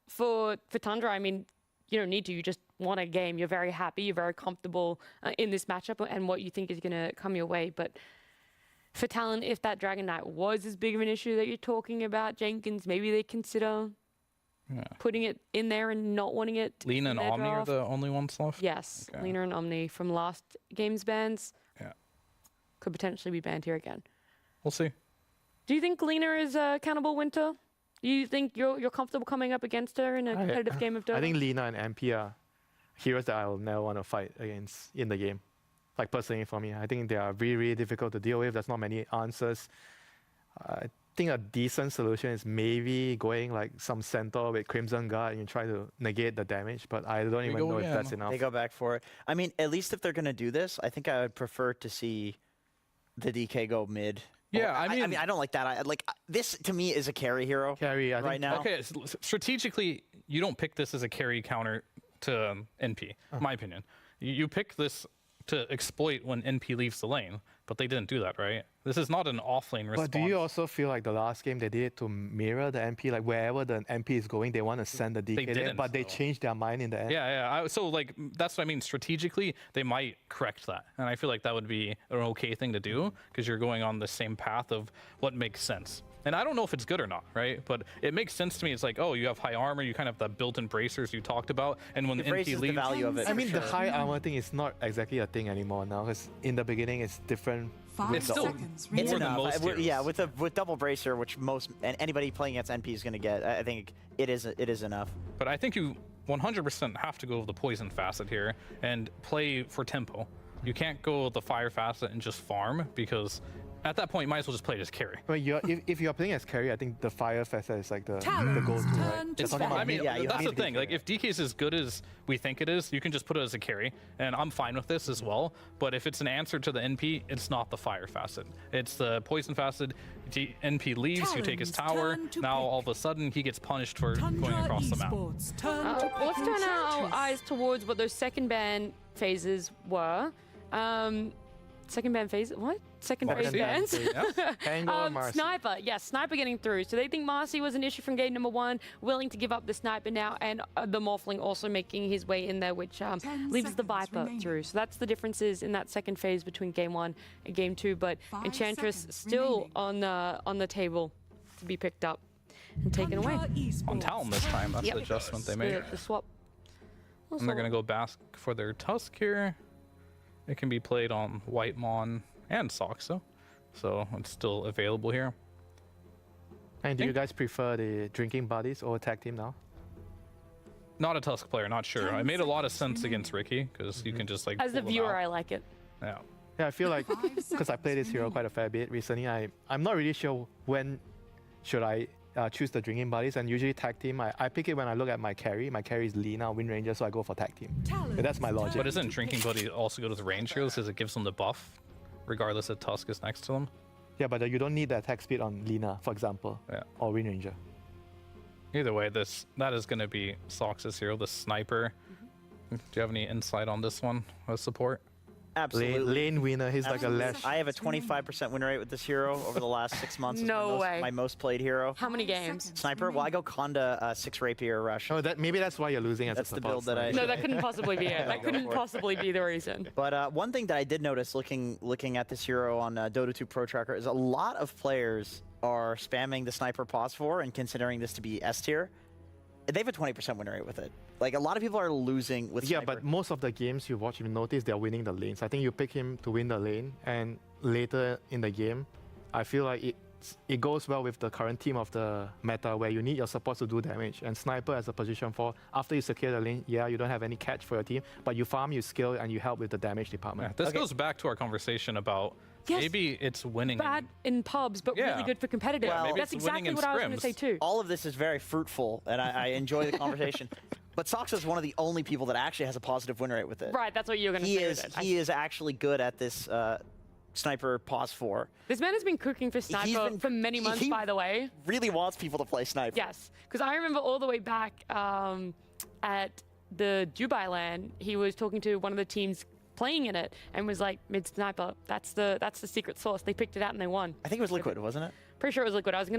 For Tundra, I mean, you don't need to. You just won a game. You're very happy. You're very comfortable in this matchup and what you think is going to come your way. But for Talon, if that Dragon Knight was as big of an issue that you're talking about, Jenkins, maybe they consider putting it in there and not wanting it. Lena and in their Omni are draft. the only ones left? Yes, Okay. Lena and Omni from last game's bans Yeah. could potentially be banned here again. We'll see. Do you think Lena is Cannibal Winter? Do you think you're comfortable coming up against her in a competitive game of Dota? I think Lina and MP are heroes that I'll never want to fight against in the game. Like personally for me, I think they are really, really difficult to deal with. There's not many answers. I think a decent solution is maybe going like some centaur with Crimson Guard and you try to negate the damage, but I don't even know if that's enough. They go back for it. I mean, at least if they're going to do this, I think I would prefer to see the DK go mid. Yeah, I mean, I don't like that. This to me is a carry hero. Carry, I right think. now. Okay, strategically, you don't pick this as a carry counter to NP, my opinion. You pick this to exploit when NP leaves the lane, but they didn't do that, right? This is not an off-lane response. But do you also feel like the last game they did it to mirror the MP? Like wherever the MP is going, they want to send the DK there, didn't, but they though. changed their mind in the end. Yeah. So like that's what I mean. Strategically, they might correct that, and I feel like that would be an okay thing to do because you're going on the same path of what makes sense. And I don't know if it's good or not, right? But it makes sense to me. It's like, oh, you have high armor, you kind of have the built-in bracers you talked about, and when the NP leaves, I mean, the high armor thing is not exactly a thing anymore now, because in the beginning it's different. 5 with the old- seconds. It's more than enough. most heroes. Yeah, with double bracer, which anybody playing against NP is going to get. I think it is enough. But I think you 100% have to go with the poison facet here and play for tempo. You can't go with the fire facet and just farm because at that point, you might as well just play as carry. But if you're playing as carry, I think the fire facet is like the Talon's go-to, right? turn to It's play. fine. I mean, Yeah, you that's have the to thing. be Like, if DK is as good as we think it is, you can just put it as a carry, and I'm fine with this as well. But if it's an answer to the NP, it's not the fire facet. It's the poison facet. NP leaves, you take his Talon's tower. turn to Now pick. all of a sudden he gets punished for going Tundra across the map. Esports turn to pick Let's turn our Enchantress. eyes towards what those second ban phases were. Second ban phase? What? Second phase Second ban bans? phase, yeah. Tango, Marcy. Sniper, yes, Sniper getting through. So they think Marcy was an issue from game number 1, willing to give up the Sniper now, and the Morphling also making his way in there, which 10 leaves the seconds Viper remaining. through. So that's the differences in that second phase between game 1 and game 2. But 5 Enchantress seconds still remaining. on the table to be picked up and taken away. Tundra Esports On Talon this time, that's Yep. the adjustment they made. The swap. And they're going to go Bask for their Tusk here. It can be played on Whitemon and Soxo, so it's still available here. And do you guys prefer the drinking buddies or tag team now? Not a Tusk player, not sure. It made a lot of sense against Ricky, because you can just like As a pull them viewer, out. I like it. Yeah. Yeah, I feel like 5 because I play this hero seconds quite a fair bit recently, I'm not really sure when should I choose the drinking buddies, and usually tag team, I pick it when I look at my carry. My carry is Lina, Wind Ranger, so I go for tag team. Talon's That's my logic. turn But isn't to Drinking pick. Buddy also good with range heroes because it gives them the buff, regardless if Tusk is next to them? Yeah, but you don't need the attack speed on Lina, for example, Yeah. or Wind Ranger. Either way, that is going to be Sox's hero, the Sniper. Do you have any insight on this one as support? Absolutely. Lane winner, he's like a Absolutely. Lash. I have a 25% win rate with this hero over the last 6 months. It's No way. My most played hero. How many 5 games? seconds Sniper. Well, I go Conda 6 Rapier Rush. Oh, maybe that's why you're losing as That's a the support build that I- sniper. No, that couldn't possibly be it. That Go couldn't for it. possibly be the reason. But one thing that I did notice looking at this hero on Dota 2 Pro Tracker is a lot of players are spamming the Sniper Pos 4 and considering this to be S tier. They have a 20% win rate with it. Like, a lot of people are losing with Yeah, Sniper. but most of the games you watch, you notice they're winning the lanes. I think you pick him to win the lane, and later in the game, I feel like it goes well with the current team of the meta, where you need your supports to do damage. And Sniper as a position 4, after you secure the lane, yeah, you don't have any catch for your team, but you farm, you skill, and you help with the damage Yeah, department. this goes back to our conversation about Yes. maybe it's winning. Bad in pubs, but Yeah. really good for competitive. Well, maybe That's it's winning exactly in what I was going to say scrims. too. all of this is very fruitful, and I enjoy the conversation. But Soxa is one of the only people that actually has a positive win rate with it. Right, that's what you're going to He say. is with it. he is actually good at this Sniper Pos 4. This man has been cooking for Sniper been- for many months, he- by the way. Really wants people to play Sniper. Yes, because I remember all the way back at the Dubai LAN, he was talking to one of the teams playing in it and was like, mid Sniper, that's the secret sauce. They picked it out and they won. I think it was Liquid, wasn't it? Pretty sure it was Liquid. I wasn't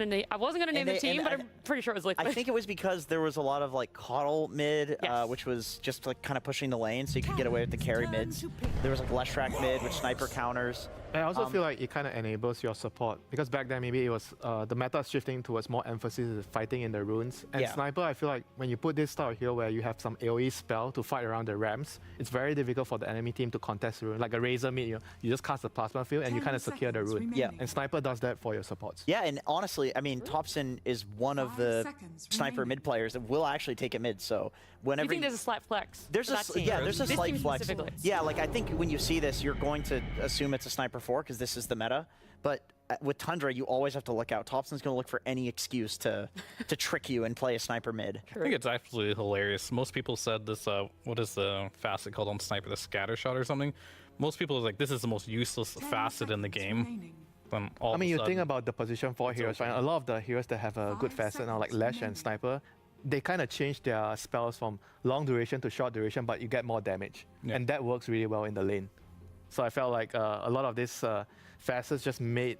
gonna name the they- team, and but I- I'm pretty sure it was Liquid. I think it was because there was a lot of like coddle mid, Yes. which was just like kind of pushing the lane so you could get away with the carry mids. There was like less track mid, which Sniper counters. I also feel like it kind of enables your support, because back then maybe it was the meta shifting towards more emphasis of fighting in the runes. And Yeah. Sniper, I feel like when you put this style here where you have some AoE spell to fight around the ramps, it's very difficult for the enemy team to contest the rune. Like a Razor mid, you just cast a plasma field and you 10 kind of secure the seconds rune. remaining. Yeah. And Sniper does that for your supports. Yeah, and honestly, I mean, Thompson is one of 5 the seconds Sniper remaining. mid players that will actually take it mid. So you whenever think there's a slight flex? there's for a that s- team? yeah, there's a This slight team flex. specifically. Yeah, like I think when you see this, you're going to assume it's a Sniper 4 because this is the meta. But with Tundra, you always have to look out. Thompson's going to look for any excuse to trick you and play a Sniper mid. I think it's absolutely hilarious. Most people said this, what is the facet called on Sniper, the scatter shot or something? Most people are like, this is the most useless 10 facet in the seconds game. remaining. Then all I of mean, a you think sudden- about the position 4 heroes, right? A lot of the heroes that have a good 5 facet now, like seconds Lash remaining. and Sniper, they kind of change their spells from long duration to short duration, but you get more damage. Yeah. And that works really well in the lane. So I felt like a lot of these facets just made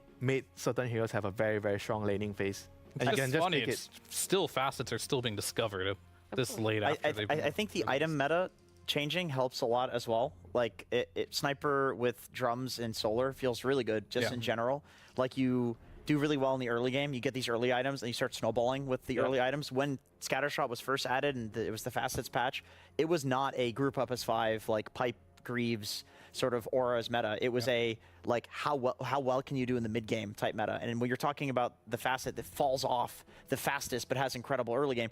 certain heroes have a very, very strong laning phase. And It's you can just funny, pick it's still facets are still being discovered this late after they've been I think the released. item meta changing helps a lot as well. Like Sniper with drums and solar feels really good just Yeah. in general. Like you do really well in the early game. You get these early items and you start snowballing with the early items. When Scattershot was first added and it was the facets patch, it was not a group up as 5 like pipe Greaves sort of auras meta. It was a like how well can you do in the mid game type meta. And when you're talking about the facet that falls off the fastest but has incredible early game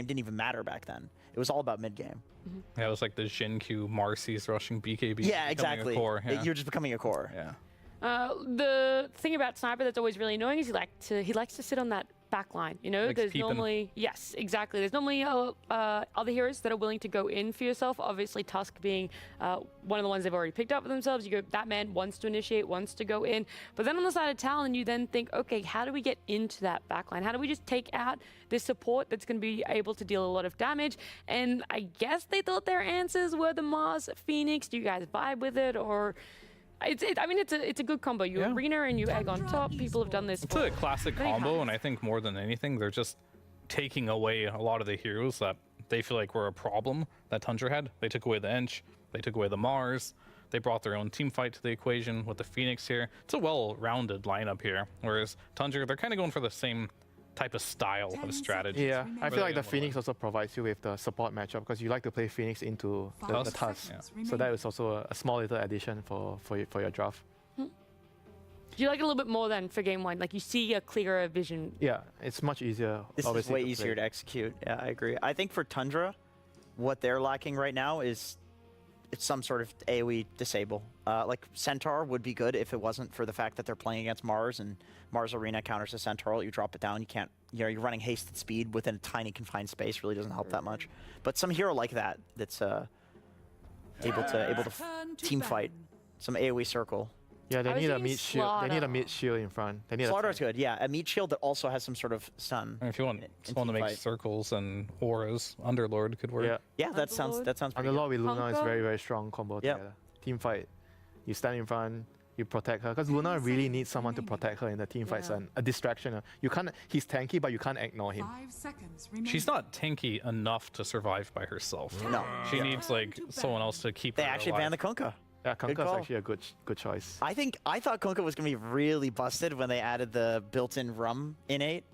didn't even matter back then. It was all about mid game. Yeah, it was like the Jin Q Marcy's rushing BKB. Yeah, becoming a exactly. core, yeah. You're just becoming a core. Yeah. The thing about Sniper that's always really annoying is he likes to sit on that back line. You know, Likes there's peeping. normally exactly. There's normally other heroes that are willing to go in for yourself. Obviously, Tusk being one of the ones they've already picked up for themselves. You go, that man wants to initiate, wants to go in. But then on the side of Talon, you then think, okay, how do we get into that back line? How do we just take out this support that's going to be able to deal a lot of damage? And I guess they thought their answers were the Mars Phoenix. Do you guys vibe with it, or? I mean, it's a good combo. You Arena and you Egg on top. People have done this. It's a classic many combo, times. and I think more than anything, they're just taking away a lot of the heroes that they feel like were a problem that Tundra had. They took away the Ench, they took away the Mars, they brought their own team fight to the equation with the Phoenix here. It's a well-rounded lineup here, whereas Tundra, they're kind of going for the same type of style of strategy. Yeah, I feel like the Really Phoenix also provides you with the support matchup because you like to play Phoenix into the Tusk. Yeah. So that is also a small little addition for your draft. Do you like it a little bit more than for game one? Like you see a clearer vision. Yeah, it's much easier. This is way easier to execute. Yeah, I agree. I think for Tundra, what they're lacking right now is it's some sort of AoE disable. Like Centaur would be good if it wasn't for the fact that they're playing against Mars, and Mars Arena counters a Centaur. You drop it down, you can't, you know, you're running hasted speed within a tiny confined space, really doesn't help that much. But some hero like that, that's able to team fight, some AoE circle. Yeah, they I was need a thinking meat shield. They need a Slaughter. meat shield in front. They need Slaughter's good, yeah. A meat shield that also has some sort of stun. And if you want someone to team make fight. circles and auras, Underlord could work. Yeah, Yeah, that sounds and pretty the good. Lord with Luna is Honko? very, very strong combo Yep. together. Team fight. You stand in front, you protect her. Because Luna really needs someone to protect her in the team fights and a distraction. You can't. He's tanky, but you can't ignore him. 5 seconds remaining. She's not tanky enough to survive by herself. No. She needs like someone else to keep They her actually alive. banned the Kunkka. Yeah, Good Kunkka's call. actually a good choice. I thought Kunkka was going to be really busted when they added the built-in rum innate.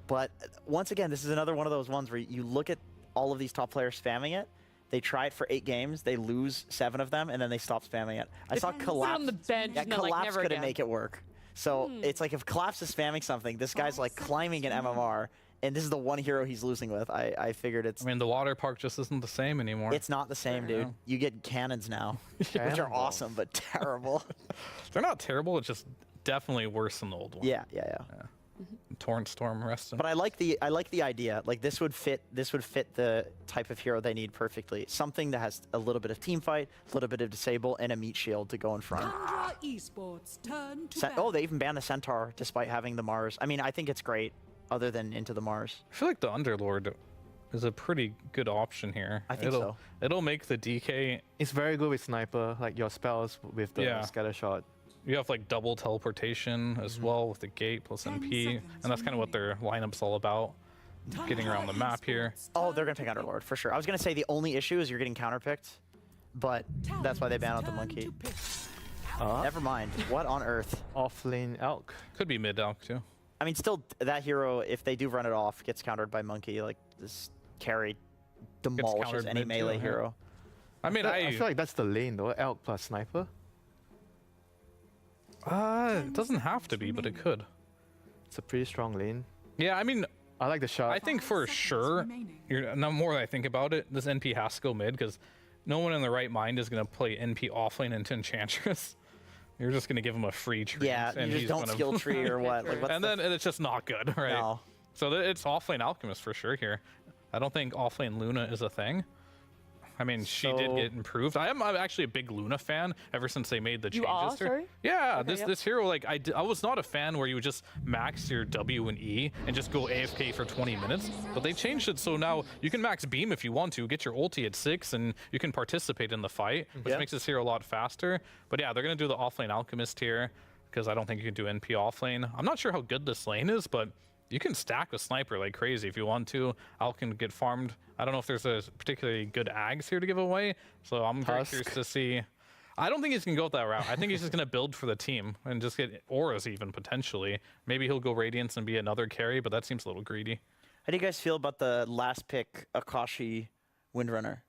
But once again, this is another one of those ones where you look at all of these top players spamming it. They try it for 8 games, they lose 7 of them, and then they stop spamming it. I saw Put Collapse. on the bench. Yeah, and they're like, Collapse never couldn't again. make it work. So it's like if Collapse is spamming something, this guy's like climbing an MMR, and this is the one hero he's losing with. I figured I mean, the water park just isn't the same anymore. it's not the same, dude. You get cannons now, which are Cannonballs. awesome but terrible. They're not terrible. It's just definitely worse than the old one. yeah. Torrent Storm resting. But I like the idea. Like this would fit the type of hero they need perfectly. Something that has a little bit of team fight, a little bit of disable, and a meat shield to go in front. Tundra Esports turn to Oh, they even banned the Centaur despite having the Mars. I mean, I think it's great. Other than Into the Mars. I feel like the Underlord is a pretty good option here. I think so. It'll make the DK. It's very good with sniper, like your spells with the scatter shot. You have like double teleportation as well with the gate plus 10 NP, seconds and that's kind of what their lineup's all about. Getting around the map here. Oh, they're gonna take Underlord for sure. I was gonna say the only issue is you're getting counterpicked, but that's why they banned out the monkey. Never mind. What on earth? Off lane Elk. Could be mid elk too. I mean, still that hero, if they do run it off, gets countered by monkey. Like this carry demolishes countered any mid too, melee yeah. hero. I mean, I feel like that's the lane though. Elk plus sniper. it doesn't have to be, but it could. It's a pretty strong lane. Yeah, I mean, I like the shot. I think for sure, the more I think about it, this NP has to go mid because no one in the right mind is going to play NP offlane into Enchantress. You're just going to give him a free tree. Yeah, you just don't skill tree or what. Like, what's and then it's just not good, right? No. So it's offlane Alchemist for sure here. I don't think offlane Luna is a thing. I mean, she did get improved. I'm actually a big Luna fan ever since they made the changes. You are, to her. sorry? Yeah, Okay, this hero, like, I was not a fan where you would just max your W and E and just go AFK for 20 minutes. But they changed it so now you can max beam if you want to, get your ulti at 6, and you can participate in the fight, which makes this hero a lot faster. But yeah, they're going to do the offlane Alchemist here because I don't think you can do NP offlane. I'm not sure how good this lane is, but you can stack with Sniper like crazy if you want to. Alk can get farmed. I don't know if there's a particularly good Ags here to give away, so I'm very curious to see. I don't think he's going to go that route. I think he's just going to build for the team and just get auras even, potentially. Maybe he'll go Radiance and be another carry, but that seems a little greedy. How do you guys feel about the last pick, Akashi Windrunner?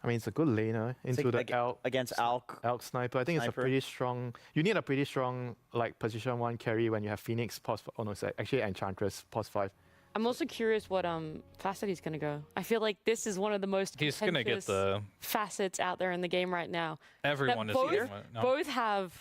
I mean, it's a good laner into like the Elk. Against Alk. Elk sniper. I think it's a pretty strong. You need a pretty strong like position 1 carry when you have Phoenix pos. Oh no, it's actually Enchantress pos 5. I'm also curious what facet he's gonna go. I feel like this is one of the most He's gonna get the facets out there in the game right now. everyone is both, here. No. both have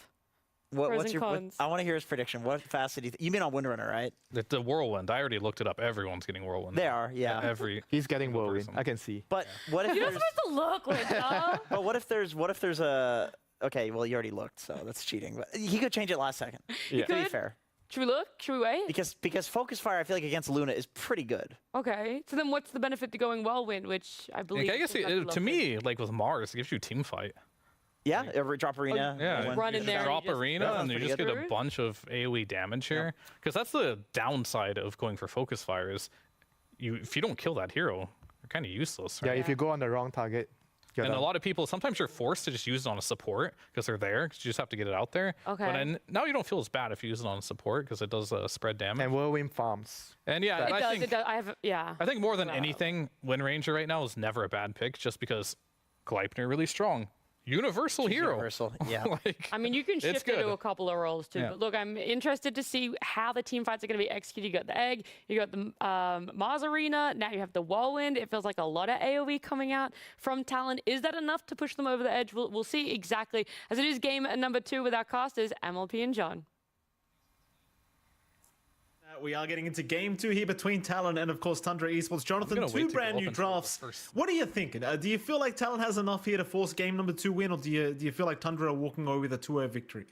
What's your? I want to hear his prediction. What facet? You mean on Windrunner, right? The Whirlwind. I already looked it up. Everyone's getting Whirlwind. They are, yeah. He's getting Whirlwind. I can see. But what if You're not supposed to look like that. But what if there's a? Okay, well you already looked, so that's cheating. But he could change it last second. Yeah. To be fair. Should we look? Should we wait? Because Focus Fire, I feel like against Luna is pretty good. Okay. So then, what's the benefit to going Whirlwind, which I believe? I guess to me, like with Mars, it gives you team fight. Yeah, drop arena. Yeah, run in there. Drop arena, and you just get a bunch of AOE damage here. Because that's the downside of going for Focus Fire is, if you don't kill that hero, you're kind of useless. Right? Yeah, if you go on the wrong target. And a lot of people, sometimes you're forced to just use it on a support because they're there. Cause you just have to get it out there. Okay. But now you don't feel as bad if you use it on a support because it does spread damage. And Whirlwind farms. And yeah, it does. I think more than anything, Wind Ranger right now is never a bad pick just because Gleipnir really strong. Universal hero. Universal, yeah. I mean, you can shift it to a couple of roles too. Yeah. But look, I'm interested to see how the team fights are going to be executed. You got the Egg, you got the Mars Arena, now you have the Whirlwind. It feels like a lot of AoE coming out from Talon. Is that enough to push them over the edge? We'll see exactly. As it is game number 2 with our casters, MLP and John. We are getting into game 2 here between Talon and, of course, Tundra Esports. Jonathan, 2 brand new drafts. What are you thinking? Do you feel like Talon has enough here to force game number 2 win, or do you feel like Tundra are walking away with a 2-0 victory?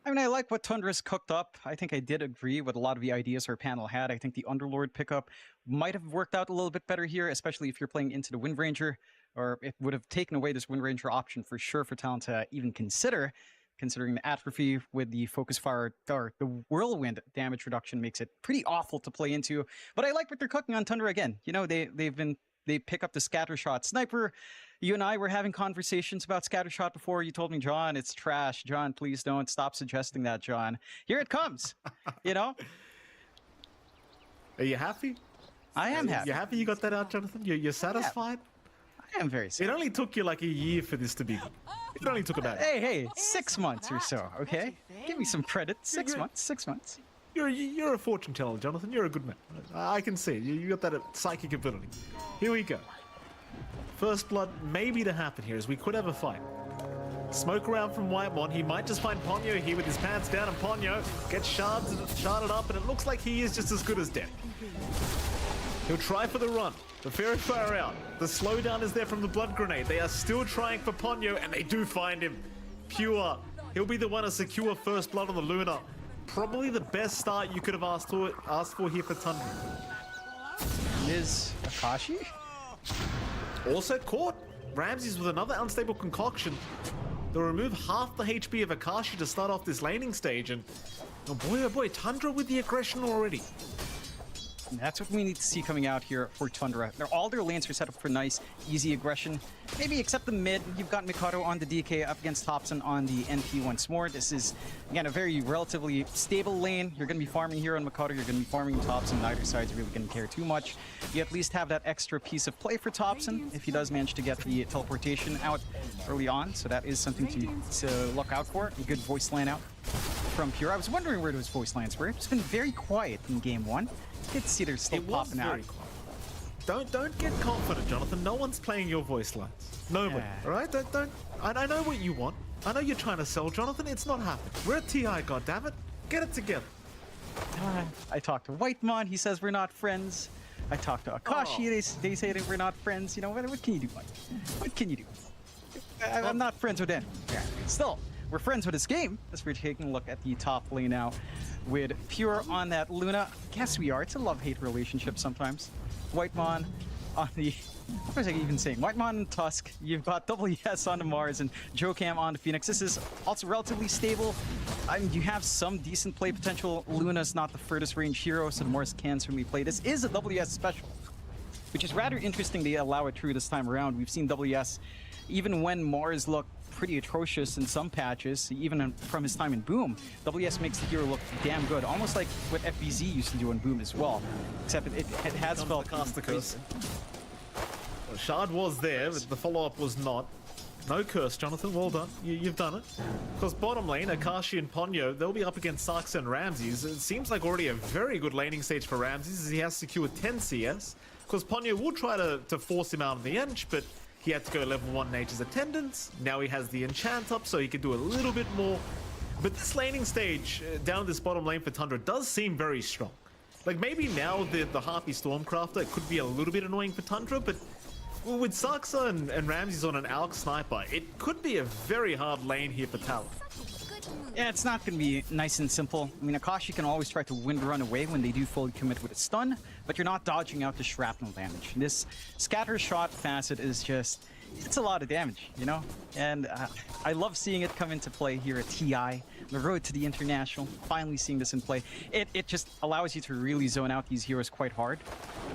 I mean, I like what Tundra's cooked up. I think I did agree with a lot of the ideas her panel had. I think the Underlord pickup might have worked out a little bit better here, especially if you're playing into the Wind Ranger, or it would have taken away this Wind Ranger option for sure for Talon to even consider. Considering the atrophy with the Focus Fire, or the Whirlwind damage reduction makes it pretty awful to play into. But I like what they're cooking on Tundra again. You know, they pick up the Scattershot Sniper. You and I were having conversations about Scattershot before. You told me, John, it's trash. John, please don't stop suggesting that, John. Here it comes. You know? Are you happy? I am happy. You happy you got that out, Jonathan? You're satisfied? I am very satisfied. It only took you like a year for this to be. It only took about. Hey, 6 months or so, okay? Give me some credit. 6 months. You're a fortune teller, Jonathan. You're a good man. I can see it. You got that psychic ability. Here we go. First blood maybe to happen here, as we could have a fight. Smoke around from Whitemon. He might just find Ponyo here with his pants down, and Ponyo gets sharded up, and it looks like he is just as good as dead. He'll try for the run. The Fairy Fire out. The slowdown is there from the Blood Grenade. They are still trying for Ponyo, and they do find him. Pure. He'll be the one to secure first blood on the Luna. Probably the best start you could have asked for here for Tundra. Is Akashi? Also caught. Ramses with another unstable concoction. They'll remove half the HP of Akashi to start off this laning stage, and oh boy, Tundra with the aggression already. And that's what we need to see coming out here for Tundra. All their lanes are set up for nice, easy aggression. Maybe except the mid. You've got Mikoto on the DK up against Thompson on the NP once more. This is, again, a very relatively stable lane. You're going to be farming here on Mikoto. You're going to be farming Thompson. Neither side's really going to care too much. You at least have that extra piece of play for Thompson if he does manage to get the teleportation out early on. So that is something to look out for. A good voice line out from Pure. I was wondering where those voice lines were. It's been very quiet in game 1. Good to see they're still popping out. Don't get confident, Jonathan. No one's playing your voice lines. Nobody. Yeah. All right? Don't. I know what you want. I know you're trying to sell, Jonathan. It's not happening. We're at TI, goddammit. Get it together. I talked to Whitemon. He says we're not friends. I talked to Akashi. They say that we're not friends. You know, what can you do, Mike? What can you do? I'm not friends with them. Yeah. Still, we're friends with this game. As we're taking a look at the top lane now with Pure on that Luna. Guess we are. It's a love-hate relationship sometimes. Whitemon on the... What was I even saying? Whitemon and Tusk. You've got WS on the Mars and Jocam on the Phoenix. This is also relatively stable. I mean, you have some decent play potential. Luna's not the furthest range hero, so the Mars can certainly play. This is a WS special, which is rather interesting they allow it through this time around. We've seen WS, even when Mars looked pretty atrocious in some patches, even from his time in Boom, WS makes the hero look damn good, almost like what FBZ used to do in Boom as well, except it has felt... Well, Shard was there, but the follow-up was not. No curse, Jonathan. Well done. You've done it. Because bottom lane, Akashi and Ponyo, they'll be up against Sarkis and Ramses. It seems like already a very good laning stage for Ramses, as he has secured 10 CS. Because Ponyo will try to force him out on the Ench, but he had to go level 1 Nature's Attendance. Now he has the Enchant up, so he can do a little bit more But this laning stage down this bottom lane for Tundra does seem very strong. Like maybe now the Harpy Stormcrafter could be a little bit annoying for Tundra, but with Saksa and Ramses on an Alk Sniper, it could be a very hard lane here for Talon. Yeah, it's not going to be nice and simple. I mean, Akashi can always try to wind run away when they do fully commit with a stun, but you're not dodging out the shrapnel damage. This scatter shot facet is just, it's a lot of damage, you know? And I love seeing it come into play here at TI, the road to the International, finally seeing this in play. It just allows you to really zone out these heroes quite hard.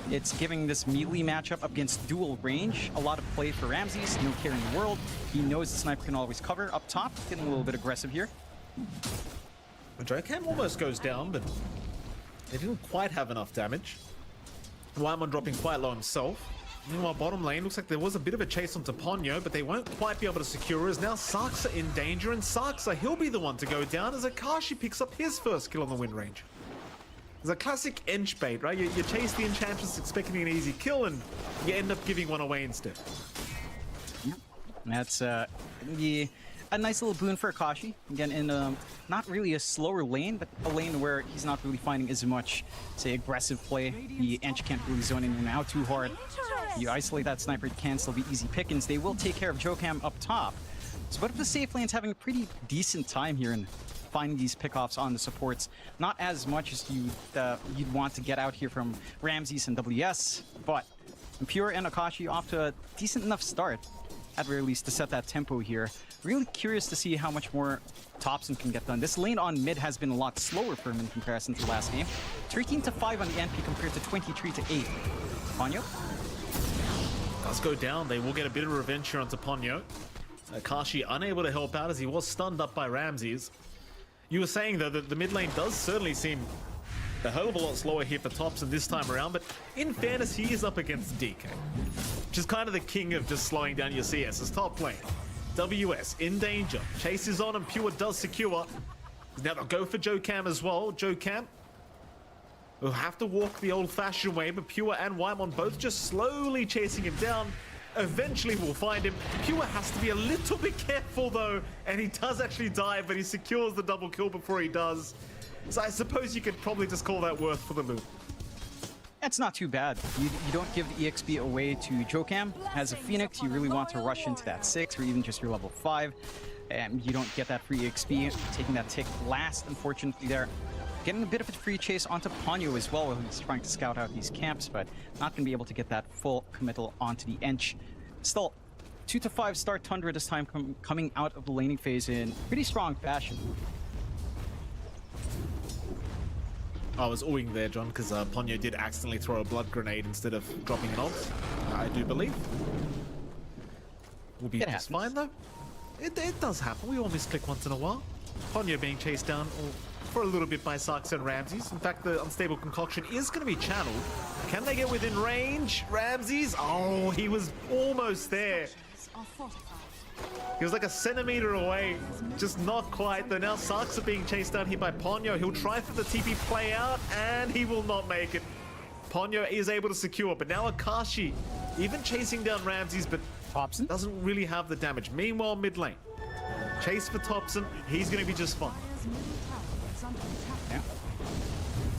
It's giving this melee matchup up against dual range a lot of play for Ramses, no care in the world. He knows the sniper can always cover up top, getting a little bit aggressive here. Jokam almost goes down, but they didn't quite have enough damage. Whitemon dropping quite low himself. Meanwhile, bottom lane looks like there was a bit of a chase onto Ponyo, but they won't quite be able to secure as now Saksa in danger, and Saksa, he'll be the one to go down as Akashi picks up his first kill on the win range. It's a classic Ench bait, right? You chase the Enchantress expecting an easy kill, and you end up giving one away instead. That's a nice little boon for Akashi. Again, in not really a slower lane, but a lane where he's not really finding as much, say, aggressive play. The Ench can't really zone in and out too hard. You isolate that sniper, it can still be easy pickings. They will take care of Jokam up top. So but if the safe lane's having a pretty decent time here in finding these pickoffs on the supports, not as much as you'd want to get out here from Ramses and WS, but Pure and Akashi off to a decent enough start, at very least, to set that tempo here. Really curious to see how much more Thompson can get done. This lane on mid has been a lot slower for him in comparison to last game. 13-5 on the NP compared to 23-8. Ponyo? Does go down. They will get a bit of revenge here onto Ponyo. Akashi unable to help out as he was stunned up by Ramses. You were saying, though, that the mid lane does certainly seem a hell of a lot slower here for Thompson this time around, but in fairness, he is up against DK, which is kind of the king of just slowing down your CS's top lane. WS in danger. Chase is on and Pure does secure. Now they'll go for Jokam as well. Jokam will have to walk the old-fashioned way, but Pure and Whitemon both just slowly chasing him down. Eventually we'll find him. Pure has to be a little bit careful though, and he does actually die, but he secures the double kill before he does. So I suppose you could probably just call that worth for the loot. That's not too bad. You don't give the EXP away to Jokam. As a Phoenix, you really want to rush into that 6 or even just your level 5. And you don't get that free EXP. Taking that tick last, unfortunately, there. Getting a bit of a free chase onto Ponyo as well while he's trying to scout out these camps, but not going to be able to get that full committal onto the Ench. Still, 2-5 start Tundra this time coming out of the laning phase in pretty strong fashion. I was oohing there, John, because Ponyo did accidentally throw a blood grenade instead of dropping an ult, I do believe. Will be just fine, though. It does happen. We all misclick once in a while. Ponyo being chased down for a little bit by Saksa and Ramses. In fact, the unstable concoction is going to be channeled. Can they get within range? Ramses? Oh, he was almost there. He was like a centimeter away, just not quite. Though now Saksa being chased down here by Ponyo. He'll try for the TP play out, and he will not make it. Ponyo is able to secure, but now Akashi, even chasing down Ramses, but Thompson doesn't really have the damage. Meanwhile, mid lane, chase for Thompson. He's going to be just fine. Yeah.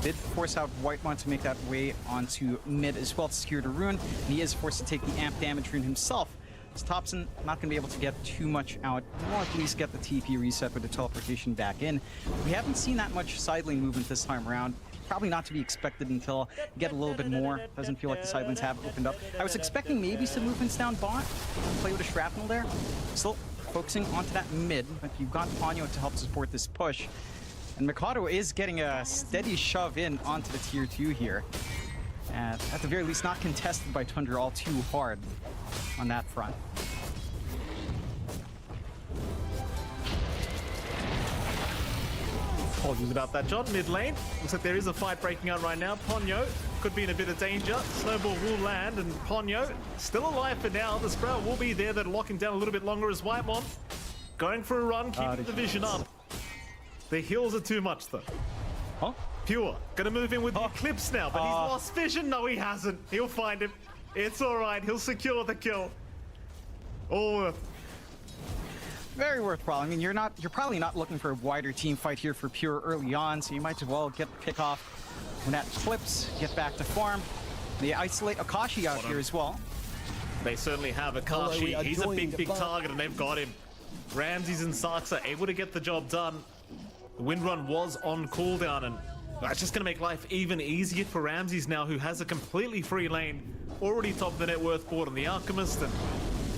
Did force out Whitemon to make that way onto mid as well to secure the rune, and he is forced to take the amp damage rune himself. Thompson not going to be able to get too much out, or at least get the TP reset with the teleportation back in. We haven't seen that much side lane movement this time around. Probably not to be expected until you get a little bit more. Doesn't feel like the side lanes have opened up. I was expecting maybe some movements down bot, play with a shrapnel there. Still focusing onto that mid, but you've got Ponyo to help support this push. And Mikoto is getting a steady shove in onto the tier 2 here. And at the very least, not contested by Tundra all too hard on that front. Apologies about that, John. Mid lane. Looks like there is a fight breaking out right now. Ponyo could be in a bit of danger. Snowball will land, and Ponyo still alive for now. The Sprout will be there. They're locking down a little bit longer as Whitemon going for a run, keeping the vision up. The heals are too much, though. Huh? Pure gonna move in with the Eclipse now, but he's lost vision. No, he hasn't. He'll find him. It's all right. He'll secure the kill. All worth. very worthwhile. I mean, you're probably not looking for a wider team fight here for Pure early on, so you might as well get the pick off when that flips, get back to farm. They isolate Akashi out here as well. They certainly have Akashi. He's a big target, and they've got him. Ramses and Sarks are able to get the job done. The wind run was on cooldown, and that's just going to make life even easier for Ramses now, who has a completely free lane, already top of the net worth board on the Alchemist, and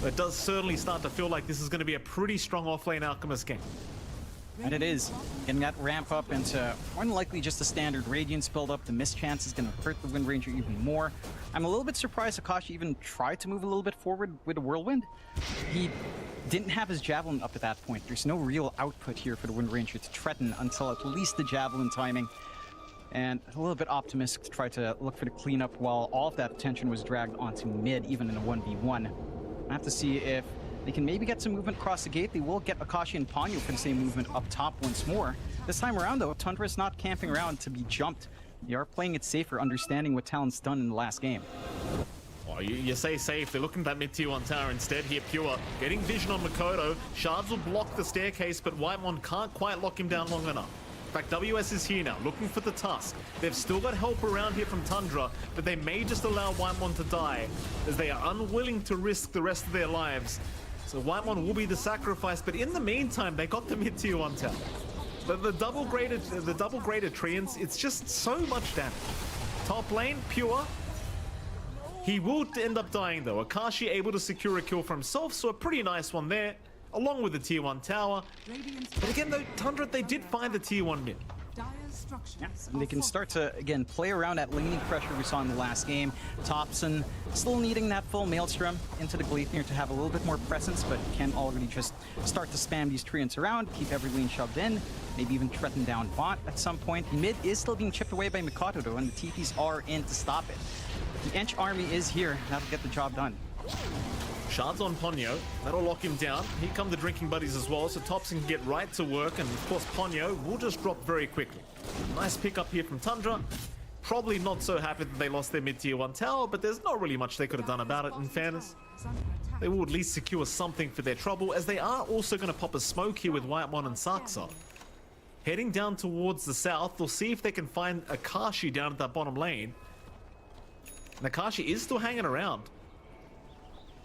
it does certainly start to feel like this is going to be a pretty strong off-lane Alchemist game. And it is. Getting that ramp up into more than likely just a standard Radiance build up. The miss chance is going to hurt the Wind Ranger even more. I'm a little bit surprised Akashi even tried to move a little bit forward with a Whirlwind. He didn't have his Javelin up at that point. There's no real output here for the Wind Ranger to threaten until at least the Javelin timing. And a little bit optimistic to try to look for the cleanup while all of that attention was dragged onto mid, even in a 1v1. I have to see if they can maybe get some movement across the gate. They will get Akashi and Ponyo for the same movement up top once more. This time around, though, Tundra's not camping around to be jumped. They are playing it safer, understanding what Talon's done in the last game. Oh, you say safe. They're looking at that mid-tier 1 tower instead here. Pure getting vision on Mikoto. Shards will block the staircase, but Whitemon can't quite lock him down long enough. In fact, WS is here now, looking for the tusk. They've still got help around here from Tundra, but they may just allow Whitemon to die, as they are unwilling to risk the rest of their lives. So Whitemon will be the sacrifice, but in the meantime, they got the mid-tier 1 tower. The double-graded treants, it's just so much damage. Top lane, Pure. He will end up dying though. Akashi able to secure a kill for himself, so a pretty nice one there, along with the tier 1 tower. But again though, Tundra, they did find the tier 1 mid. Yeah, and they can start to, again, play around that laning pressure we saw in the last game. Thompson still needing that full Maelstrom into the Gleipnir to have a little bit more presence, but can already just start to spam these treants around, keep every lane shoved in, maybe even threaten down bot at some point. Mid is still being chipped away by Mikoto though, and the TPs are in to stop it. The Ench army is here, that'll get the job done. Shards on Ponyo, that'll lock him down. Here come the drinking buddies as well, so Thompson can get right to work, and of course Ponyo will just drop very quickly. Nice pick up here from Tundra. Probably not so happy that they lost their mid-tier 1 tower, but there's not really much they could have done about it in fairness. They will at least secure something for their trouble, as they are also going to pop a smoke here with Whitemon and Sarksa. Heading down towards the south, they'll see if they can find Akashi down at that bottom lane. And Akashi is still hanging around.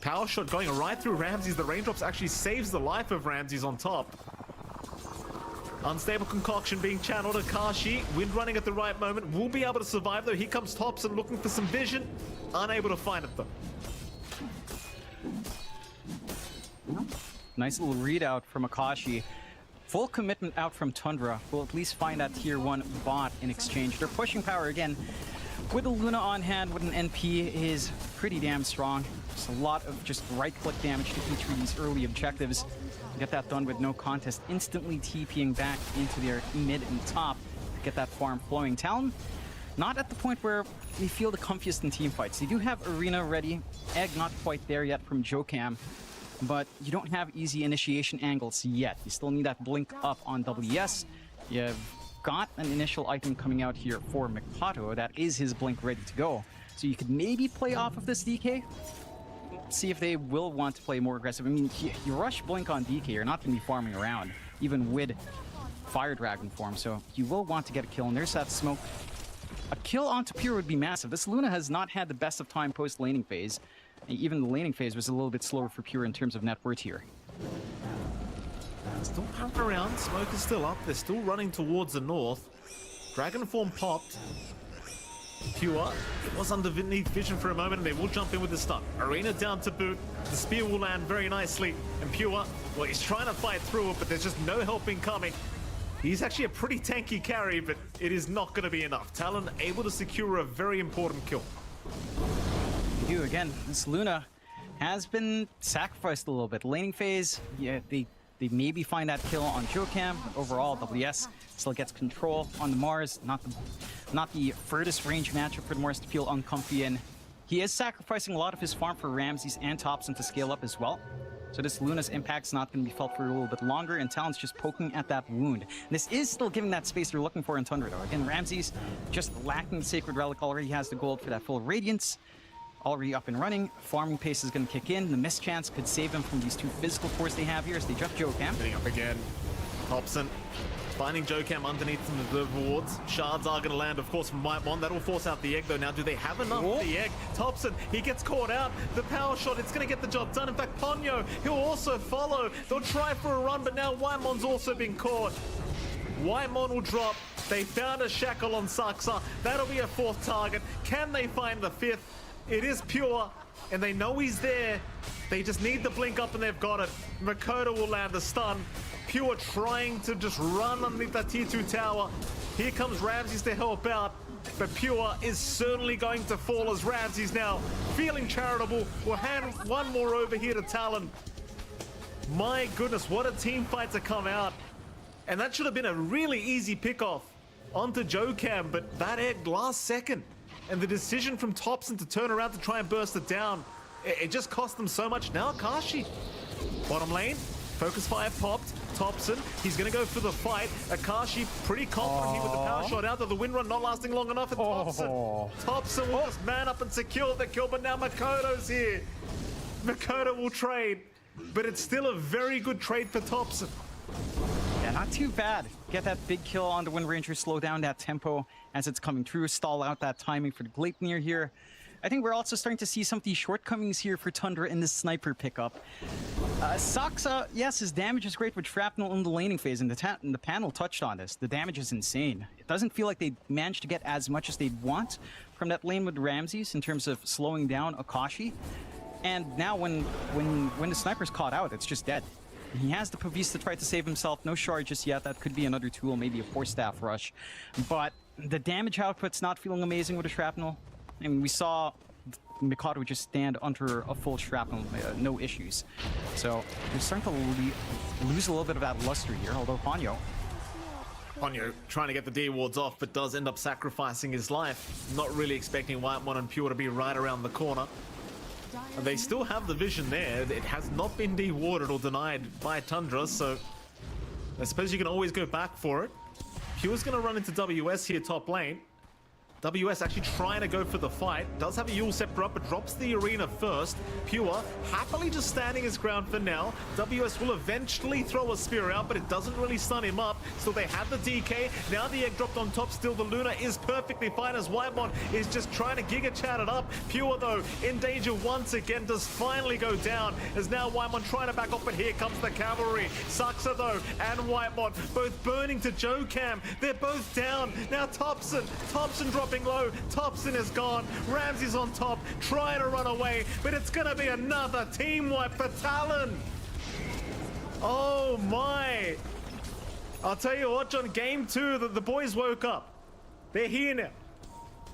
Power shot going right through Ramses. The raindrops actually saves the life of Ramses on top. Unstable concoction being channeled. Akashi, wind running at the right moment, will be able to survive though. Here comes Thompson looking for some vision. Unable to find it though. Nice little readout from Akashi. Full commitment out from Tundra. Will at least find that tier 1 bot in exchange. They're pushing power again. With a Luna on hand, with an NP is pretty damn strong. Just a lot of just right-click damage to each of these early objectives. Get that done with no contest, instantly TPing back into their mid and top to get that farm flowing. Talon, not at the point where they feel the comfiest in team fights. They do have Arena ready. Egg not quite there yet from Jokam, but you don't have easy initiation angles yet. You still need that blink up on WS. You've got an initial item coming out here for Mikoto. That is his blink ready to go. So you could maybe play off of this DK. See if they will want to play more aggressive. I mean, you rush blink on DK, you're not going to be farming around, even with Fire Dragon form. So you will want to get a kill, and there's that smoke. A kill onto Pure would be massive. This Luna has not had the best of time post-laning phase. Even the laning phase was a little bit slower for Pure in terms of net worth here. Still pumping around, smoke is still up, they're still running towards the north. Dragon form popped. Pure, it was underneath vision for a moment, and they will jump in with the stun. Arena down to boot, the spear will land very nicely, and Pure, well, he's trying to fight through it, but there's just no helping coming. He's actually a pretty tanky carry, but it is not going to be enough. Talon able to secure a very important kill. You again, this Luna has been sacrificed a little bit. Laning phase, yeah, they maybe find that kill on Jokam. Overall, WS still gets control on the Mars. Not the furthest range matchup for the Mars to feel uncomfy in. He is sacrificing a lot of his farm for Ramses and Thompson to scale up as well. So this Luna's impact's not going to be felt for a little bit longer, and Talon's just poking at that wound. And this is still giving that space they're looking for in Tundra, though. Again, Ramses just lacking the Sacred Relic, already has the gold for that full Radiance. already up and running. Farming pace is going to kick in. The miss chance could save them from these two physical cores they have here as they jump Joe Cam. Getting up again. Thompson finding Joe Cam underneath some of the wards. Shards are going to land, of course, from Whitemon. That will force out the egg, though. Now, do they have enough for the egg? Thompson, he gets caught out. The power shot, it's going to get the job done. In fact, Ponyo, he'll also follow. They'll try for a run, but now Whitemon's also been caught. Whitemon will drop. They found a shackle on Saksa. That'll be a fourth target. Can they find the fifth? It is Pure, and they know he's there. They just need the blink up, and they've got it. Mikoto will land the stun. Pure trying to just run underneath that tier 2 tower. Here comes Ramses to help out, but Pure is certainly going to fall as Ramses now, feeling charitable, will hand one more over here to Talon. My goodness, what a team fight to come out. And that should have been a really easy pickoff onto Joe Cam, but that egg last second. And the decision from Thompson to turn around to try and burst it down, it just cost them so much. Now Akashi, bottom lane, focus fire popped. Thompson, he's going to go for the fight. Akashi pretty confident here with the power shot out, though the wind run not lasting long enough. And Thompson will just man up and secure the kill, but now Mikoto's here. Mikoto will trade, but it's still a very good trade for Thompson. Yeah, not too bad. Get that big kill on the Wind Ranger, slow down that tempo as it's coming through, stall out that timing for the Gleipnir here. I think we're also starting to see some of these shortcomings here for Tundra in this sniper pickup. Saksa, yes, his damage is great with shrapnel in the laning phase, and the panel touched on this. The damage is insane. It doesn't feel like they managed to get as much as they'd want from that lane with Ramses in terms of slowing down Akashi. And now when the sniper's caught out, it's just dead. He has the Pavis to try to save himself. No shard just yet. That could be another tool, maybe a Force Staff rush. But the damage output's not feeling amazing with a shrapnel. I mean, we saw Mikoto just stand under a full shrapnel, no issues. So they're starting to lose a little bit of that luster here, although Ponyo trying to get the D wards off, but does end up sacrificing his life. Not really expecting Whitemon and Pure to be right around the corner. And they still have the vision there. It has not been dewarded or denied by Tundra, so I suppose you can always go back for it. Pure's going to run into WS here top lane. WS actually trying to go for the fight. Does have a Yule Scepter up, but drops the arena first. Pure happily just standing his ground for now. WS will eventually throw a spear out, but it doesn't really stun him up. So they have the DK. Now the egg dropped on top. Still the Luna is perfectly fine as Whitemon is just trying to Giga Chat it up. Pure though in danger once again, does finally go down as now Whitemon trying to back off, but here comes the cavalry. Saksa though and Whitemon both burning to Joe Cam. They're both down. Now Thompson dropping low. Thompson is gone. Ramsey's on top, trying to run away, but it's gonna be another team wipe for Talon. Oh my. I'll tell you what, John, game 2, the boys woke up. They're here now.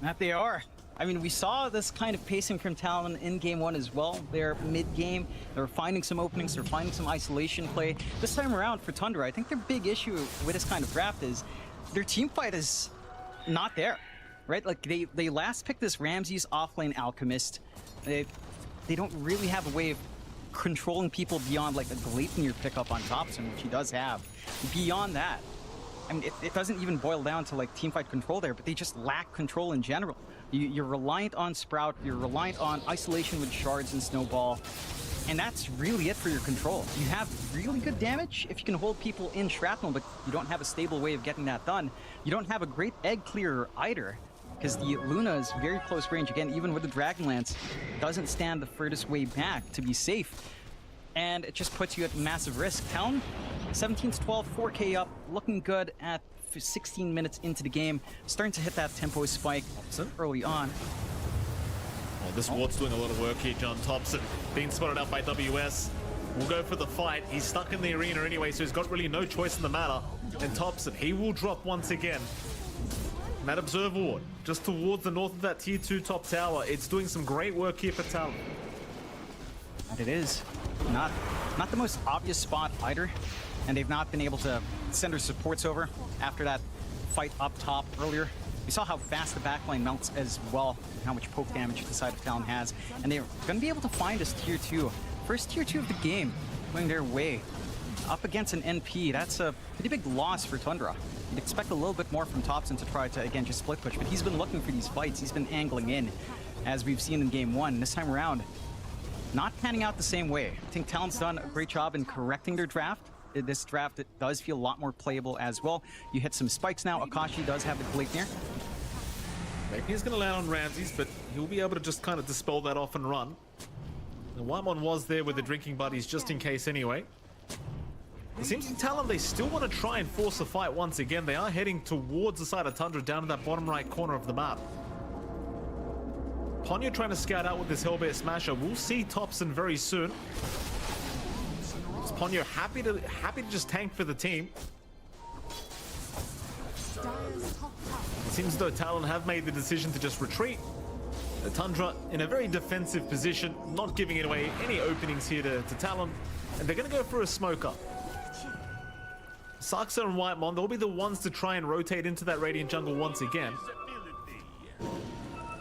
That they are. I mean, we saw this kind of pacing from Talon in game 1 as well. They're mid-game, they're finding some openings, they're finding some isolation play. This time around for Tundra, I think their big issue with this kind of draft is their team fight is not there. Right, like they last picked this Ramses offlane Alchemist. They don't really have a way of controlling people beyond like a Gleipnir pickup on Thompson, which he does have. Beyond that, I mean, it doesn't even boil down to like teamfight control there, but they just lack control in general. You're reliant on Sprout, you're reliant on isolation with shards and Snowball, and that's really it for your control. You have really good damage if you can hold people in shrapnel, but you don't have a stable way of getting that done. You don't have a great egg clearer either, because the Luna is very close range. Again, even with the Dragonlance, doesn't stand the furthest way back to be safe. And it just puts you at massive risk. Talon, 17-12, 4K up, looking good at 16 minutes into the game. Starting to hit that tempo spike early on. Well, this ward's doing a lot of work here, John. Thompson being spotted out by WS. Will go for the fight. He's stuck in the arena anyway, so he's got really no choice in the matter. And Thompson, he will drop once again. And that Observer Ward, just towards the north of that tier 2 top tower. It's doing some great work here for Talon. And it is. Not the most obvious spot either. And they've not been able to send their supports over after that fight up top earlier. We saw how fast the backline melts as well, and how much poke damage the side of Talon has. And they're going to be able to find this tier 2. First tier 2 of the game going their way. Up against an NP, that's a pretty big loss for Tundra. You'd expect a little bit more from Thompson to try to, again, just split push, but he's been looking for these fights. He's been angling in. as we've seen in Game 1. This time around, not panning out the same way. I think Talon's done a great job in correcting their draft. This draft, it does feel a lot more playable as well. You hit some spikes now. Akashi does have the Gleipnir. Maybe he's going to land on Ramses, but he'll be able to just kind of dispel that off and run. The Whitemon was there with the drinking buddies just in case anyway. It seems to Talon they still want to try and force a fight once again. They are heading towards the side of Tundra, down to that bottom right corner of the map. Ponyo trying to scout out with this Hellbear Smasher. We'll see Thompson very soon. Is Ponyo happy to just tank for the team? It seems as though Talon have made the decision to just retreat. The Tundra in a very defensive position, not giving away any openings here to Talon. And they're going to go for a smoke up. Saksa and Whitemon, they'll be the ones to try and rotate into that Radiant jungle once again.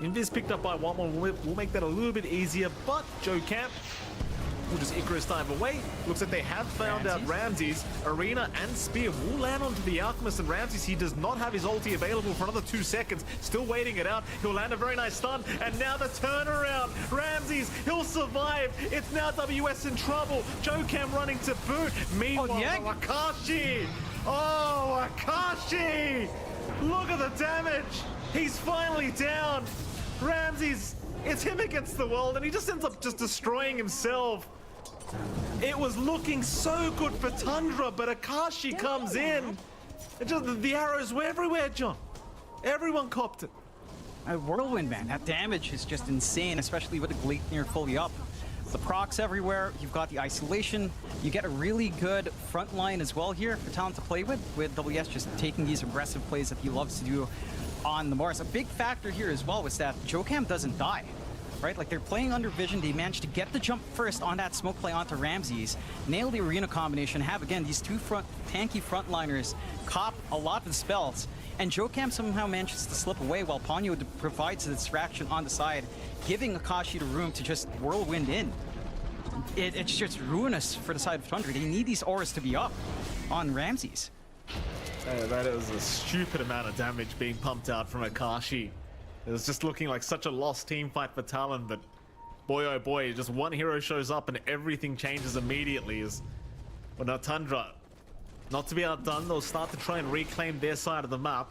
Invis picked up by Whitemon will make that a little bit easier, but Joe Camp will just Icarus dive away. Looks like they have found out Ramses. Arena and Spear will land onto the Alchemist, and Ramses, he does not have his ulti available for another 2 seconds. Still waiting it out. He'll land a very nice stun, and now the turnaround. Ramses, he'll survive. It's now WS in trouble. Joe Cam running to boot. Meanwhile, Akashi. Oh, Akashi! Look at the damage. He's finally down. Ramses, it's him against the world, and he just ends up just destroying himself. It was looking so good for Tundra, but Akashi comes in. It just, the arrows were everywhere, John. Everyone copped it. A whirlwind, man. That damage is just insane, especially with the Gleipnir fully up. The procs everywhere. You've got the isolation. You get a really good front line as well here for Talon to play with WS just taking these aggressive plays that he loves to do on the Mars. A big factor here as well was that Jocam doesn't die, right? Like, they're playing under vision. They managed to get the jump first on that smoke play onto Ramses, nail the arena combination, have again these two tanky frontliners cop a lot of the spells, and Jocam somehow manages to slip away while Ponyo provides the distraction on the side, giving Akashi the room to just whirlwind in. It's just ruinous for the side of Tundra. They need these auras to be up on Ramses. That is a stupid amount of damage being pumped out from Akashi. It was just looking like such a lost team fight for Talon, but boy oh boy, just one hero shows up and everything changes immediately. But now Tundra, not to be outdone, they'll start to try and reclaim their side of the map.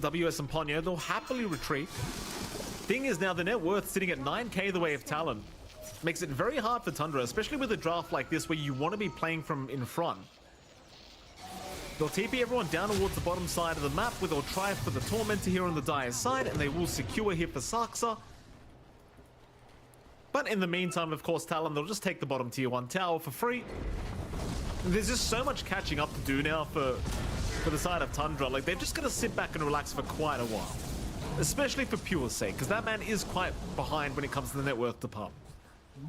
WS and Ponyo, they'll happily retreat. Thing is now the net worth sitting at 9k the way of Talon. Makes it very hard for Tundra, especially with a draft like this where you want to be playing from in front. They'll TP everyone down towards the bottom side of the map, where they'll try for the Tormentor here on the Dire side, and they will secure here for Saksa. But in the meantime, of course, Talon, they'll just take the bottom tier 1 tower for free. There's just so much catching up to do now for the side of Tundra. Like, they're just going to sit back and relax for quite a while. Especially for Pure's sake, because that man is quite behind when it comes to the net worth department.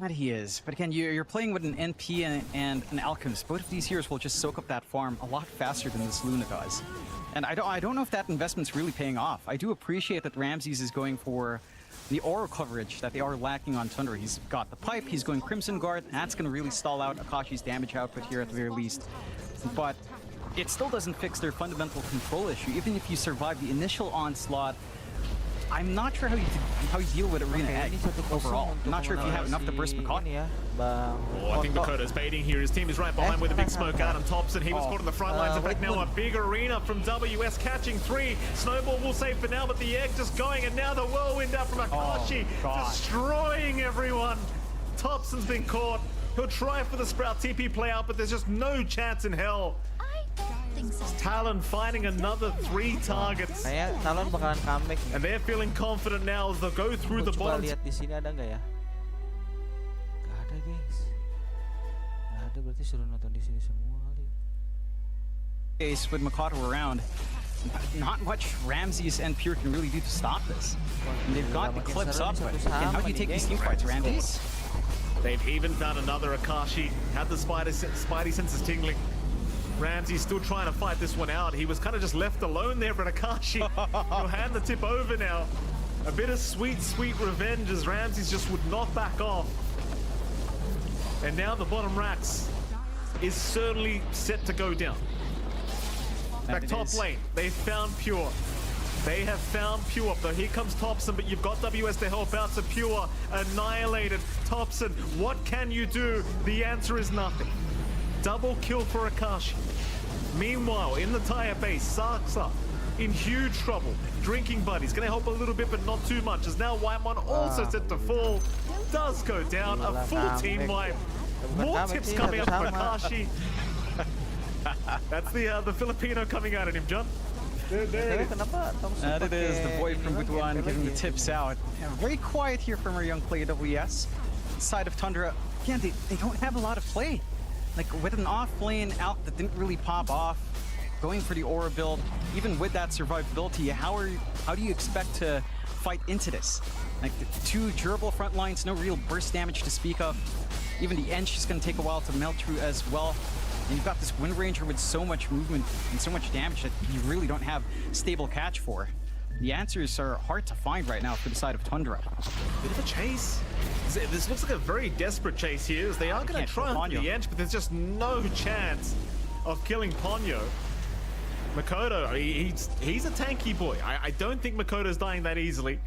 That he is. But again, you're playing with an NP and an Alchemist. Both of these heroes will just soak up that farm a lot faster than this Luna does. And I don't know if that investment's really paying off. I do appreciate that Ramses is going for the aura coverage that they are lacking on Tundra. He's got the pipe, he's going Crimson Guard. That's going to really stall out Akashi's damage output here at the very least. But it still doesn't fix their fundamental control issue. Even if you survive the initial onslaught, I'm not sure how you deal with Arena Egg overall. I'm not sure if you have enough to burst Mikoto. Oh, I think Mikoto's baiting here. His team is right behind with a big smoke out on Thompson. He was caught on the front lines. In fact, now a big arena from WS catching 3. Snowball will save for now, but the egg just going, and now the whirlwind out from Akashi, destroying everyone. Thompson's been caught. He'll try for the Sprout TP play out, but there's just no chance in hell. Talon finding another 3 targets. Talon bakalan comeback. And they're feeling confident now as they'll go through the bottom. Lihat di sini ada nggak ya? Nggak ada, guys. Nggak ada, berarti suruh nonton di sini semua kali. Case with Mikoto around, not much Ramses and Pure can really do to stop this. And they've got the clips up, but how do you take these team fights, Ramses? They've even found another Akashi. Had the Spidey senses tingling. Ramsey's still trying to fight this one out. He was kind of just left alone there for Akashi. He'll hand the tip over now. A bit of sweet, sweet revenge as Ramses just would not back off. And now the bottom racks is certainly set to go down. Back top lane, they found Pure. They have found Pure, though here comes Thompson, but you've got WS to help out, so Pure annihilated. Thompson, what can you do? The answer is nothing. Double kill for Akashi. Meanwhile, in the tire base, Saksa in huge trouble. Drinking Buddy's gonna help a little bit, but not too much, as now Whitemon also set to fall. Does go down, a full team wipe. More tips coming up for Akashi. That's the Filipino coming out at him, John. That it is, the boy from Butuan giving the tips out. Yeah, very quiet here from our young player WS. Side of Tundra, again, they don't have a lot of play. Like, with an off lane out that didn't really pop off, going for the aura build, even with that survivability, how do you expect to fight into this? Like, two durable front lines, no real burst damage to speak of. Even the Ench is going to take a while to melt through as well. And you've got this Wind Ranger with so much movement and so much damage that you really don't have stable catch for. The answers are hard to find right now for the side of Tundra. Bit of a chase. This looks like a very desperate chase here, as they are going to try on the Ench, but there's just no chance of killing Ponyo. Mikoto, he's a tanky boy. I don't think Mikoto's dying that easily.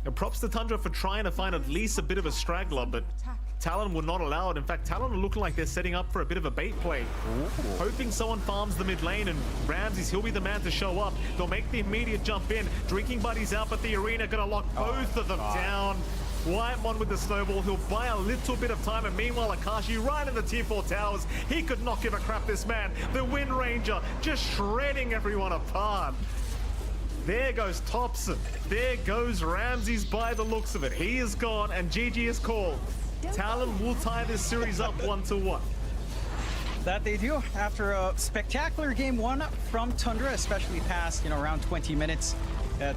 And props to Tundra for trying to find at least a bit of a straggler, but Talon will not allow it. In fact, Talon are looking like they're setting up for a bit of a bait play. Ooh. Hoping someone farms the mid lane, and Ramses, he'll be the man to show up. They'll make the immediate jump in. Drinking Buddy's out, but the arena gonna lock both of them down. Whitemon with the snowball, he'll buy a little bit of time, and meanwhile Akashi right in the tier 4 towers. He could not give a crap, this man. The Wind Ranger just shredding everyone apart. There goes Thompson. There goes Ramses by the looks of it. He is gone, and GG is called. Talon will tie this series up 1-1. That they do after a spectacular game one from Tundra, especially past around 20 minutes.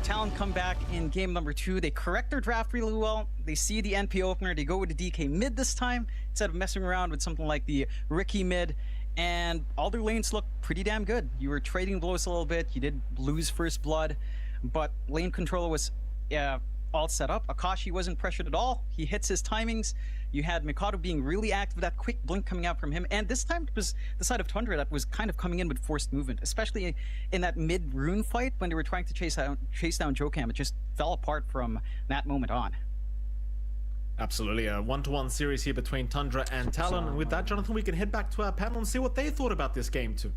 Talon come back in game number 2. They correct their draft really well. They see the NP opener. They go with the DK mid this time instead of messing around with something like the Ricky mid. And all their lanes look pretty damn good. You were trading blows a little bit. You did lose first blood, but lane control was all set up. Akashi wasn't pressured at all. He hits his timings. You had Mikoto being really active, that quick blink coming out from him. And this time it was the side of Tundra that was kind of coming in with forced movement, especially in that mid-rune fight when they were trying to chase down Jokam. It just fell apart from that moment on. Absolutely, a 1-1 series here between Tundra and Talon. And with that, Jonathan, we can head back to our panel and see what they thought about this game too.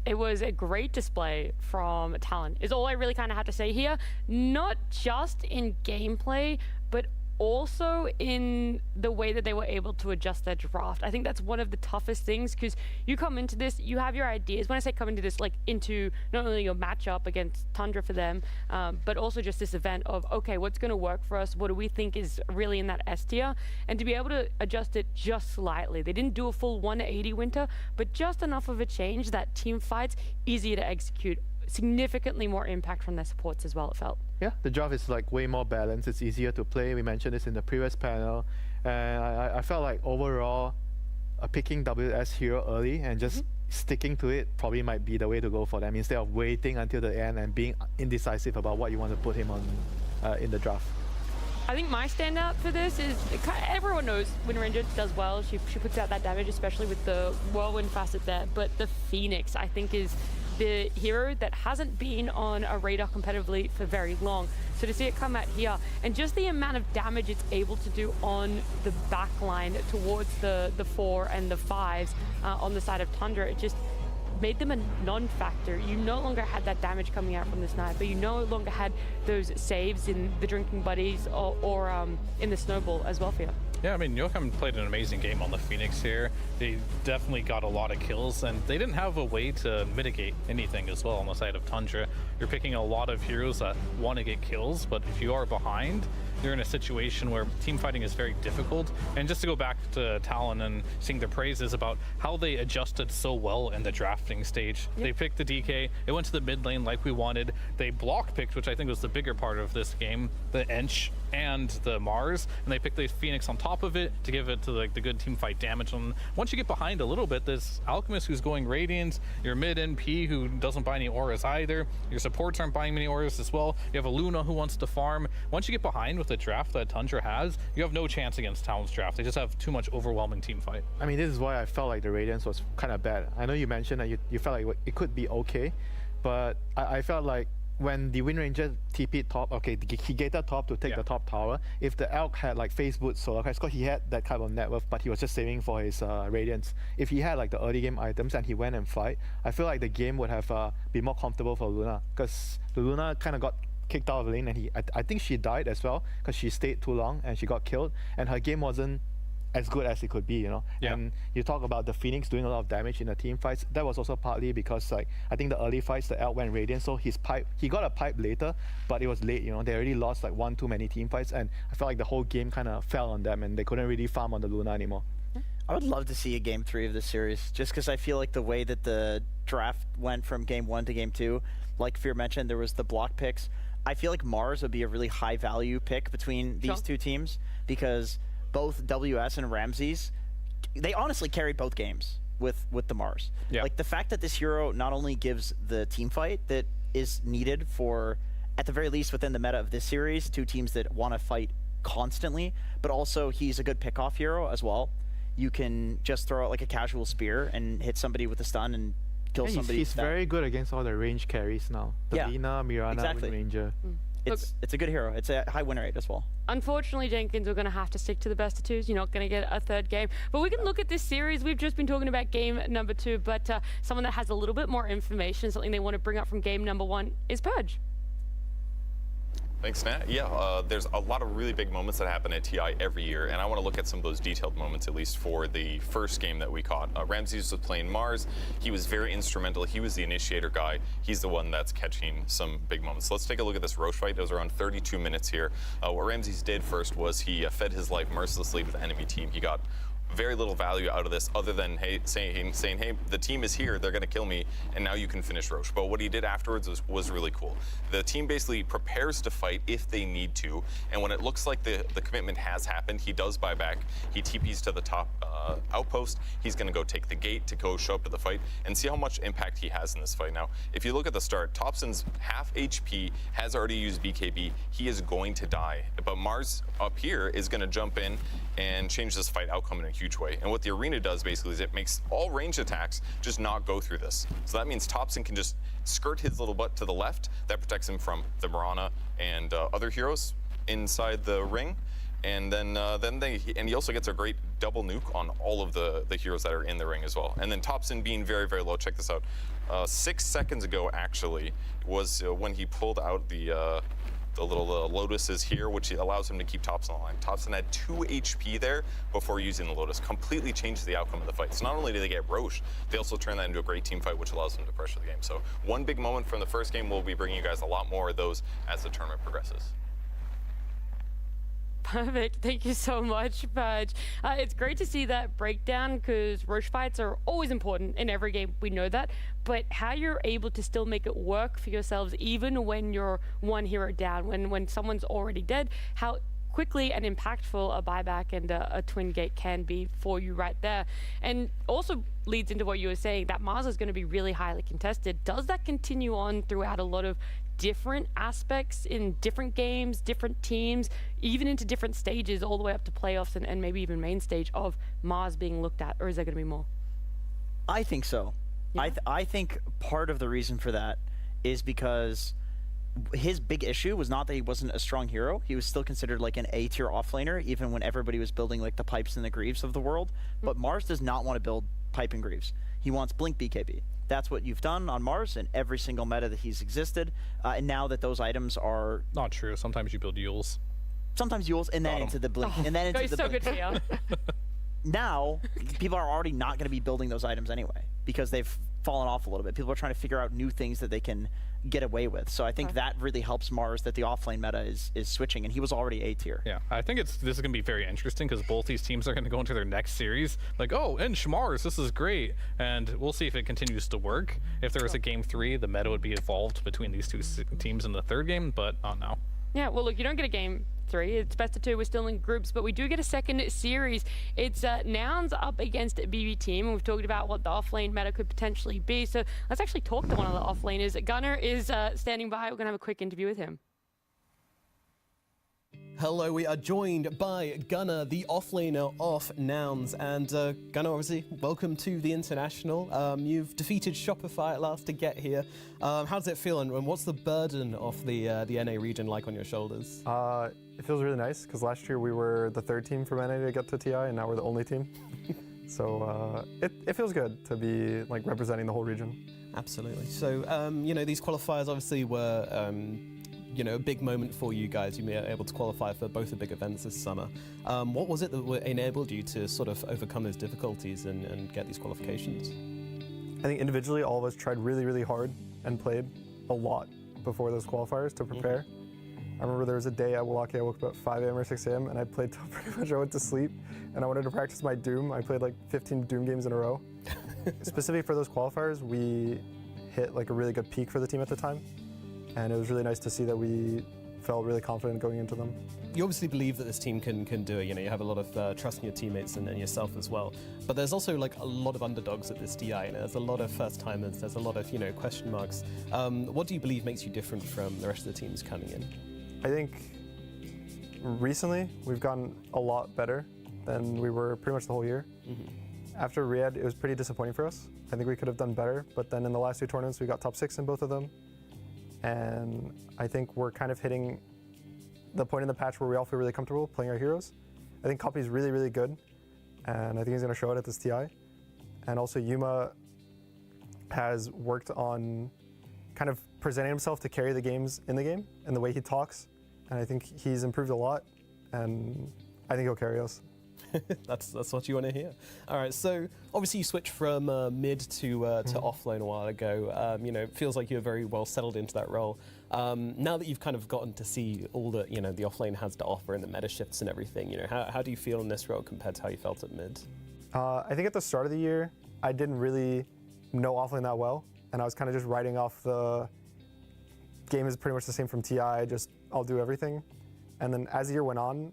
It was a great display from Talon, is all I really kind of have to say here. Not just in gameplay, but also in the way that they were able to adjust their draft. I think that's one of the toughest things, because you come into this, you have your ideas. When I say come into this, like into not only your matchup against Tundra for them, but also just this event of, okay, what's going to work for us? What do we think is really in that S tier? And to be able to adjust it just slightly. They didn't do a full 180 winter, but just enough of a change that team fights easier to execute. Significantly more impact from their supports as well, it felt. Yeah, the draft is like way more balanced. It's easier to play. We mentioned this in the previous panel. And I felt like overall, picking WS hero early and just sticking to it probably might be the way to go for them, instead of waiting until the end and being indecisive about what you want to put him on in the draft. I think my standout for this is, everyone knows Wind Ranger does well. She puts out that damage, especially with the Whirlwind facet there. But the Phoenix, I think, is the hero that hasn't been on a radar competitively for very long. So to see it come out here, and just the amount of damage it's able to do on the back line towards the 4 and the 5s on the side of Tundra, it just made them a non-factor. You no longer had that damage coming out from the sniper. You no longer had those saves in the Drinking Buddies or in the Snowball as well for you. Yeah, I mean, Joachim played an amazing game on the Phoenix here. They definitely got a lot of kills, and they didn't have a way to mitigate anything as well on the side of Tundra. You're picking a lot of heroes that want to get kills, but if you are behind, you're in a situation where team fighting is very difficult. And just to go back to Talon and sing their praises about how they adjusted so well in the drafting stage. Yep. They picked the DK, it went to the mid lane like we wanted. They block picked, which I think was the bigger part of this game, the Ench and the Mars, and they picked the Phoenix on top of it to give it to like the good team fight damage. And once you get behind a little bit, this Alchemist who's going Radiant, your mid NP who doesn't buy any auras either, your supports aren't buying many auras as well, you have a Luna who wants to farm. Once you get behind with with the draft that Tundra has, you have no chance against Talon's draft. They just have too much overwhelming team fight. I mean, this is why I felt like the Radiance was kind of bad. I know you mentioned that you felt like it could be okay, but I felt like when the Wind Ranger TP'd top, okay, he gated top to take the top tower. If the Elk had like face boot solar, because he had that kind of net worth, but he was just saving for his Radiance. If he had like the early game items and he went and fight, I feel like the game would have been more comfortable for Luna, because the Luna kind of got kicked out of the lane, and I think she died as well because she stayed too long and she got killed, and her game wasn't as good as it could be, you know. And you talk about the Phoenix doing a lot of damage in the team fights. That was also partly because like I think the early fights the Elk went Radiant, so he got a pipe later, but it was late, you know. They already lost like one too many team fights, and I felt like the whole game kind of fell on them and they couldn't really farm on the Luna anymore. I would love to see a game 3 of this series, just because I feel like the way that the draft went from game 1 to game 2, like Fear mentioned, there was the block picks. I feel like Mars would be a really high value pick between these two teams, because both WS and Ramses, they honestly carried both games with the Mars. Like the fact that this hero not only gives the team fight that is needed for, at the very least within the meta of this series, 2 teams that want to fight constantly, but also he's a good pick-off hero as well. You can just throw out like a casual spear and hit somebody with a stun and kill somebody. He's very good against all the range carries now. The Lina, Mirana, Wind Ranger. It's a good hero. It's a high win rate as well. Unfortunately, Jenkins, we're going to have to stick to the best of 2s. You're not going to get a 3rd game. But we can look at this series. We've just been talking about game number 2, but someone that has a little bit more information, something they want to bring up from game number 1, is Pudge. Thanks, Nat. Yeah, there's a lot of really big moments that happen at TI every year, and I want to look at some of those detailed moments, at least for the first game that we caught. Ramses was playing Mars. He was very instrumental. He was the initiator guy. He's the one that's catching some big moments. So let's take a look at this Roche fight. It was around 32 minutes here. What Ramses did first was he fed his life mercilessly to the enemy team. He got very little value out of this other than saying, hey, the team is here, they're going to kill me, and now you can finish Roche. But what he did afterwards was really cool. The team basically prepares to fight if they need to, and when it looks like the commitment has happened, he does buy back. He TPs to the top outpost. He's going to go take the gate to go show up to the fight and see how much impact he has in this fight. Now, if you look at the start, Thompson's half HP, has already used BKB. He is going to die, but Mars up here is going to jump in and change this fight outcome in a huge way. And what the arena does basically is it makes all ranged attacks just not go through this. So that means Thompson can just skirt his little butt to the left. That protects him from the Mirana and other heroes inside the ring. And then he also gets a great double nuke on all of the heroes that are in the ring as well. And then Thompson being very, very low. Check this out. 6 seconds ago, actually, was when he pulled out the little Lotuses here, which allows him to keep Thompson alive. Thompson had 2 HP there before using the Lotus. Completely changed the outcome of the fight. So not only did they get Roche, they also turned that into a great team fight, which allows them to pressure the game. So one big moment from the first game. We'll be bringing you guys a lot more of those as the tournament progresses. Perfect. Thank you so much, Pudge. It's great to see that breakdown, because Roche fights are always important in every game. We know that. But how you're able to still make it work for yourselves, even when you're one hero down, when someone's already dead, how quickly and impactful a buyback and a twin gate can be for you right there. And also leads into what you were saying, that Mars is going to be really highly contested. Does that continue on throughout a lot of different aspects in different games, different teams, even into different stages, all the way up to playoffs and maybe even main stage of Mars being looked at? Or is there going to be more? I think so. Yeah. I think part of the reason for that is because his big issue was not that he wasn't a strong hero. He was still considered like an A-tier offlaner, even when everybody was building like the pipes and the greaves of the world. But Mars does not want to build pipe and greaves. He wants blink BKB. That's what you've done on Mars in every single meta that he's existed. And now that those items are... Not true. Sometimes you build Yules. Sometimes Yules, and then into the blink. And then into the so blink. Good for you. Now, people are already not going to be building those items anyway, because they've fallen off a little bit. People are trying to figure out new things that they can get away with. So I think that really helps Mars, that the offlane meta is switching, and he was already A tier. Yeah, I think this is going to be very interesting, because both these teams are going to go into their next series like, oh, and Mars, this is great. And we'll see if it continues to work. If there was a game 3, the meta would be evolved between these two teams in the third game, but not now. Yeah, well, look, you don't get a game 3. It's best of 2. We're still in groups, but we do get a second series. It's Nouns up against BB Team, and we've talked about what the offlane meta could potentially be. So let's actually talk to one of the offlaners. Gunnar is standing by. We're going to have a quick interview with him. Hello, we are joined by Gunnar, the offlaner of Nouns. And Gunnar, obviously, welcome to the International. You've defeated Shopify at last to get here. How does it feel, and what's the burden of the NA region like on your shoulders? It feels really nice, because last year we were the 3rd team from NA to get to TI, and now we're the only team. So it feels good to be like representing the whole region. Absolutely. So, you know, these qualifiers obviously were you know, a big moment for you guys. You were able to qualify for both the big events this summer. What was it that enabled you to sort of overcome those difficulties and get these qualifications? I think individually all of us tried really, really hard and played a lot before those qualifiers to prepare. I remember there was a day at Wallaki I woke up at 5 a.m. or 6 a.m. and I played till pretty much I went to sleep, and I wanted to practice my Doom. I played like 15 Doom games in a row. Specifically for those qualifiers, we hit like a really good peak for the team at the time. And it was really nice to see that we felt really confident going into them. You obviously believe that this team can do it. You know, you have a lot of trust in your teammates and yourself as well. But there's also like a lot of underdogs at this DI. You know, there's a lot of first timers. There's a lot of, you know, question marks. What do you believe makes you different from the rest of the teams coming in? I think recently we've gotten a lot better than we were pretty much the whole year. After Riyadh, it was pretty disappointing for us. I think we could have done better. But then in the last 2 tournaments, we got top 6 in both of them. And I think we're kind of hitting the point in the patch where we all feel really comfortable playing our heroes. I think Copy's really, really good, and I think he's going to show it at this TI. And also Yuma has worked on kind of presenting himself to carry the games in the game and the way he talks, and I think he's improved a lot, and I think he'll carry us. That's what you want to hear. All right, so obviously you switched from mid to offlane a while ago. You know, it feels like you're very well settled into that role. Now that you've kind of gotten to see all that, you know, the offlane has to offer and the meta shifts and everything, you know, how do you feel in this role compared to how you felt at mid? I think at the start of the year, I didn't really know offlane that well, and I was kind of just writing off the game is pretty much the same from TI, just I'll do everything. And then as the year went on,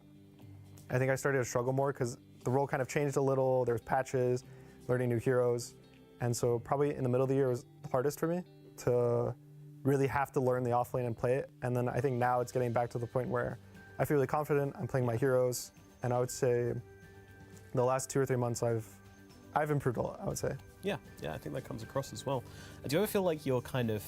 I think I started to struggle more because the role kind of changed a little. There's patches, learning new heroes. And so probably in the middle of the year was the hardest for me to really have to learn the offlane and play it. And then I think now it's getting back to the point where I feel really confident. I'm playing my heroes. And I would say the last 2 or 3 months I've improved a lot, I would say. Yeah, I think that comes across as well. Do you ever feel like you're kind of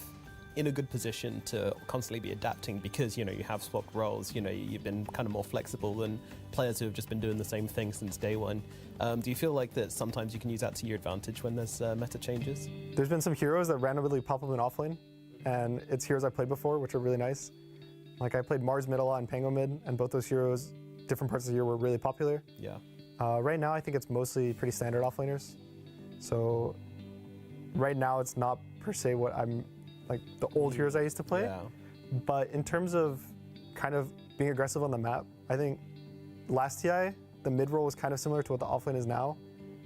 in a good position to constantly be adapting because, you know, you have swapped roles, you know, you've been kind of more flexible than players who have just been doing the same thing since day one? Do you feel like that sometimes you can use that to your advantage when there's meta changes? There's been some heroes that randomly pop up in offlane, and it's heroes I played before, which are really nice. Like I played Mars mid a lot and Pango mid, and both those heroes, different parts of the year, were really popular. Yeah. Right now, I think it's mostly pretty standard offlaners. So right now, it's not per se what I'm like the old heroes I used to play. Yeah. But in terms of kind of being aggressive on the map, I think last TI, the mid role was kind of similar to what the offlane is now.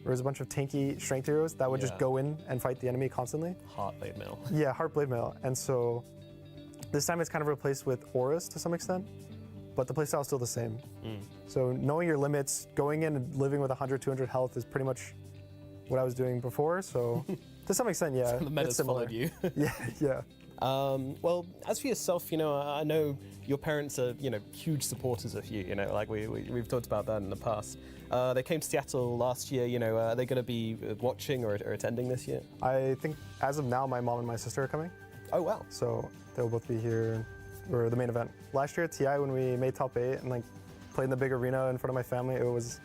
There was a bunch of tanky strength heroes that would just go in and fight the enemy constantly. Heart blade mail. Yeah, heart blade mail. And so this time it's kind of replaced with auras to some extent, but the playstyle is still the same. So knowing your limits, going in and living with 100, 200 health is pretty much what I was doing before. So to some extent, yeah, the meta's followed you. Yeah. Well, as for yourself, you know, I know your parents are, you know, huge supporters of you. You know, like we've talked about that in the past. They came to Seattle last year. You know, are they going to be watching or attending this year? I think as of now, my mom and my sister are coming. Oh wow! So they'll both be here for the main event. Last year at TI, when we made top 8 and like played in the big arena in front of my family, it was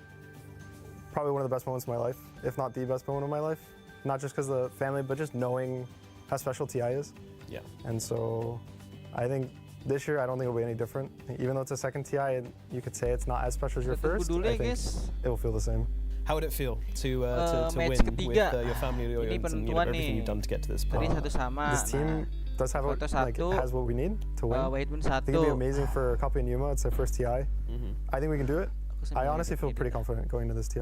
probably one of the best moments of my life, if not the best moment of my life. Not just because of the family, but just knowing how special TI is. Yeah. And so I think this year, I don't think it'll be any different. Even though it's a second TI, you could say it's not as special as your first, I think it will feel the same. How would it feel to win with your family and you know, everything you've done to get to this point? This team does have has what we need to win. I think it'll be amazing for Copy and Yuma. It's their first TI. I think we can do it. I honestly feel pretty confident going into this TI.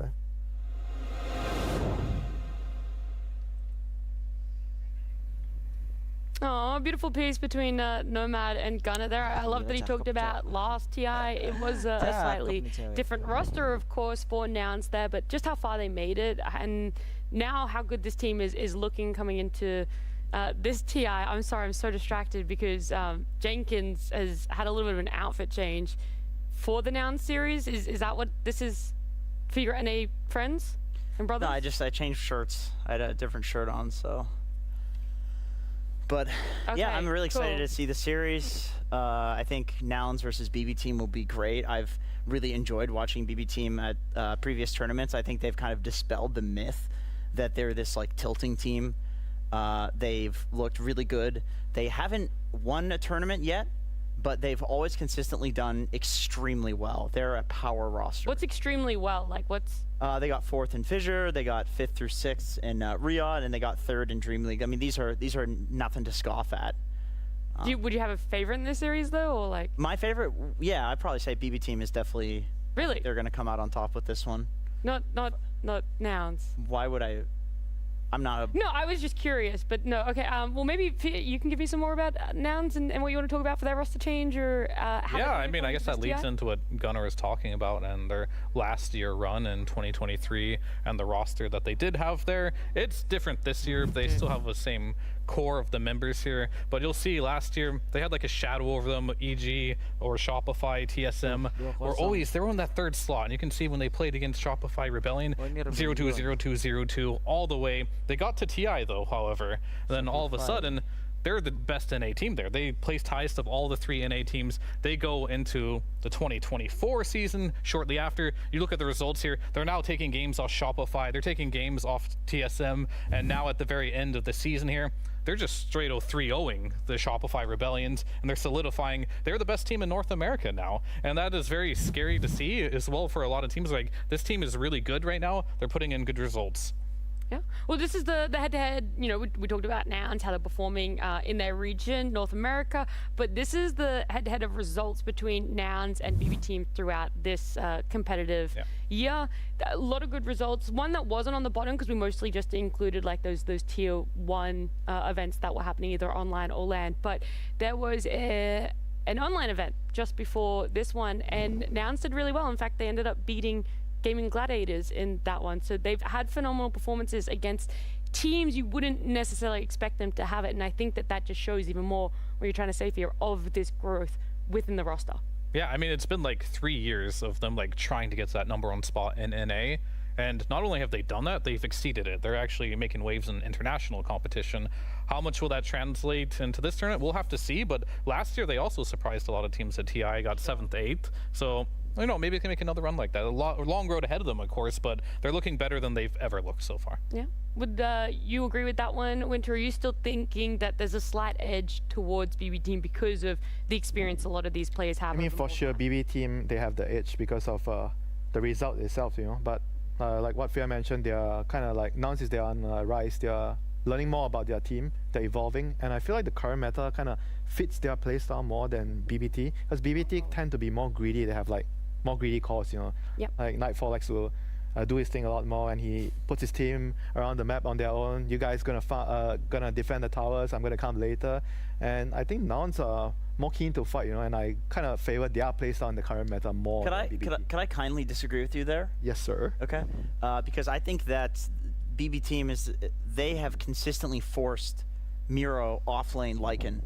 Oh, beautiful piece between Nomad and Gunnar there. I love that he talked about last TI. It was a slightly different roster, of course, for Nouns there, but just how far they made it, and now how good this team is looking coming into this TI. I'm sorry, I'm so distracted because Jenkins has had a little bit of an outfit change for the Noun series? Is that what this is for your NA friends and brothers? No, I changed shirts. I had a different shirt on, so. But yeah, I'm really excited to see the series. I think Nouns versus BB Team will be great. I've really enjoyed watching BB Team at previous tournaments. I think they've kind of dispelled the myth that they're this like tilting team. They've looked really good. They haven't won a tournament yet, but they've always consistently done extremely well. They're a power roster. What's extremely well? Like what's? They got 4th in Fissure, they got 5th through 6th in Riyadh, and they got 3rd in Dream League. I mean, these are nothing to scoff at. Would you have a favorite in this series though, or like? My favorite, yeah, I'd probably say BB Team is definitely. Really? They're gonna come out on top with this one. Not Nouns. Why would I? I'm not a. No, I was just curious, but no. Okay. Well, maybe you can give me some more about Nouns and what you want to talk about for that roster change, or how. Yeah, I mean, I guess that leads STI? into what Gunnar was talking about and their last year run in 2023 and the roster that they did have there. It's different this year. They still have the same core of the members here, but you'll see last year they had like a shadow over them, EG or Shopify, TSM, or always they were in that 3rd slot. And you can see when they played against Shopify Rebellion, 0-2-0-2-0-2 all the way. They got to TI though, however, and then all of a sudden they're the best NA team there. They placed highest of all the 3 NA teams. They go into the 2024 season shortly after. You look at the results here, they're now taking games off Shopify, they're taking games off TSM, and now at the very end of the season here, they're just straight 3-0ing the Shopify Rebellions, and they're solidifying. They're the best team in North America now, and that is very scary to see as well for a lot of teams. Like, this team is really good right now. They're putting in good results. Yeah. Well, this is the head-to-head. You know, we talked about Nouns, how they're performing in their region, North America, but this is the head-to-head of results between Nouns and BB Team throughout this competitive year. A lot of good results. One that wasn't on the bottom because we mostly just included like those tier 1 events that were happening either online or LAN, but there was an online event just before this one, and Nouns did really well. In fact, they ended up beating Gaming Gladiators in that one. So they've had phenomenal performances against teams you wouldn't necessarily expect them to have it. And I think that just shows even more what you're trying to say here of this growth within the roster. Yeah, I mean, it's been like 3 years of them like trying to get to that #1 spot in NA. And not only have they done that, they've exceeded it. They're actually making waves in international competition. How much will that translate into this tournament? We'll have to see. But last year, they also surprised a lot of teams at TI, got 7th, 8th. So, you know, maybe they can make another run like that. A long road ahead of them, of course, but they're looking better than they've ever looked so far. Yeah. Would you agree with that one, Winter? Are you still thinking that there's a slight edge towards BB Team because of the experience a lot of these players have? I mean, for sure, BB Team, they have the edge because of the result itself, you know. But like what Fia mentioned, they are kind of like, now since they are on Rise, they are learning more about their team, they're evolving, and I feel like the current meta kind of fits their playstyle more than BBT, because BBT tend to be more greedy. They have like more greedy calls, you know. Like Nightfall likes to do his thing a lot more, and he puts his team around the map on their own. You guys gonna defend the towers, I'm gonna come later. And I think Nouns are more keen to fight, you know, and I kind of favor their playstyle in the current meta more than BBT. Could I kindly disagree with you there? Yes, sir. Okay. Because I think that BB Team they have consistently forced Miro offlane Lycan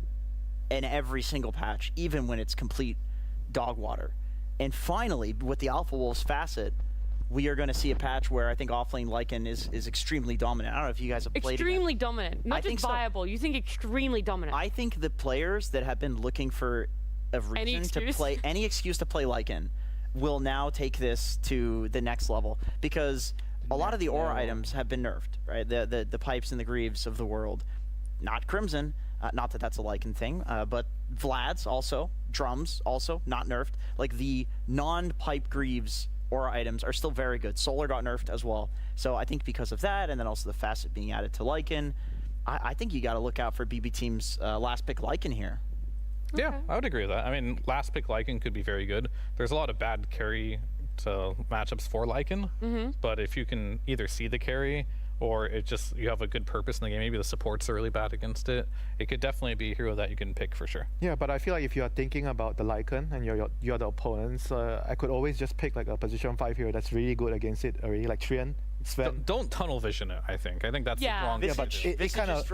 in every single patch, even when it's complete dog water. And finally, with the Alpha Wolves facet, we are going to see a patch where I think offlane Lycan is extremely dominant. I don't know if you guys have played extremely dominant, not just viable. You think extremely dominant? I think the players that have been looking for a reason to play any excuse to play Lycan will now take this to the next level, because a lot of the aura items have been nerfed, right? The pipes and the greaves of the world, not Crimson. Not that that's a Lycan thing, but Vlad's also, drums also, not nerfed. Like the non-pipe greaves aura items are still very good. Solar got nerfed as well. So I think because of that, and then also the facet being added to Lycan, I think you got to look out for BB Team's last pick Lycan here. Yeah, I would agree with that. I mean, last pick Lycan could be very good. There's a lot of bad carry matchups for Lycan, but if you can either see the carry or you have a good purpose in the game, maybe the supports are really bad against it, it could definitely be a hero that you can pick for sure. Yeah, but I feel like if you're thinking about the Lycan and you're the opponents, I could always just pick like a position 5 hero that's really good against it already, like Trian. Don't tunnel vision it. I think that's the wrong. Yeah, but it kind of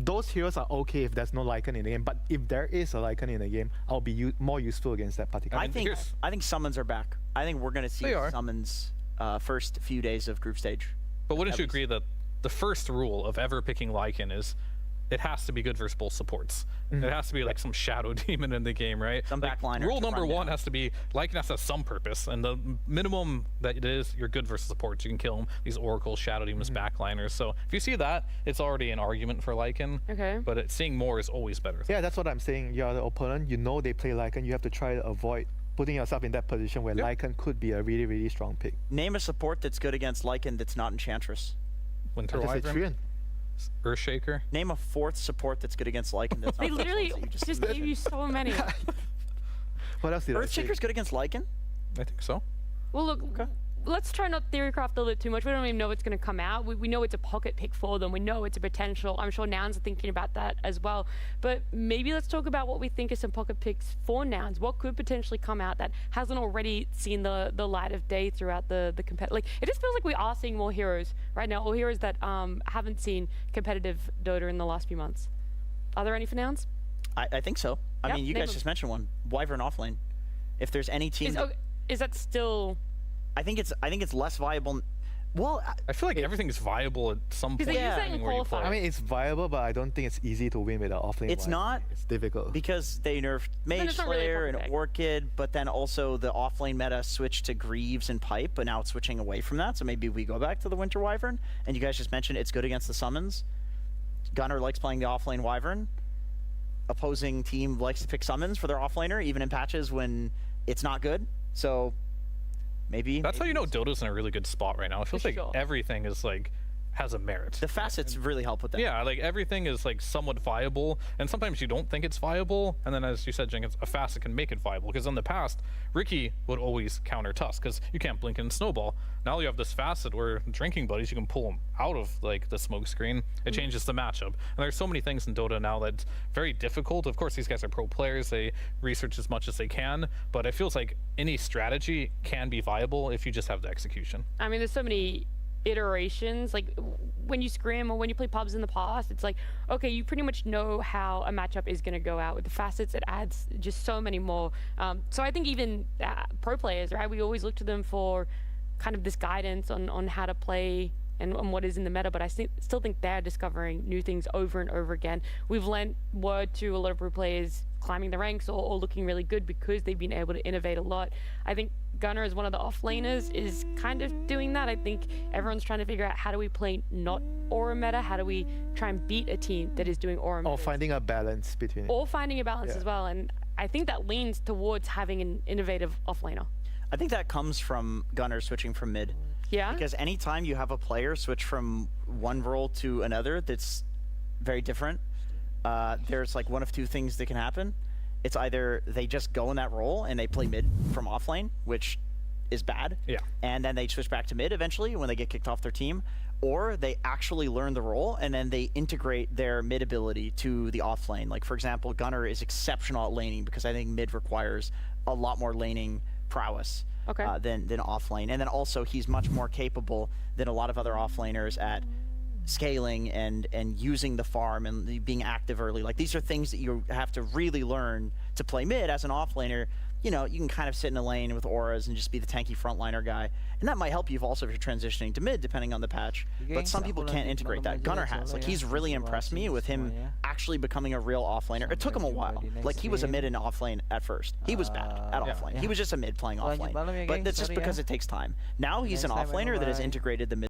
those heroes are okay if there's no Lycan in the game. But if there is a Lycan in the game, I'll be more useful against that particular. I think summons are back. I think we're gonna see summons first few days of group stage. But wouldn't you agree that the first rule of ever picking Lycan is it has to be good versus both supports. It has to be like some shadow demon in the game, right? Some backliner. Rule number one has to be Lycan has to have some purpose, and the minimum that it is, you're good versus supports. You can kill them, these Oracle, shadow demons, backliners. So if you see that, it's already an argument for Lycan. Okay. But seeing more is always better. Yeah, that's what I'm saying. You're the opponent. You know they play Lycan. You have to try to avoid putting yourself in that position where Lycan could be a really, really strong pick. Name a support that's good against Lycan that's not Enchantress. Winter Wyvern. Earthshaker. Name a fourth support that's good against Lycan. That's They not literally just gave you so many. What else did Earthshaker's good against Lycan? I think so. Well, look, let's try not theorycraft a little bit too much. We don't even know what's going to come out. We know it's a pocket pick for them. We know it's a potential. I'm sure Nouns are thinking about that as well. But maybe let's talk about what we think are some pocket picks for Nouns. What could potentially come out that hasn't already seen the light of day throughout the competitive. Like, it just feels like we are seeing more heroes right now, or heroes that haven't seen competitive Dota in the last few months. Are there any for Nouns? I think so. I mean, you guys just mentioned one. Wyvern offlane. If there's any team, is that still? I think it's less viable. Well, I feel like everything is viable at some point. I mean, it's viable, but I don't think it's easy to win with an offlane. It's not. It's difficult because they nerfed Mage Slayer and Orchid, but then also the offlane meta switched to Greaves and Pipe, but now it's switching away from that. So maybe we go back to the Winter Wyvern. And you guys just mentioned it's good against the summons. Gunner likes playing the offlane Wyvern. Opposing team likes to pick summons for their offlaner, even in patches when it's not good. So maybe that's how you know Dota's in a really good spot right now. It feels like everything is like has a merit. The facets really help with that. Yeah, like everything is like somewhat viable, and sometimes you don't think it's viable, and then as you said, Jenkins, a facet can make it viable. Because in the past, Ricky would always counter Tusk because you can't blink and snowball. Now you have this facet where drinking buddies, you can pull them out of like the smoke screen. It changes the matchup, and there's so many things in Dota now that's very difficult. Of course, these guys are pro players; they research as much as they can, but it feels like any strategy can be viable if you just have the execution. I mean, there's so many iterations. Like when you scrim or when you play pubs in the past, it's like, okay, you pretty much know how a matchup is going to go out. With the facets, it adds just so many more. So I think even pro players, right, we always look to them for kind of this guidance on how to play and what is in the meta, but I still think they're discovering new things over and over again. We've lent word to a lot of pro players climbing the ranks or looking really good because they've been able to innovate a lot. I think Gunner, as one of the offlaners, is kind of doing that. I think everyone's trying to figure out how do we play not aura meta, how do we try and beat a team that is doing aura meta. Or finding a balance between it. Or finding a balance as well, and I think that leans towards having an innovative offlaner. I think that comes from Gunner switching from mid. Yeah? Because anytime you have a player switch from one role to another that's very different, there's like one of two things that can happen. It's either they just go in that role and they play mid from offlane, which is bad. Yeah. And then they switch back to mid eventually when they get kicked off their team. Or they actually learn the role and then they integrate their mid ability to the offlane. Like, for example, Gunner is exceptional at laning because I think mid requires a lot more laning prowess than offlane. And then also he's much more capable than a lot of other offlaners at scaling and using the farm and being active early. Like, these are things that you have to really learn to play mid as an offlaner. You know, you can kind of sit in a lane with auras and just be the tanky frontliner guy. And that might help you also if you're transitioning to mid, depending on the patch. But some people can't integrate that. Gunner has. Like, he's really impressed me with him actually becoming a real offlaner. It took him a while. Like, he was a mid and offlane at first. He was bad at offlane. He was just a mid playing offlane. But that's just because it takes time. Now he's an offlaner that has integrated the mid